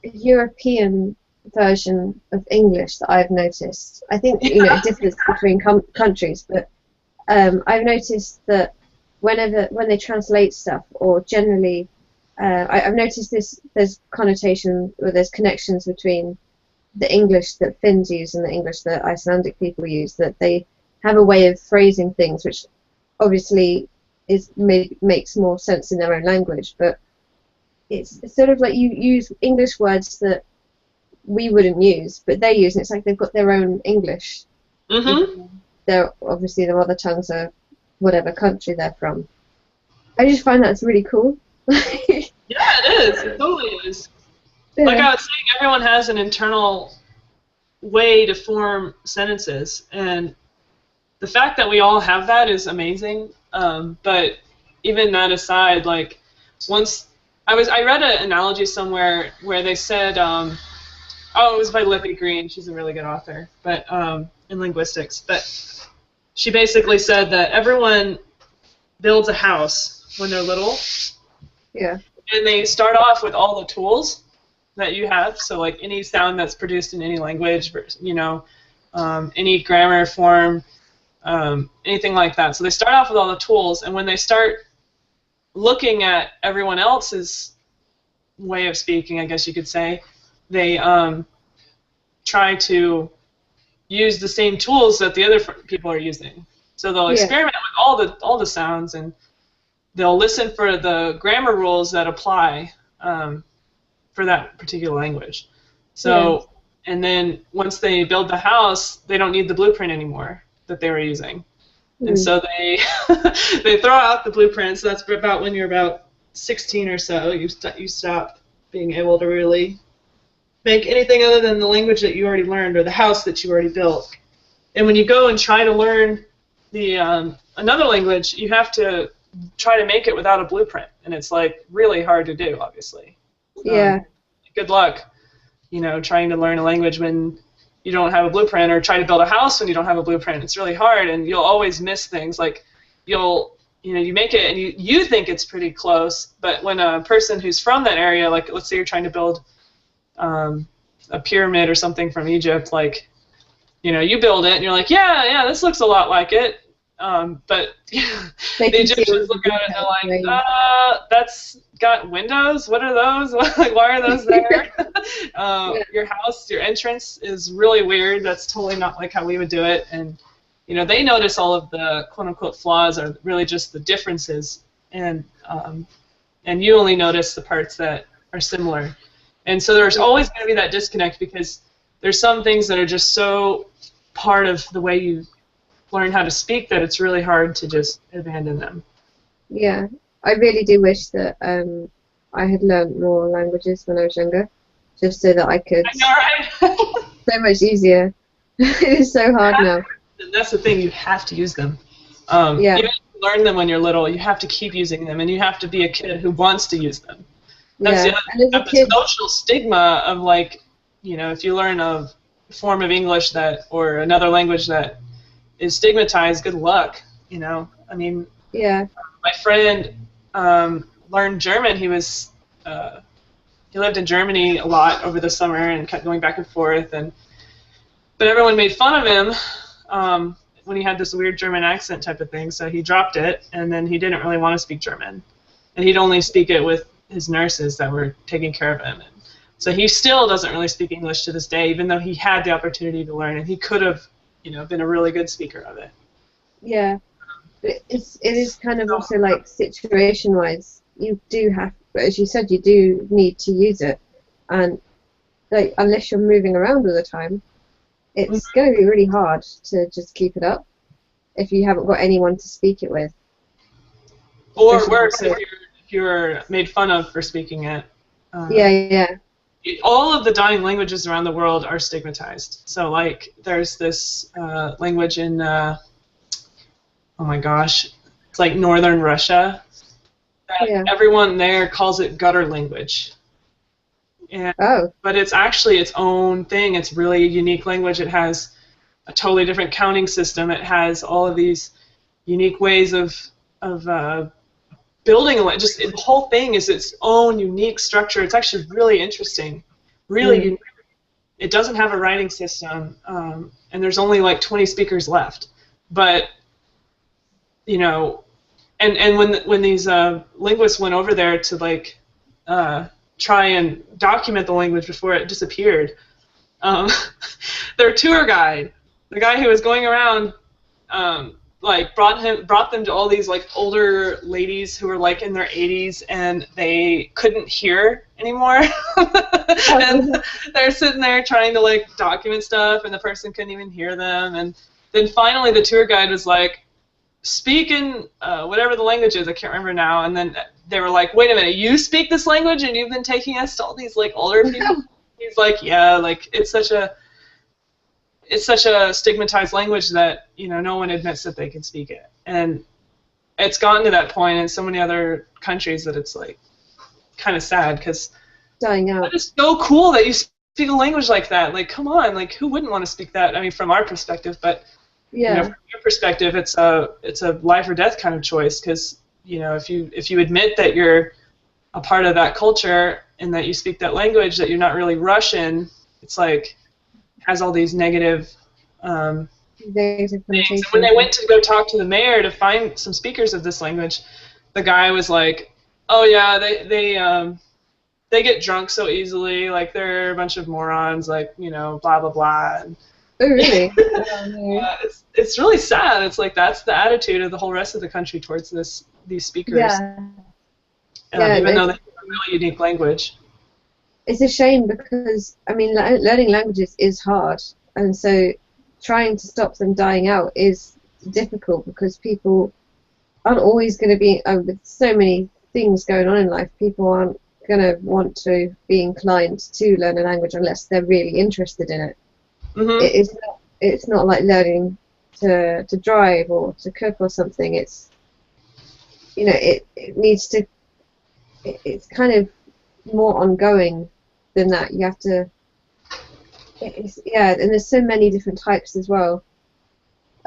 European version of English that I've noticed. I think it differs between countries, but I've noticed that when they translate stuff, or generally, I've noticed there's connotation, or there's connections between the English that Finns use and the English that Icelandic people use, that they have a way of phrasing things which obviously makes more sense in their own language, but it's sort of like you use English words that we wouldn't use, but they use, and it's like they've got their own English. Mm-hmm. They're obviously their mother tongues are whatever country they're from. I just find that's really cool. Yeah, it is. It totally is. Yeah. Like I was saying, everyone has an internal way to form sentences, and the fact that we all have that is amazing. But even that aside, like once I read an analogy somewhere where they said, it was by Lippy Green. She's a really good author, but in linguistics. But she basically said that everyone builds a house when they're little. Yeah. And they start off with all the tools that you have. So like any sound that's produced in any language, any grammar form, anything like that. So they start off with all the tools, and when they start looking at everyone else's way of speaking, I guess you could say, they try to use the same tools that the other people are using. So they'll experiment with all the sounds, and they'll listen for the grammar rules that apply for that particular language. So, and then once they build the house, they don't need the blueprint anymore that they were using. And so they they throw out the blueprints. That's about when you're about 16 or so. You stop being able to really make anything other than the language that you already learned or the house that you already built. And when you go and try to learn the another language, you have to try to make it without a blueprint, and it's like really hard to do, obviously. Good luck, trying to learn a language when you don't have a blueprint, or try to build a house when you don't have a blueprint. It's really hard, and you'll always miss things. Like you make it and you think it's pretty close, but when a person who's from that area, like let's say you're trying to build a pyramid or something from Egypt, like you build it and you're like, yeah, this looks a lot like it. But the Egyptians look at it and they're like, that's got windows? What are those? Like, why are those there? Your house, your entrance is really weird. That's totally not like how we would do it. And, they notice all of the quote-unquote flaws are really just the differences. And you only notice the parts that are similar. And so there's always going to be that disconnect, because there's some things that are just so part of the way you learn how to speak that it's really hard to just abandon them. Yeah, I really do wish that I had learned more languages when I was younger, just so that I could. I know, right? So much easier. It is so hard now. And that's the thing, you have to use them. Even if you learn them when you're little, you have to keep using them, and you have to be a kid who wants to use them. That's the other thing. The social stigma of, like, if you learn a form of English or another language that is stigmatized, good luck. I mean, my friend learned German. He lived in Germany a lot over the summer and kept going back and forth, but everyone made fun of him when he had this weird German accent type of thing, so he dropped it, and then he didn't really want to speak German, and he'd only speak it with his nurses that were taking care of him. And so he still doesn't really speak English to this day, even though he had the opportunity to learn, and he could have been a really good speaker of it. Yeah, but it is kind of also like situation-wise. You do have, as you said, you do need to use it, and like unless you're moving around all the time, it's going to be really hard to just keep it up if you haven't got anyone to speak it with. Or worse, if you're made fun of for speaking it. Yeah. All of the dying languages around the world are stigmatized. So, like, there's this language in, oh my gosh, it's like northern Russia. That everyone there calls it gutter language. But it's actually its own thing. It's really a unique language. It has a totally different counting system. It has all of these unique ways of building a just the whole thing is its own unique structure. It's actually really interesting, really unique. It doesn't have a writing system, and there's only like 20 speakers left. But you know, and when these linguists went over there to like try and document the language before it disappeared, their tour guide, the guy who was going around, like brought them to all these like older ladies who were like in their 80s and they couldn't hear anymore. And they're sitting there trying to like document stuff and the person couldn't even hear them. And then finally the tour guide was like, speak in whatever the language is, I can't remember now. And then they were like, wait a minute, you speak this language and you've been taking us to all these like older people? He's like, yeah, like it's such a stigmatized language that, you know, no one admits that they can speak it. And it's gotten to that point in so many other countries that it's like kind of sad because dying out. It's so cool that you speak a language like that. Like, come on, like who wouldn't want to speak that? I mean, from our perspective, but you know, from your perspective, it's a life or death kind of choice because, you know, if you admit that you're a part of that culture and that you speak that language, that you're not really Russian, it's like has all these negative things. And when they went to go talk to the mayor to find some speakers of this language, the guy was like, "Oh yeah, they get drunk so easily. Like they're a bunch of morons. Like, you know, blah blah blah." And, oh really? It's really sad. It's like that's the attitude of the whole rest of the country towards these speakers. Even though they have a really unique language. It's a shame because, I mean, learning languages is hard, and so trying to stop them dying out is difficult because people aren't always going to be, with so many things going on in life, people aren't going to want to be inclined to learn a language unless they're really interested in it. It's not like learning to drive or to cook or something. It's, you know, it needs to, it's kind of more ongoing than that. You have to, and there's so many different types as well.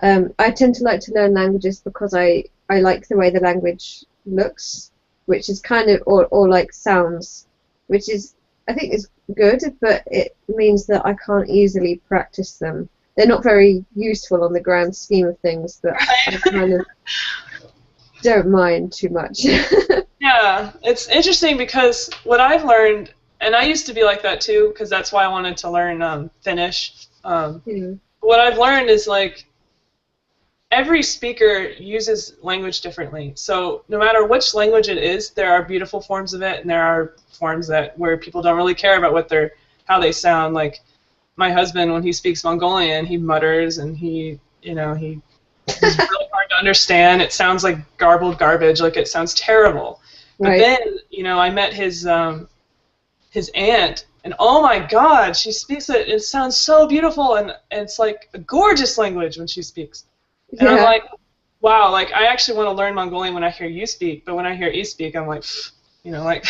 I tend to like to learn languages because I like the way the language looks, which is kind of, or like sounds, which is, I think is good, but it means that I can't easily practice them. They're not very useful on the grand scheme of things, but I kind of don't mind too much. Yeah, it's interesting because what I've learned, and I used to be like that too, because that's why I wanted to learn Finnish. What I've learned is like every speaker uses language differently. So no matter which language it is, there are beautiful forms of it, and there are forms where people don't really care about how they sound. Like my husband, when he speaks Mongolian, he mutters, and he's really hard to understand. It sounds like garbled garbage. Like it sounds terrible. But then, I met his aunt, and oh my God, she speaks it. It sounds so beautiful, and it's like a gorgeous language when she speaks. And I'm like, wow, like I actually want to learn Mongolian when I hear you speak, but when I hear you speak, I'm like, like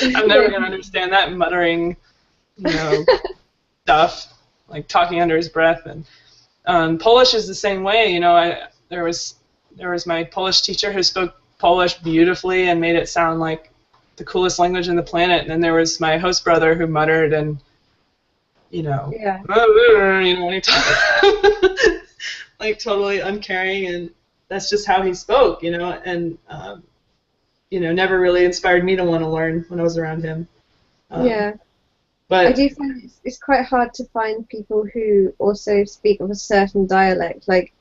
I'm never gonna understand that muttering, stuff, like talking under his breath. And Polish is the same way. There was my Polish teacher who spoke Polish beautifully and made it sound like the coolest language on the planet. And then there was my host brother who muttered and, when he talked, like totally uncaring, and that's just how he spoke, and never really inspired me to want to learn when I was around him. But I do find it's quite hard to find people who also speak of a certain dialect. Like,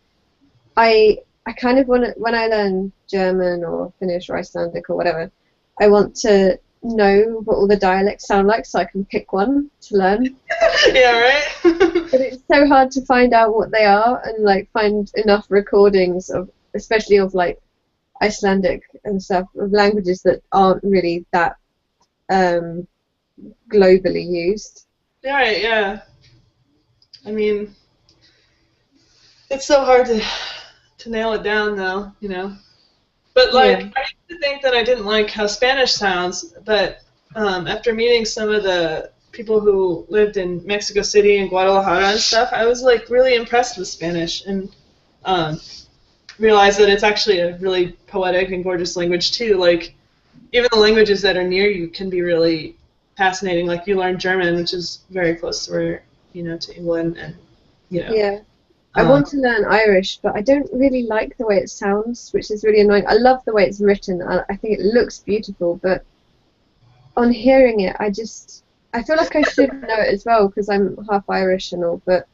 I kind of want to, when I learn German or Finnish or Icelandic or whatever, I want to know what all the dialects sound like, so I can pick one to learn. Yeah, right? But it's so hard to find out what they are and like find enough recordings of, especially of like Icelandic and stuff, of languages that aren't really that globally used. Right, yeah. I mean, it's so hard to nail it down, though, you know. But, like, Yeah. I used to think that I didn't like how Spanish sounds, but after meeting some of the people who lived in Mexico City and Guadalajara and stuff, I was, like, really impressed with Spanish and realized that it's actually a really poetic and gorgeous language, too. Like, even the languages that are near you can be really fascinating. Like, you learn German, which is very close to where, you know, to England, and, you know. Yeah. I want to learn Irish, but I don't really like the way it sounds, which is really annoying. I love the way it's written. I think it looks beautiful, but on hearing it, I feel like I should know it as well because I'm half Irish and all, but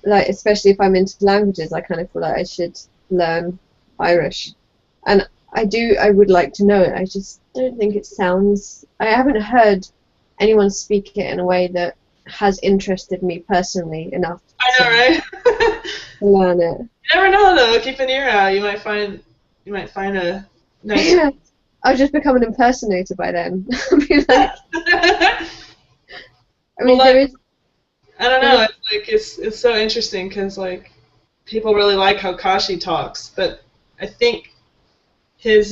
like especially if I'm into languages, I kind of feel like I should learn Irish. And I would like to know it. I just don't think it sounds. I haven't heard anyone speak it in a way that has interested me personally enough I know, right? to learn it. You never know, though. Keep an ear out. You might find a nice. Yeah, I'll just become an impersonator by then. I'll be like, I mean, Well, there is. I don't know. It's like it's so interesting because like people really like how Kashi talks, but I think his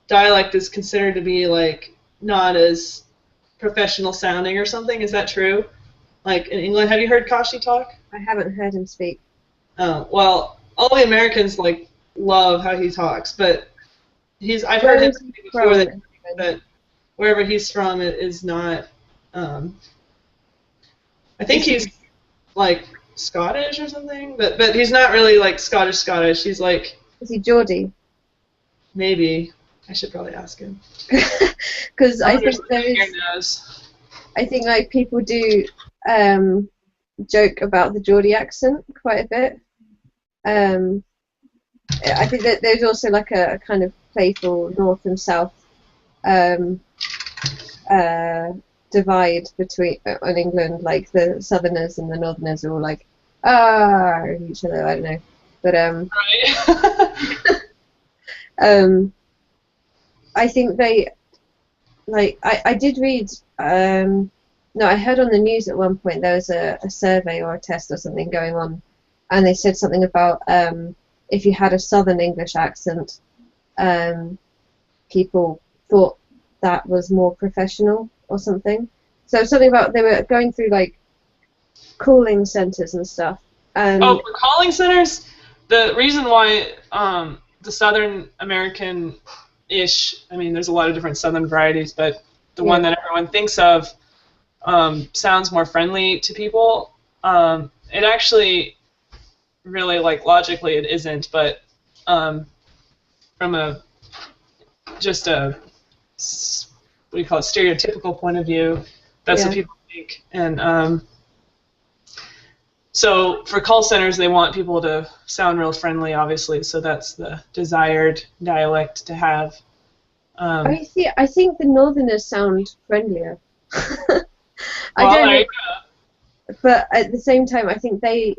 dialect is considered to be like not as professional sounding or something. Is that true? Like in England, have you heard Kashi talk? I haven't heard him speak. Oh, well, all the Americans like love how he talks, but I've heard him speak before that wherever he's from it is not. I think he's like Scottish or something, but he's not really like Scottish. He's like Is he Geordie? maybe I should probably ask him. Because I think there is. I think like people do joke about the Geordie accent quite a bit. I think that there's also like a kind of playful north and south divide between on England. Like the southerners and the northerners are all like each other. I don't know, but Right. I think they like I did read no, I heard on the news at one point there was a survey or a test or something going on, and they said something about if you had a southern English accent, people thought that was more professional or something. So something about they were going through like calling centers and stuff. For calling centers, the reason why the Southern American-ish, I mean, there's a lot of different Southern varieties, but the one that everyone thinks of sounds more friendly to people. It actually really, like, logically it isn't, but from just a, what do you call it, stereotypical point of view, that's what people think. And so for call centers, they want people to sound real friendly, obviously, so that's the desired dialect to have. I think the Northerners sound friendlier. I Well, don't there know, you go. but at the same time, I think the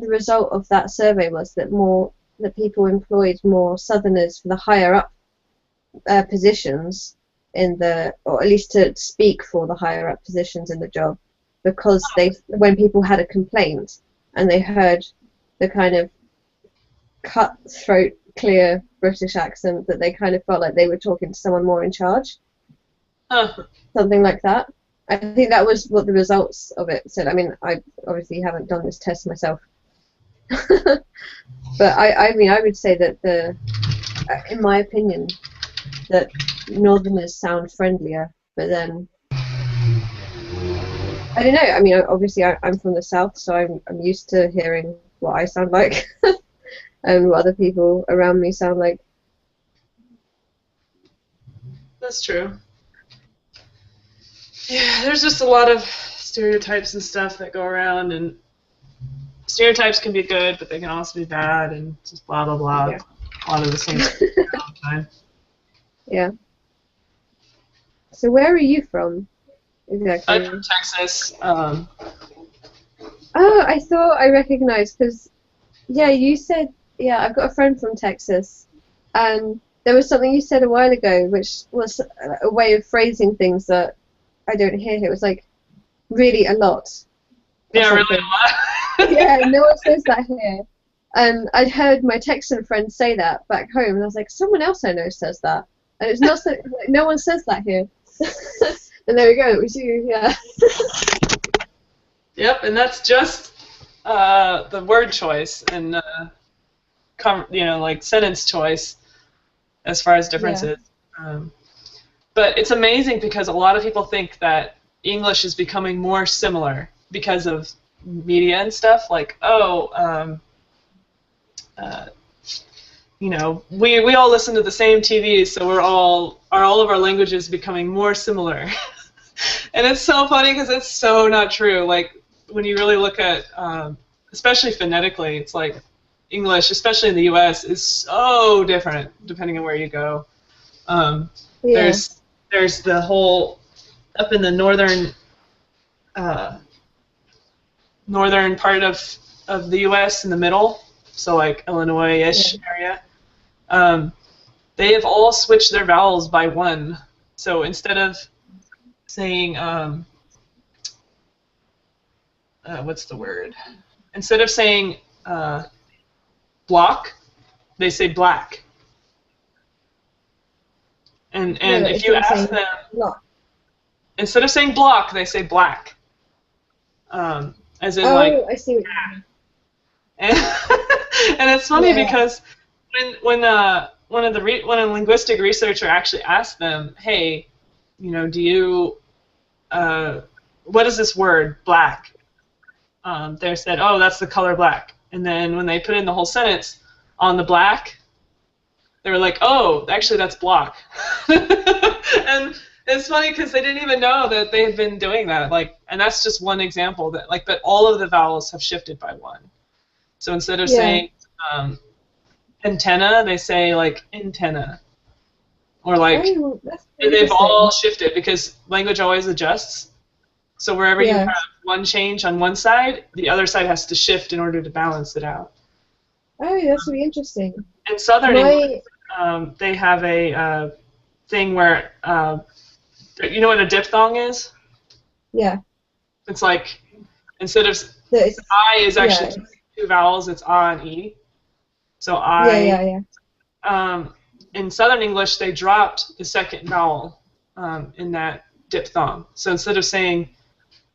result of that survey was that people employed more Southerners for the higher up positions or at least to speak for the higher up positions in the job, because when people had a complaint and they heard the kind of cutthroat, clear British accent, that they kind of felt like they were talking to someone more in charge. Something like that. I think that was what the results of it said. I mean, I obviously haven't done this test myself, but I mean, I would say that in my opinion, that Northerners sound friendlier, but then I don't know. I mean, obviously I'm from the South, so I'm used to hearing what I sound like and what other people around me sound like. That's true. Yeah, there's just a lot of stereotypes and stuff that go around, and stereotypes can be good, but they can also be bad, and just blah, blah, blah. Yeah. A lot of the same stuff all the time. Yeah. So where are you from I'm exactly? from Texas. Oh, I thought I recognized because yeah, you said yeah. I've got a friend from Texas, and there was something you said a while ago, which was a way of phrasing things that I don't hear here. It was like really a lot or Yeah, really something. a lot. Yeah, no one says that here. And I'd heard my Texan friend say that back home, and I was like, someone else I know says that, and it's not so, like, no one says that here. And there we go, it was you, yeah. Yep, and that's just the word choice and like sentence choice as far as Yeah, differences. Um, but it's amazing because a lot of people think that English is becoming more similar because of media and stuff. Like, uh, we all listen to the same TV, so all of our languages becoming more similar. And it's so funny because it's so not true. Like when you really look at, especially phonetically, it's like English, especially in the U.S., is so different depending on where you go. Um, yeah, there's the whole up in the uh, northern part of the U.S. in the middle, so like yeah. Illinois-ish area. Um, they have all switched their vowels by one. So instead of saying what's the word? Instead of saying block, they say black. And No, and if instead you of ask saying them, block. instead of saying block, they say black. As in like, Oh, I see what you mean. and, and it's funny Yeah, because when a linguistic researcher actually asked them, hey, do you what is this word black? They said, oh, that's the color black. And then when they put in the whole sentence on the black, they were like, oh, actually that's block. And it's funny because they didn't even know that they had been doing that. Like, and that's just one example but all of the vowels have shifted by one. So instead of yeah. saying antenna, they say like antenna, or like Oh, that's they've all interesting. shifted because language always adjusts. So wherever you Yeah. have one change on one side, the other side has to shift in order to balance it out. Oh, that's really interesting. In Southern English, My, they have a thing where you know what a diphthong is? yeah, It's like instead of that is, I is yeah, actually two vowels. It's A and E. So yeah, I. yeah, yeah. In Southern English, they dropped the second vowel in that diphthong. So instead of saying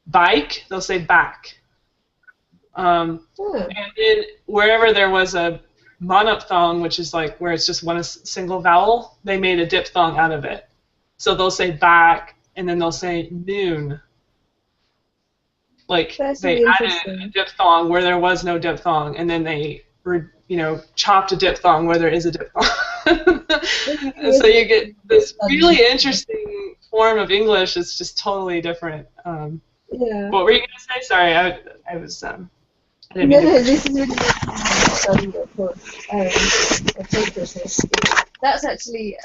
bike, they'll say back. Oh, And then wherever there was a monophthong, which is like where it's just one single vowel, they made a diphthong out of it. So they'll say back, and then they'll say noon. Like that's they really added a interesting. diphthong where there was no diphthong, and then they chopped a diphthong where there is a diphthong. That's And really so you get interesting this study. really interesting form of English. It's just totally different. Yeah. What were you gonna say? Sorry, I was I didn't mean No, to no, cut you. this is really interesting study, of course. Of consciousness. That's actually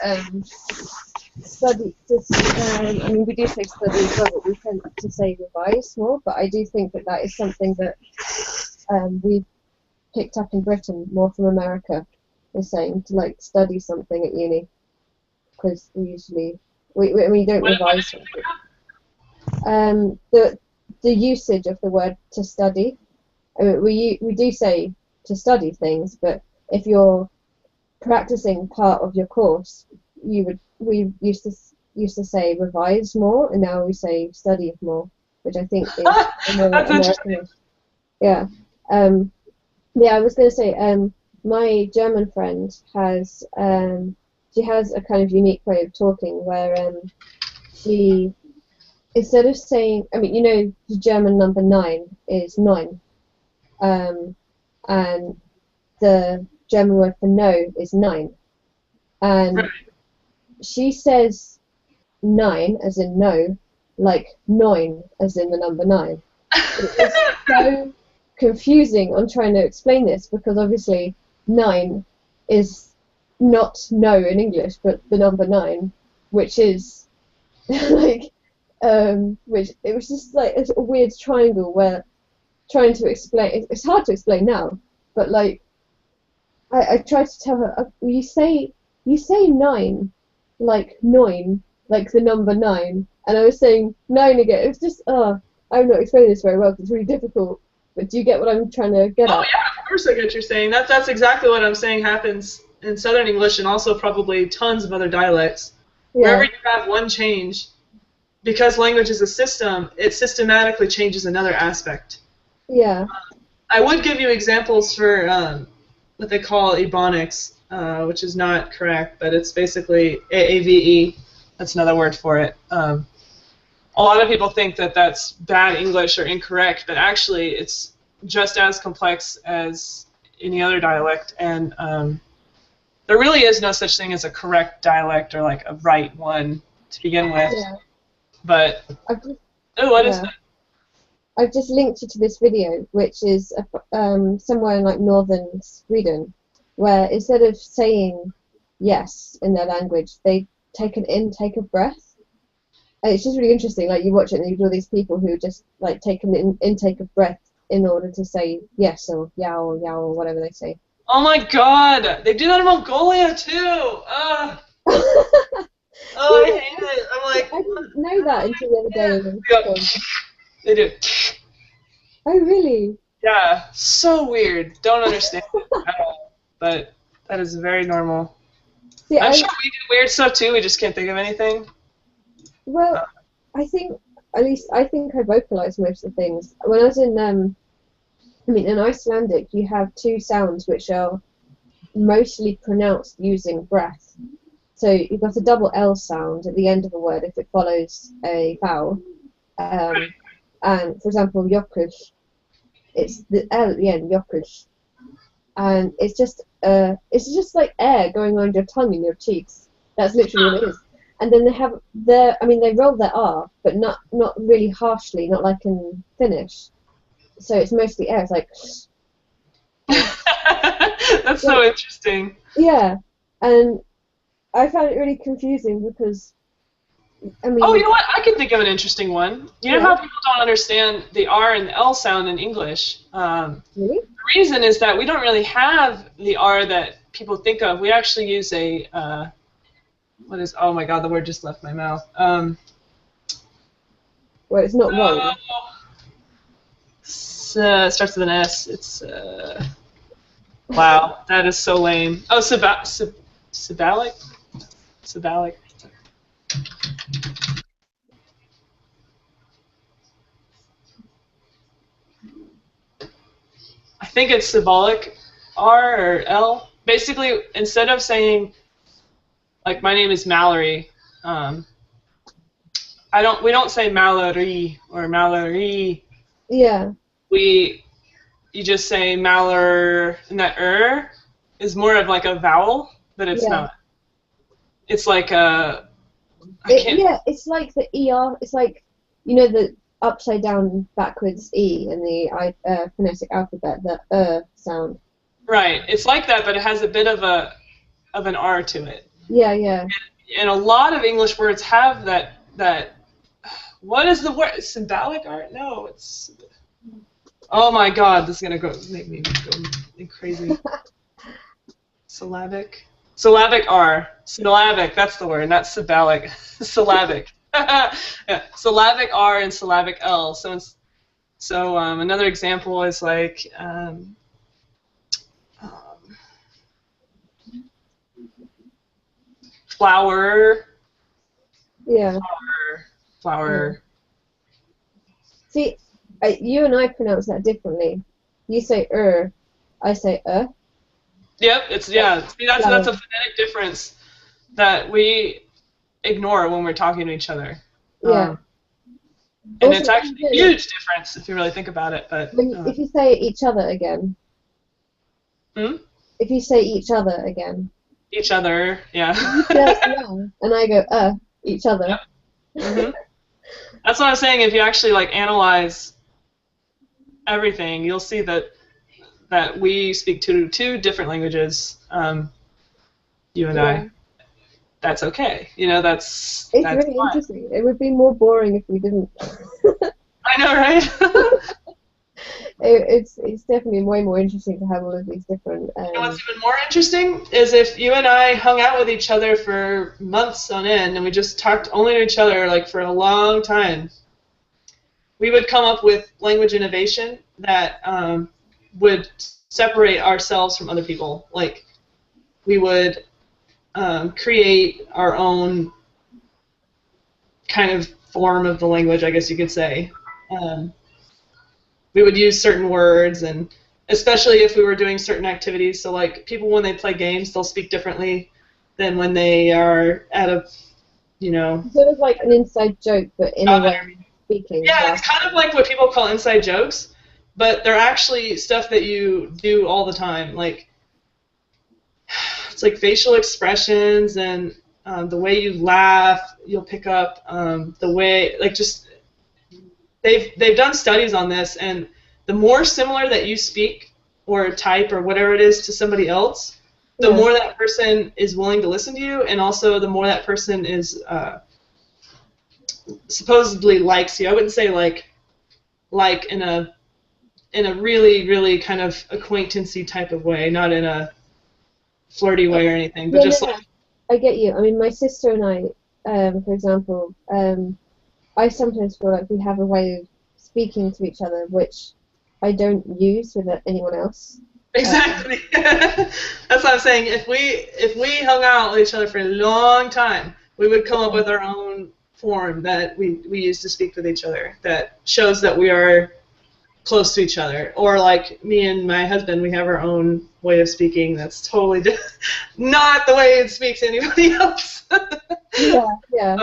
study. Just, I mean, we do say study as well, but we tend to say revise more. But I do think that that is something that we've picked up in Britain more from America. Is saying to like study something at uni because we usually we don't What did revise you something. pick up? The usage of the word to study. I mean, we do say to study things, but if you're practicing part of your course, we used to say revise more, and now we say study more, which I think is a more That's interesting. American. Yeah. Um, yeah, I was going to say, my German friend has she has a kind of unique way of talking where she instead of saying, I mean, the German number nine is nine, um, and the German word for no is nine. Right. And she says nine as in no, like nine as in the number nine. It is so confusing on trying to explain this because obviously nine is not no in English, but the number nine, which is like which it was just like a sort of weird triangle where trying to explain it's hard to explain now, but like I tried to tell her you say nine like nine like the number nine, and I was saying nine again. It was just I'm not explaining this very well because it's really difficult. But do you get what I'm trying to get Oh at? yeah, of course I get what you're saying. That's exactly what I'm saying happens in Southern English and also probably tons of other dialects. Wherever Yeah, you have one change, because language is a system, it systematically changes another aspect. yeah, I would give you examples for what they call Ebonics, which is not correct, but it's basically AAVE. That's another word for it. A lot of people think that that's bad English or incorrect, but actually it's just as complex as any other dialect, and there really is no such thing as a correct dialect or like a right one to begin with. yeah. But I've just, what is yeah. that? I've just linked you to this video, which is somewhere in like northern Sweden, where instead of saying yes in their language, they take an intake of breath. And it's just really interesting. Like you watch it and you do all these people who just like take an intake of breath in order to say yes or yow or whatever they say. Oh my God! They do that in Mongolia too. Oh, I Yeah, hate it. I'm like, I didn't know that until the other day. And then, yeah. They do. oh, really? Yeah, so weird. Don't understand it at all. But that is very normal. See, I'm sure we do weird stuff too. We just can't think of anything. well, I think, at least I think I vocalized most of the things. When I was in Icelandic, you have two sounds which are mostly pronounced using breath. So you've got a double L sound at the end of a word if it follows a vowel. And for example, yokush, it's the L at the end, yokush. And it's just like air going around your tongue and your cheeks. That's literally what it is. And then they roll their R, but not really harshly, not like in Finnish. So it's mostly air. It's like That's so interesting. yeah, and I found it really confusing because Oh, you know what? I can think of an interesting one. You know how people don't understand the R and the L sound in English? really? The reason is that we don't really have the R that people think of. We actually use a oh my God, the word just left my mouth. Well, it's not roll. Starts with an S. It's wow, that is so lame. Oh, Sabalic? Sabalic. I think it's symbolic R or L. Basically, instead of saying like my name is Mallory, we don't say Mallory or Mallory. Yeah. You just say Maller, and that is more of like a vowel, but it's not. It's like a. It's like the ER. It's like the upside down backwards E in the phonetic alphabet, the sound. Right. It's like that, but it has a bit of an R to it. Yeah, yeah. And a lot of English words have that. What is the word? Symbolic art? No, it's. Oh my God! This is gonna make me go crazy. Syllabic R. Syllabic. That's the word. Not syllabic. Syllabic. Yeah. Syllabic R and syllabic L. So another example is like. Flower. Yeah. Flower. See, you and I pronounce that differently. You say I say Yep, See, that's a phonetic difference that we ignore when we're talking to each other. Yeah. And it's actually a huge difference if you really think about it. But if you say each other again. If you say each other again. Each other, yeah. And I go each other. Yep. Mm-hmm. That's what I'm saying. If you actually like analyze everything, you'll see that we speak two different languages. You and I. that's okay. You know, that's It's that's really fine. interesting. It would be more boring if we didn't. I know, right? It's definitely way more interesting to have all of these different. You know what's even more interesting is if you and I hung out with each other for months on end and we just talked only to each other like for a long time, we would come up with language innovation that would separate ourselves from other people. Like we would create our own kind of form of the language, I guess you could say. Um, we would use certain words, and especially if we were doing certain activities. So like people when they play games, they'll speak differently than when they are at a, you know, Sort of like an inside joke, but in a job way interview. speaking. Yeah, it's kind of like what people call inside jokes, but they're actually stuff that you do all the time. Like it's like facial expressions and the way you laugh. You'll pick up the way, like just they've done studies on this, and the more similar that you speak or type or whatever it is to somebody else, the Yeah. more that person is willing to listen to you, and also the more that person is supposedly likes you. I wouldn't say like in a really really kind of acquaintancy type of way, not in a flirty way or anything, but Yeah, just no, like no. I get you. I mean, my sister and I, for example, I sometimes feel like we have a way of speaking to each other which I don't use with anyone else. exactly. That's what I'm saying. If we hung out with each other for a long time, we would come up with our own form that we use to speak with each other that shows that we are close to each other. Or like me and my husband, we have our own way of speaking that's totally not the way it speaks to anybody else. Yeah, yeah,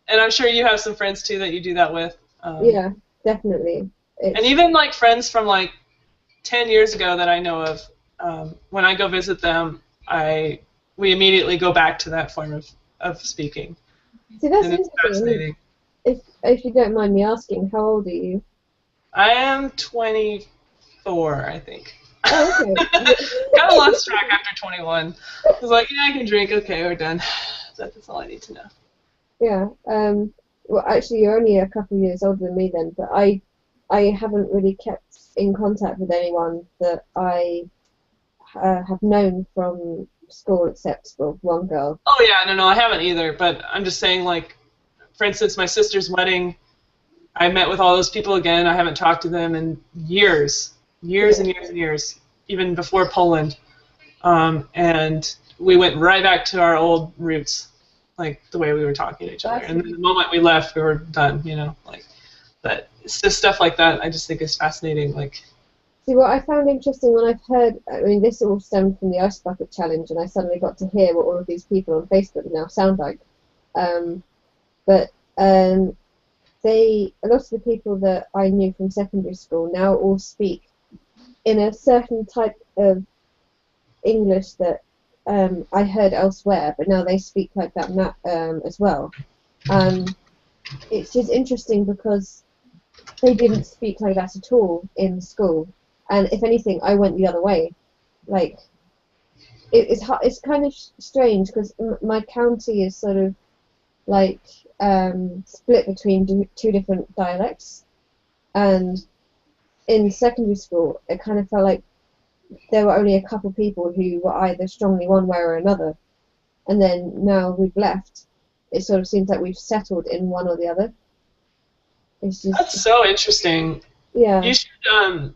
And I'm sure you have some friends too that you do that with. yeah, definitely. And It's even like friends from like 10 years ago that I know of, when I go visit them, we immediately go back to that form of speaking. see that's And it's interesting. I mean, fascinating. if you don't mind me asking, how old are you? I am 24, I think. Oh, okay. Kind of lost track after 21. I was like, yeah, I can drink. Okay, we're done. That's all I need to know. Yeah. Well, actually, you're only a couple of years older than me then, but I haven't really kept in contact with anyone that I have known from school except well, one girl. Oh yeah, no, I haven't either. But I'm just saying, like, for instance, my sister's wedding, I met with all those people again. I haven't talked to them in years and years and years, even before Poland. And we went right back to our old roots, like the way we were talking to each other. And then the moment we left, we were done, you know. Like, but it's just stuff like that I just think is fascinating. Like, See, what I found interesting when I've heard, I mean, this all stemmed from the Ice Bucket Challenge, and I suddenly got to hear what all of these people on Facebook now sound like. But a lot of the people that I knew from secondary school now all speak in a certain type of English that I heard elsewhere, but now they speak like that as well. It's just interesting because they didn't speak like that at all in school, and if anything, I went the other way. Like, it's kind of strange because my county is sort of like split between two different dialects, and in secondary school, it kind of felt like there were only a couple of people who were either strongly one way or another, and then now we've left, it sort of seems like we've settled in one or the other. It's just that's so interesting. yeah. You should.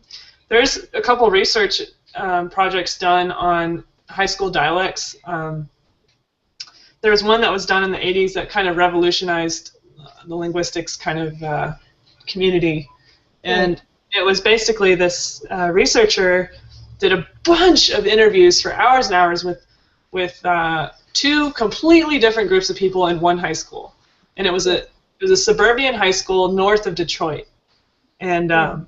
There's a couple research projects done on high school dialects. There was one that was done in the 80s that kind of revolutionized the linguistics kind of community, and it was basically this researcher did a bunch of interviews for hours and hours with two completely different groups of people in one high school, and it was a suburban high school north of Detroit, and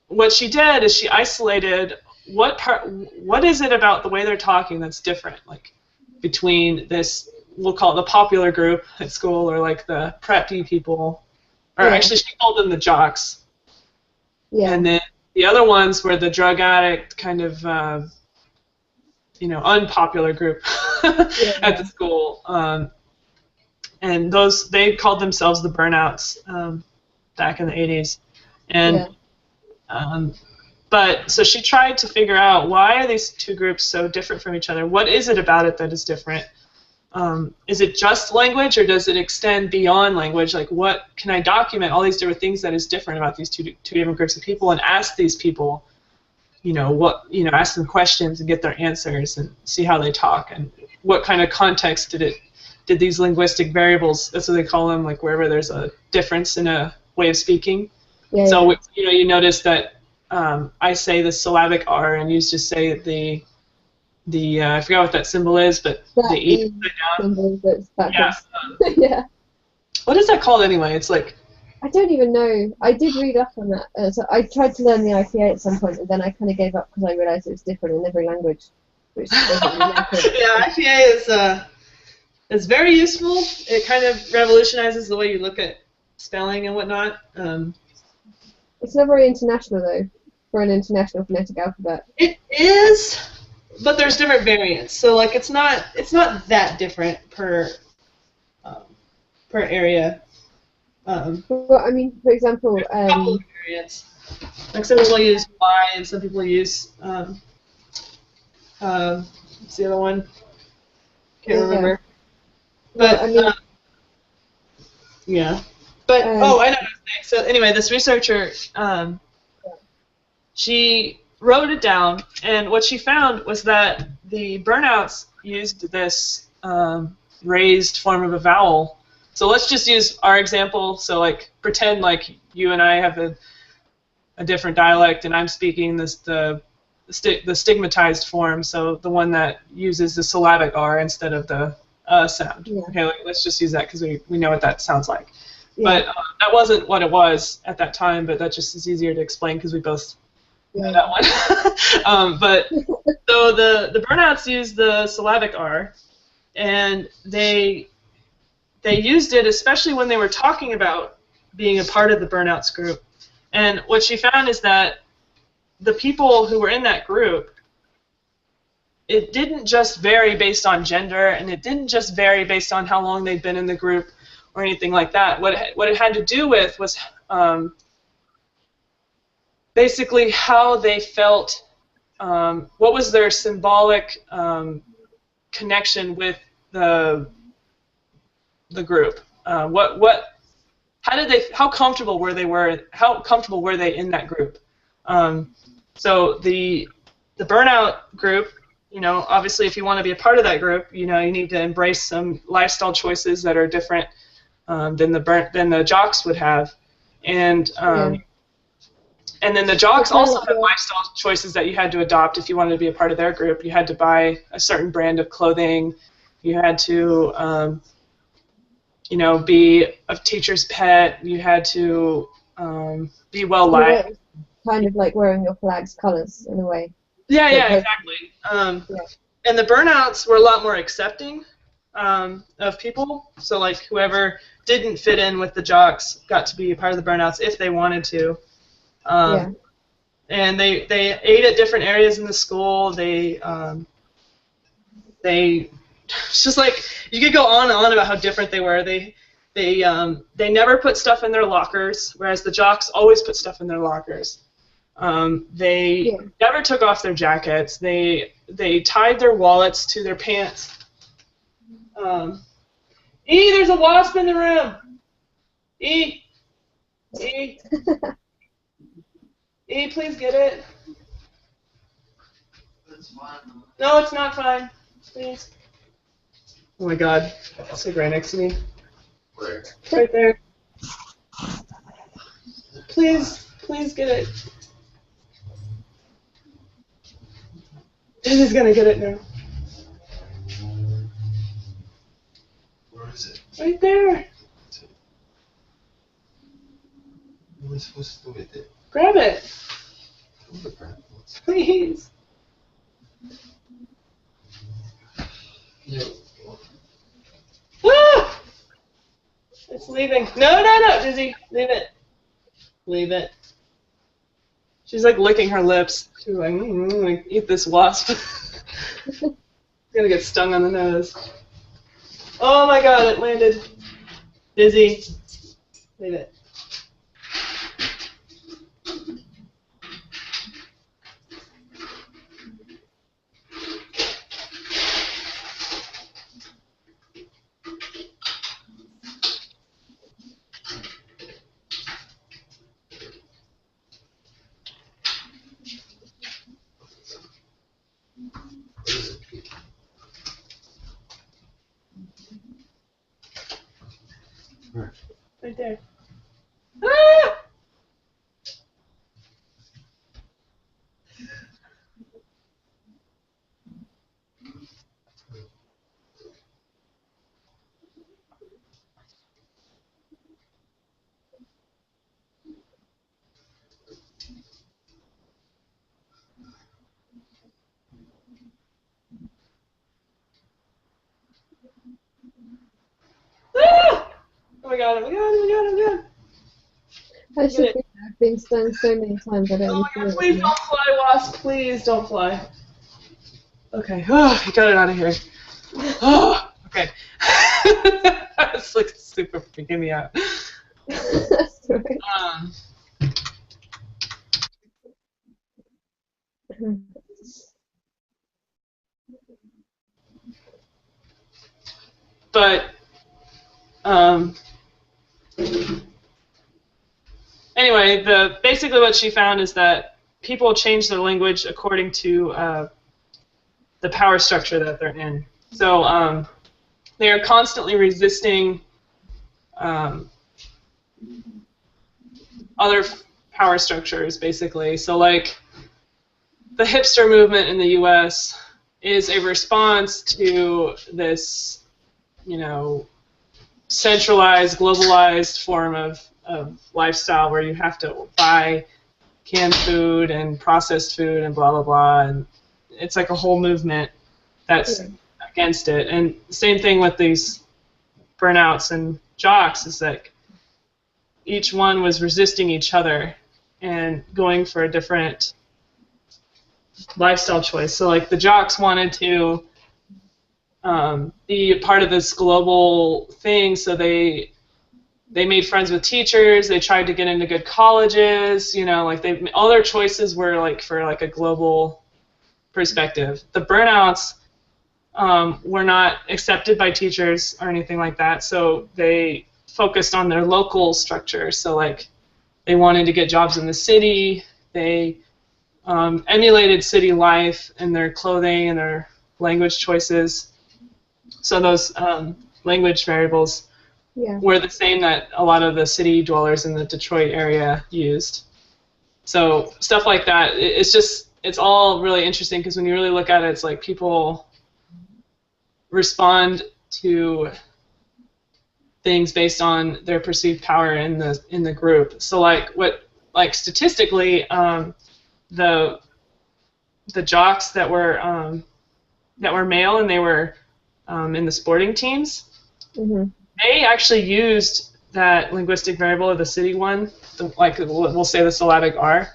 what she did is she isolated what is it about the way they're talking that's different, like between this, we'll call it the popular group at school, or like the preppy people, or actually she called them the jocks. Yeah. And then the other ones were the drug addict kind of unpopular group at the school. And they called themselves the Burnouts back in the 80s. And but so she tried to figure out, why are these two groups so different from each other? What is it about it that is different? Is it just language, or does it extend beyond language? Like, what can I document all these different things that is different about these two different groups of people, and ask these people, ask them questions and get their answers and see how they talk, and what kind of context did these linguistic variables, that's what they call them, like wherever there's a difference in a way of speaking. You notice that I say the syllabic R, and you just say the I forgot what that symbol is, but the E symbol that's backwards. Yeah. What is that called anyway? It's like, I don't even know. I did read up on that. So I tried to learn the IPA at some point, and then I kind of gave up because I realised it was different in every language. Which yeah, IPA is very useful. It kind of revolutionizes the way you look at spelling and whatnot. It's not very international though, for an international phonetic alphabet. It is, but there's different variants. So like it's not that different per area. Well, I mean, for example, a couple of variants. Like some people use Y, and some people use what's the other one? Can't remember. But I mean, yeah. But I know what I was saying. So anyway, this researcher, she wrote it down, and what she found was that the Burnouts used this raised form of a vowel. So let's just use our example. So like pretend like you and I have a different dialect, and I'm speaking the stigmatized form, so the one that uses the syllabic R instead of the sound. Yeah. Okay, let's just use that because we know what that sounds like. Yeah. But that wasn't what it was at that time, but that just is easier to explain because we both know that one. But so the Burnouts used the syllabic R, and they used it especially when they were talking about being a part of the Burnouts group. And what she found is that the people who were in that group, it didn't just vary based on gender, and it didn't just vary based on how long they'd been in the group or anything like that. What it had to do with was basically how they felt, what was their symbolic connection with the group. How comfortable were they in that group? So the Burnout group, obviously if you want to be a part of that group, you need to embrace some lifestyle choices that are different than the jocks would have, and then the jocks also had lifestyle choices that you had to adopt if you wanted to be a part of their group. You had to buy a certain brand of clothing. You had to, be a teacher's pet. You had to be well liked. Kind of like wearing your flag's colors in a way. Yeah, exactly. And the Burnouts were a lot more accepting of people. So like whoever didn't fit in with the jocks got to be a part of the Burnouts if they wanted to. And they ate at different areas in the school. It's just like you could go on and on about how different they were. They never put stuff in their lockers, whereas the jocks always put stuff in their lockers. They never took off their jackets. They tied their wallets to their pants. There's a wasp in the room. E, please get it. No, it's not fine. Please. Oh my God, it's like right next to me. Where? Right there. Please get it. He's gonna get it now. Where is it? Right there. What am I supposed to do with it? Grab it. Please. Yeah. Ah! It's leaving. No, Dizzy. Leave it. Leave it. She's like licking her lips. She's like, eat this wasp. gonna get stung on the nose. Oh my god, it landed. Busy. Leave it. Right there. Ah! Ah! Oh my god, oh my god, oh my god, oh my god. I should Get it. be. I've been stung so many times I don't Oh even my feel god, it please anymore. don't fly, wasp. Please don't fly. Okay. Oh, I got it out of here. Oh, okay. It's like super freaking me out. That's right. Um, but um, anyway, basically what she found is that people change their language according to the power structure that they're in. So they are constantly resisting um, other power structures, basically. So like the hipster movement in the U.S. is a response to this, you know, centralized, globalized form of lifestyle where you have to buy canned food and processed food and blah, blah, blah. And it's like a whole movement that's Yeah. against it. And same thing with these burnouts and jocks is like each one was resisting each other and going for a different lifestyle choice. So like the jocks wanted to be part of this global thing, so they made friends with teachers. They tried to get into good colleges. You know, like all their choices were like for like a global perspective. The burnouts were not accepted by teachers or anything like that, so they focused on their local structure. So like they wanted to get jobs in the city. They emulated city life in their clothing and their language choices. So those language variables Yeah. were the same that a lot of the city dwellers in the Detroit area used. So stuff like that, it's all really interesting because when you really look at it, it's like people respond to things based on their perceived power in the group. So like statistically, the jocks that were male and they were in the sporting teams, Mhm. they actually used that linguistic variable of the city one, like we'll say the syllabic R.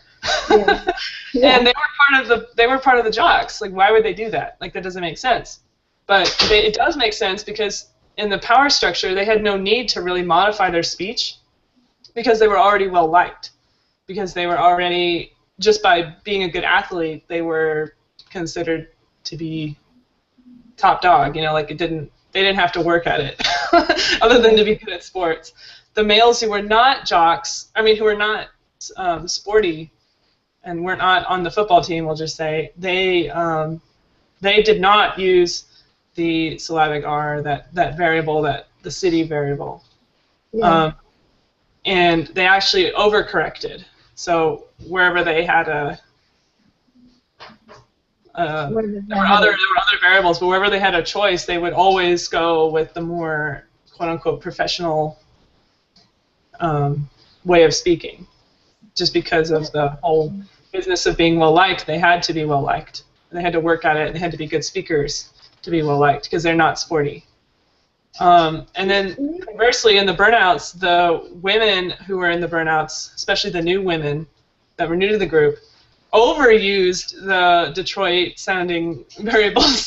Yeah. Yeah. And they were part of the jocks. Like, why would they do that? Like, that doesn't make sense. But it does make sense because in the power structure, they had no need to really modify their speech because they were already well liked. Because they were already, just by being a good athlete, they were considered to be top dog. You know, like they didn't have to work at it other than to be good at sports. The males who were not jocks, who were not sporty and were not on the football team, we'll just say, they did not use the syllabic R, that variable, that the city variable. Yeah. And they actually overcorrected. So wherever they had there were other variables, but wherever they had a choice, they would always go with the more quote unquote professional way of speaking. Just because of the whole business of being well liked, they had to be well liked. They had to work at it, and they had to be good speakers to be well liked because they're not sporty. And then conversely, in the burnouts, the women who were in the burnouts, especially the new women that were new to the group, overused the Detroit sounding variables.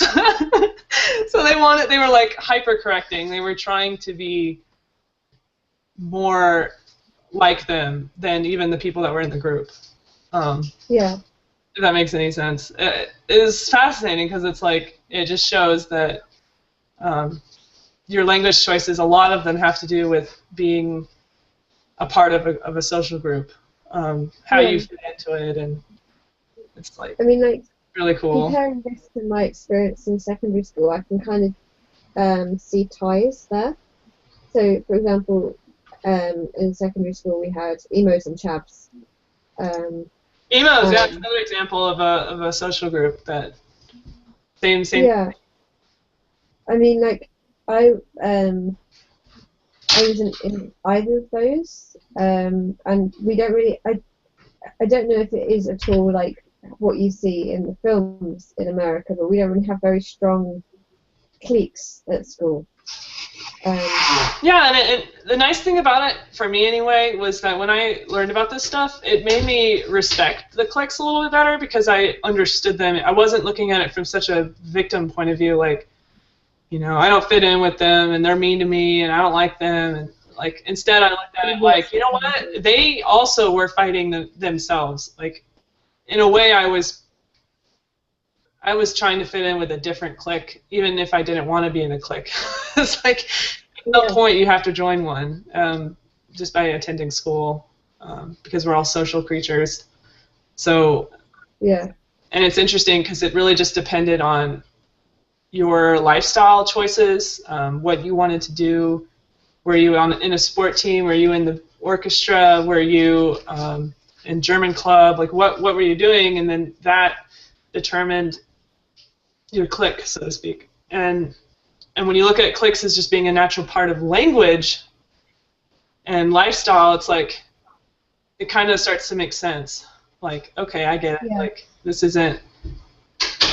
So they were like hyper correcting. They were trying to be more like them than even the people that were in the group. Yeah. If that makes any sense. It is fascinating because it's like, it just shows that your language choices, a lot of them have to do with being a part of a social group, how you fit into it, and it's like, I mean, like, really cool. comparing this to my experience in secondary school, I can kind of see ties there. So, for example, in secondary school we had emos and chavs. Emos, yeah, that's another example of a social group that same. Yeah. I mean, like, I wasn't in either of those, and we don't really. I don't know if it is at all like what you see in the films in America, but we don't really have very strong cliques at school. Yeah, and the nice thing about it, for me anyway, was that when I learned about this stuff, it made me respect the cliques a little bit better because I understood them. I wasn't looking at it from such a victim point of view, like, you know, I don't fit in with them and they're mean to me and I don't like them. And like, instead I looked at it like, you know what? They also were fighting themselves. Like, in a way, I was trying to fit in with a different clique, even if I didn't want to be in a clique. It's like, at some point you have to join one, just by attending school, because we're all social creatures. So, yeah. And it's interesting because it really just depended on your lifestyle choices, what you wanted to do. Were you in a sport team? Were you in the orchestra? Were you in German club? Like, what were you doing? And then that determined your clique, so to speak. And when you look at cliques as just being a natural part of language and lifestyle, it's like, it kind of starts to make sense. Like, okay, I get it. Yeah. Like, this isn't.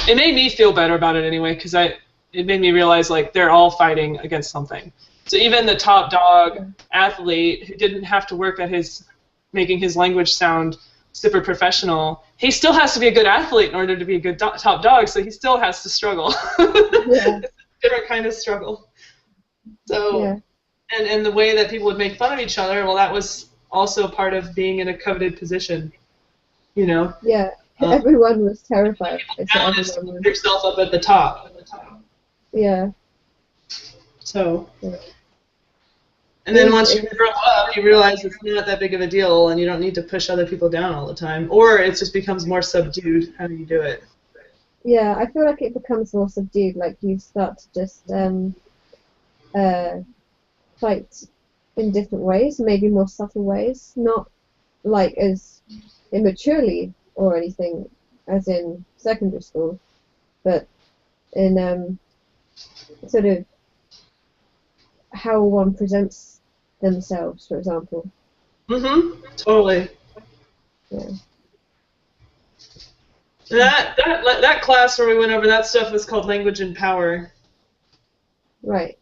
It made me feel better about it anyway, because it made me realize, like, they're all fighting against something. So even the top dog athlete who didn't have to work at making his language sound super professional, he still has to be a good athlete in order to be a good top dog, so he still has to struggle. Yeah. It's a different kind of struggle. So, and the way that people would make fun of each other, well, that was also part of being in a coveted position, you know? Yeah. Everyone was terrified. Put yourself up at the top. Yeah. So, and then once you grow up, you realize it's not that big of a deal, and you don't need to push other people down all the time, or it just becomes more subdued. How do you do it? Yeah, I feel like it becomes more subdued. Like, you start to just fight in different ways, maybe more subtle ways, not like as immaturely or anything as in secondary school, but in sort of how one presents themselves, for example. Totally. Yeah. That class where we went over that stuff was called Language and Power. Right.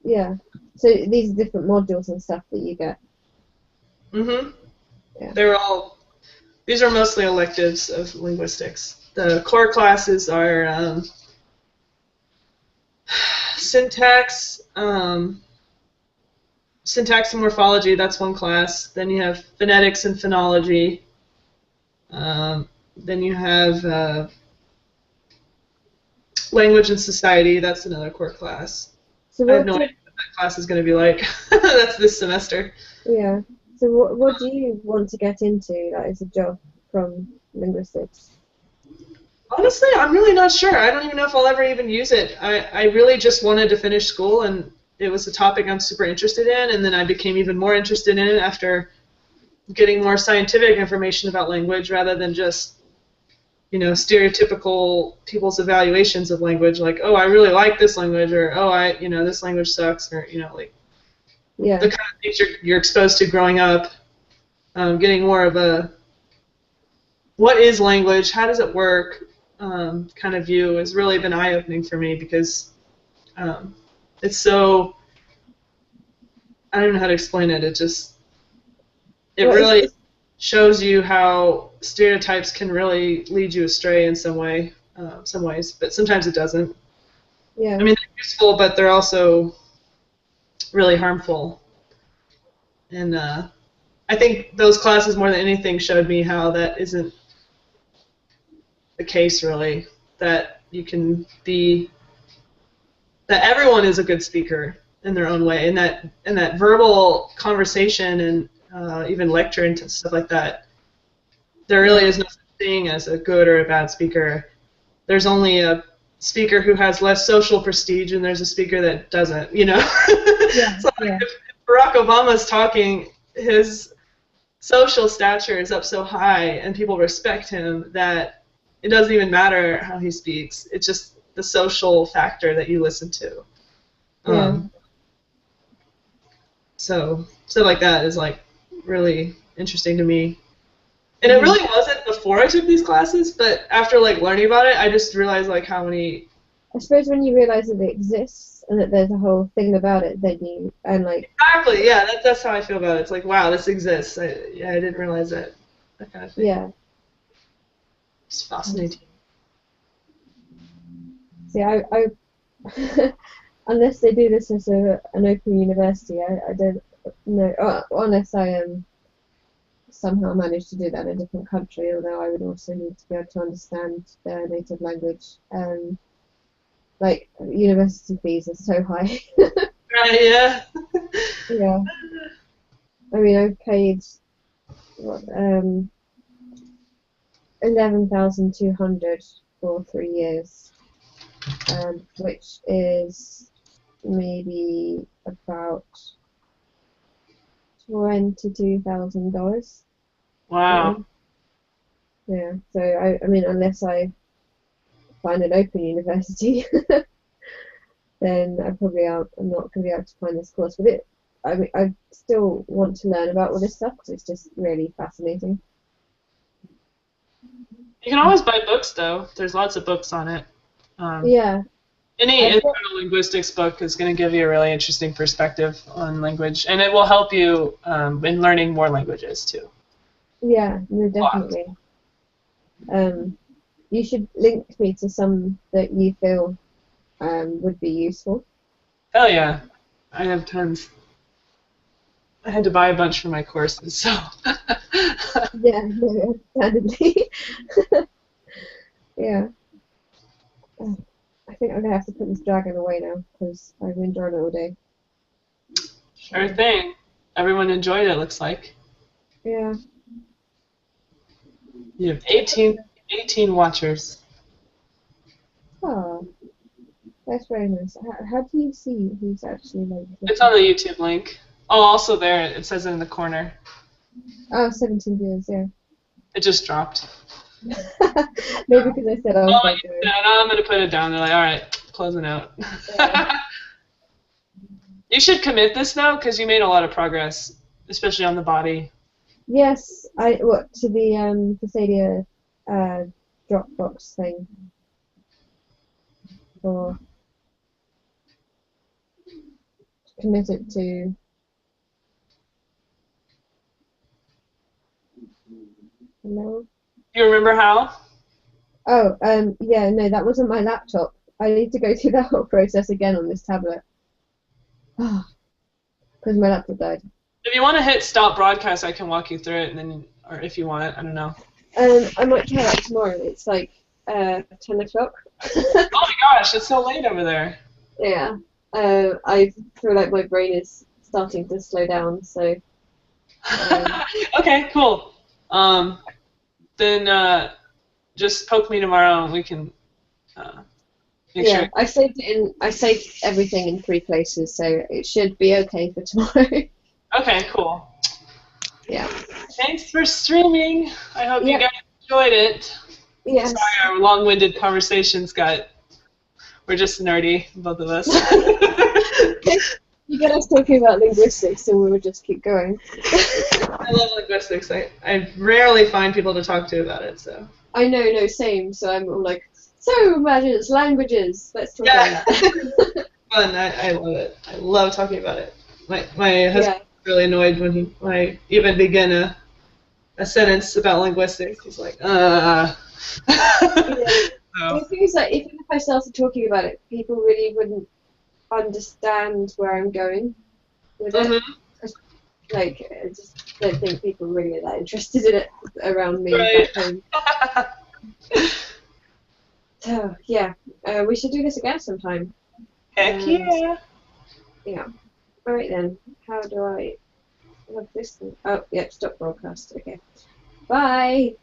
Yeah. So these are different modules and stuff that you get. Yeah. These are mostly electives of linguistics. The core classes are syntax, syntax and morphology. That's one class. Then you have phonetics and phonology. Then you have language and society. That's another core class. So I have no idea what that class is going to be like. That's this semester. Yeah. So what do you want to get into that is a job from linguistics? Honestly, I'm really not sure. I don't even know if I'll ever even use it. I really just wanted to finish school, and it was a topic I'm super interested in, and then I became even more interested in it after getting more scientific information about language rather than just, you know, stereotypical people's evaluations of language, like, oh, I really like this language, or oh, this language sucks, or, you know, like, the kind of things you're exposed to growing up, getting more of a what is language, how does it work kind of view has really been eye-opening for me, because it's so, I don't know how to explain it, it really shows you how stereotypes can really lead you astray in some ways, but sometimes it doesn't. Yeah. I mean, they're useful, but they're also really harmful. And I think those classes, more than anything, showed me how that isn't the case, really. That you can be, that everyone is a good speaker in their own way, and that verbal conversation and even lecture and stuff like that, there really is no such thing as a good or a bad speaker. There's only a speaker who has less social prestige, and there's a speaker that doesn't, you know? Yeah, So if Barack Obama's talking, his social stature is up so high, and people respect him, that it doesn't even matter how he speaks. It's just the social factor that you listen to. So stuff like that is like really interesting to me. And it really wasn't before I took these classes, but after like learning about it, I just realized like how many. I suppose when you realize that it exists and that there's a whole thing about it, then you Exactly, yeah, that's how I feel about it. It's like, wow, this exists. I didn't realize that kind of thing. Yeah. It's fascinating. See, I unless they do this as an open university, I don't know. Unless I somehow manage to do that in a different country, although I would also need to be able to understand their native language. Like, university fees are so high. Right, yeah. Yeah. I mean, I've paid, what, 11,200 for 3 years, which is maybe about $22,000. Wow. Yeah. So I mean, unless I find an open university, then I'm not going to be able to find this course. But I still want to learn about all this stuff because it's just really fascinating. You can always buy books, though. There's lots of books on it. Yeah. Any internal linguistics book is going to give you a really interesting perspective on language, and it will help you in learning more languages, too. Yeah, no, definitely. You should link me to some that you feel would be useful. Hell yeah. I have tons. I had to buy a bunch for my courses, so. Yeah, no, understandably. Yeah. I think I'm going to have to put this dragon away now because I've been drawing it all day. Sure thing. Everyone enjoyed it, looks like. Yeah. You have 18 watchers. Oh, that's very nice. How do you see who's actually like? It's on the YouTube link. Oh, also there, it says it in the corner. Oh, 17 viewers, yeah. It just dropped. Maybe because I said I was like. No, I'm going to put it down. They're like, all right, closing out. Yeah. You should commit this, though, because you made a lot of progress, especially on the body. Yes, to the Fasadia Dropbox thing. Or commit it to. Hello? You remember how? Oh, yeah, no, that wasn't my laptop. I need to go through that whole process again on this tablet. Because my laptop died. If you want to hit stop broadcast, I can walk you through it, and then, or if you want, I don't know. I might try that tomorrow. It's like 10 o'clock. Oh my gosh, it's so late over there. Yeah. I feel like my brain is starting to slow down, so. Okay, cool. Then just poke me tomorrow, and we can make sure. I saved everything in 3 places, so it should be okay for tomorrow. Okay, cool. Yeah. Thanks for streaming. I hope you guys enjoyed it. Yes. Sorry, our long-winded conversations we're just nerdy, both of us. You get us talking about linguistics, so we would just keep going. I love linguistics. I rarely find people to talk to about it, so. I know, no, same. So I'm all like, so imagine it's languages. Let's talk about that. Fun. I love it. I love talking about it. My husband was really annoyed when I even began a a sentence about linguistics. He's like, Yeah. So, The thing is that even if I started talking about it, people really wouldn't understand where I'm going with it. mhm, Like, I just don't think people really are that interested in it around me right. back home. So, yeah, we should do this again sometime. Heck And, yeah. yeah. Alright then, how do I have this thing? Oh, yeah, stop broadcast. Okay. Bye!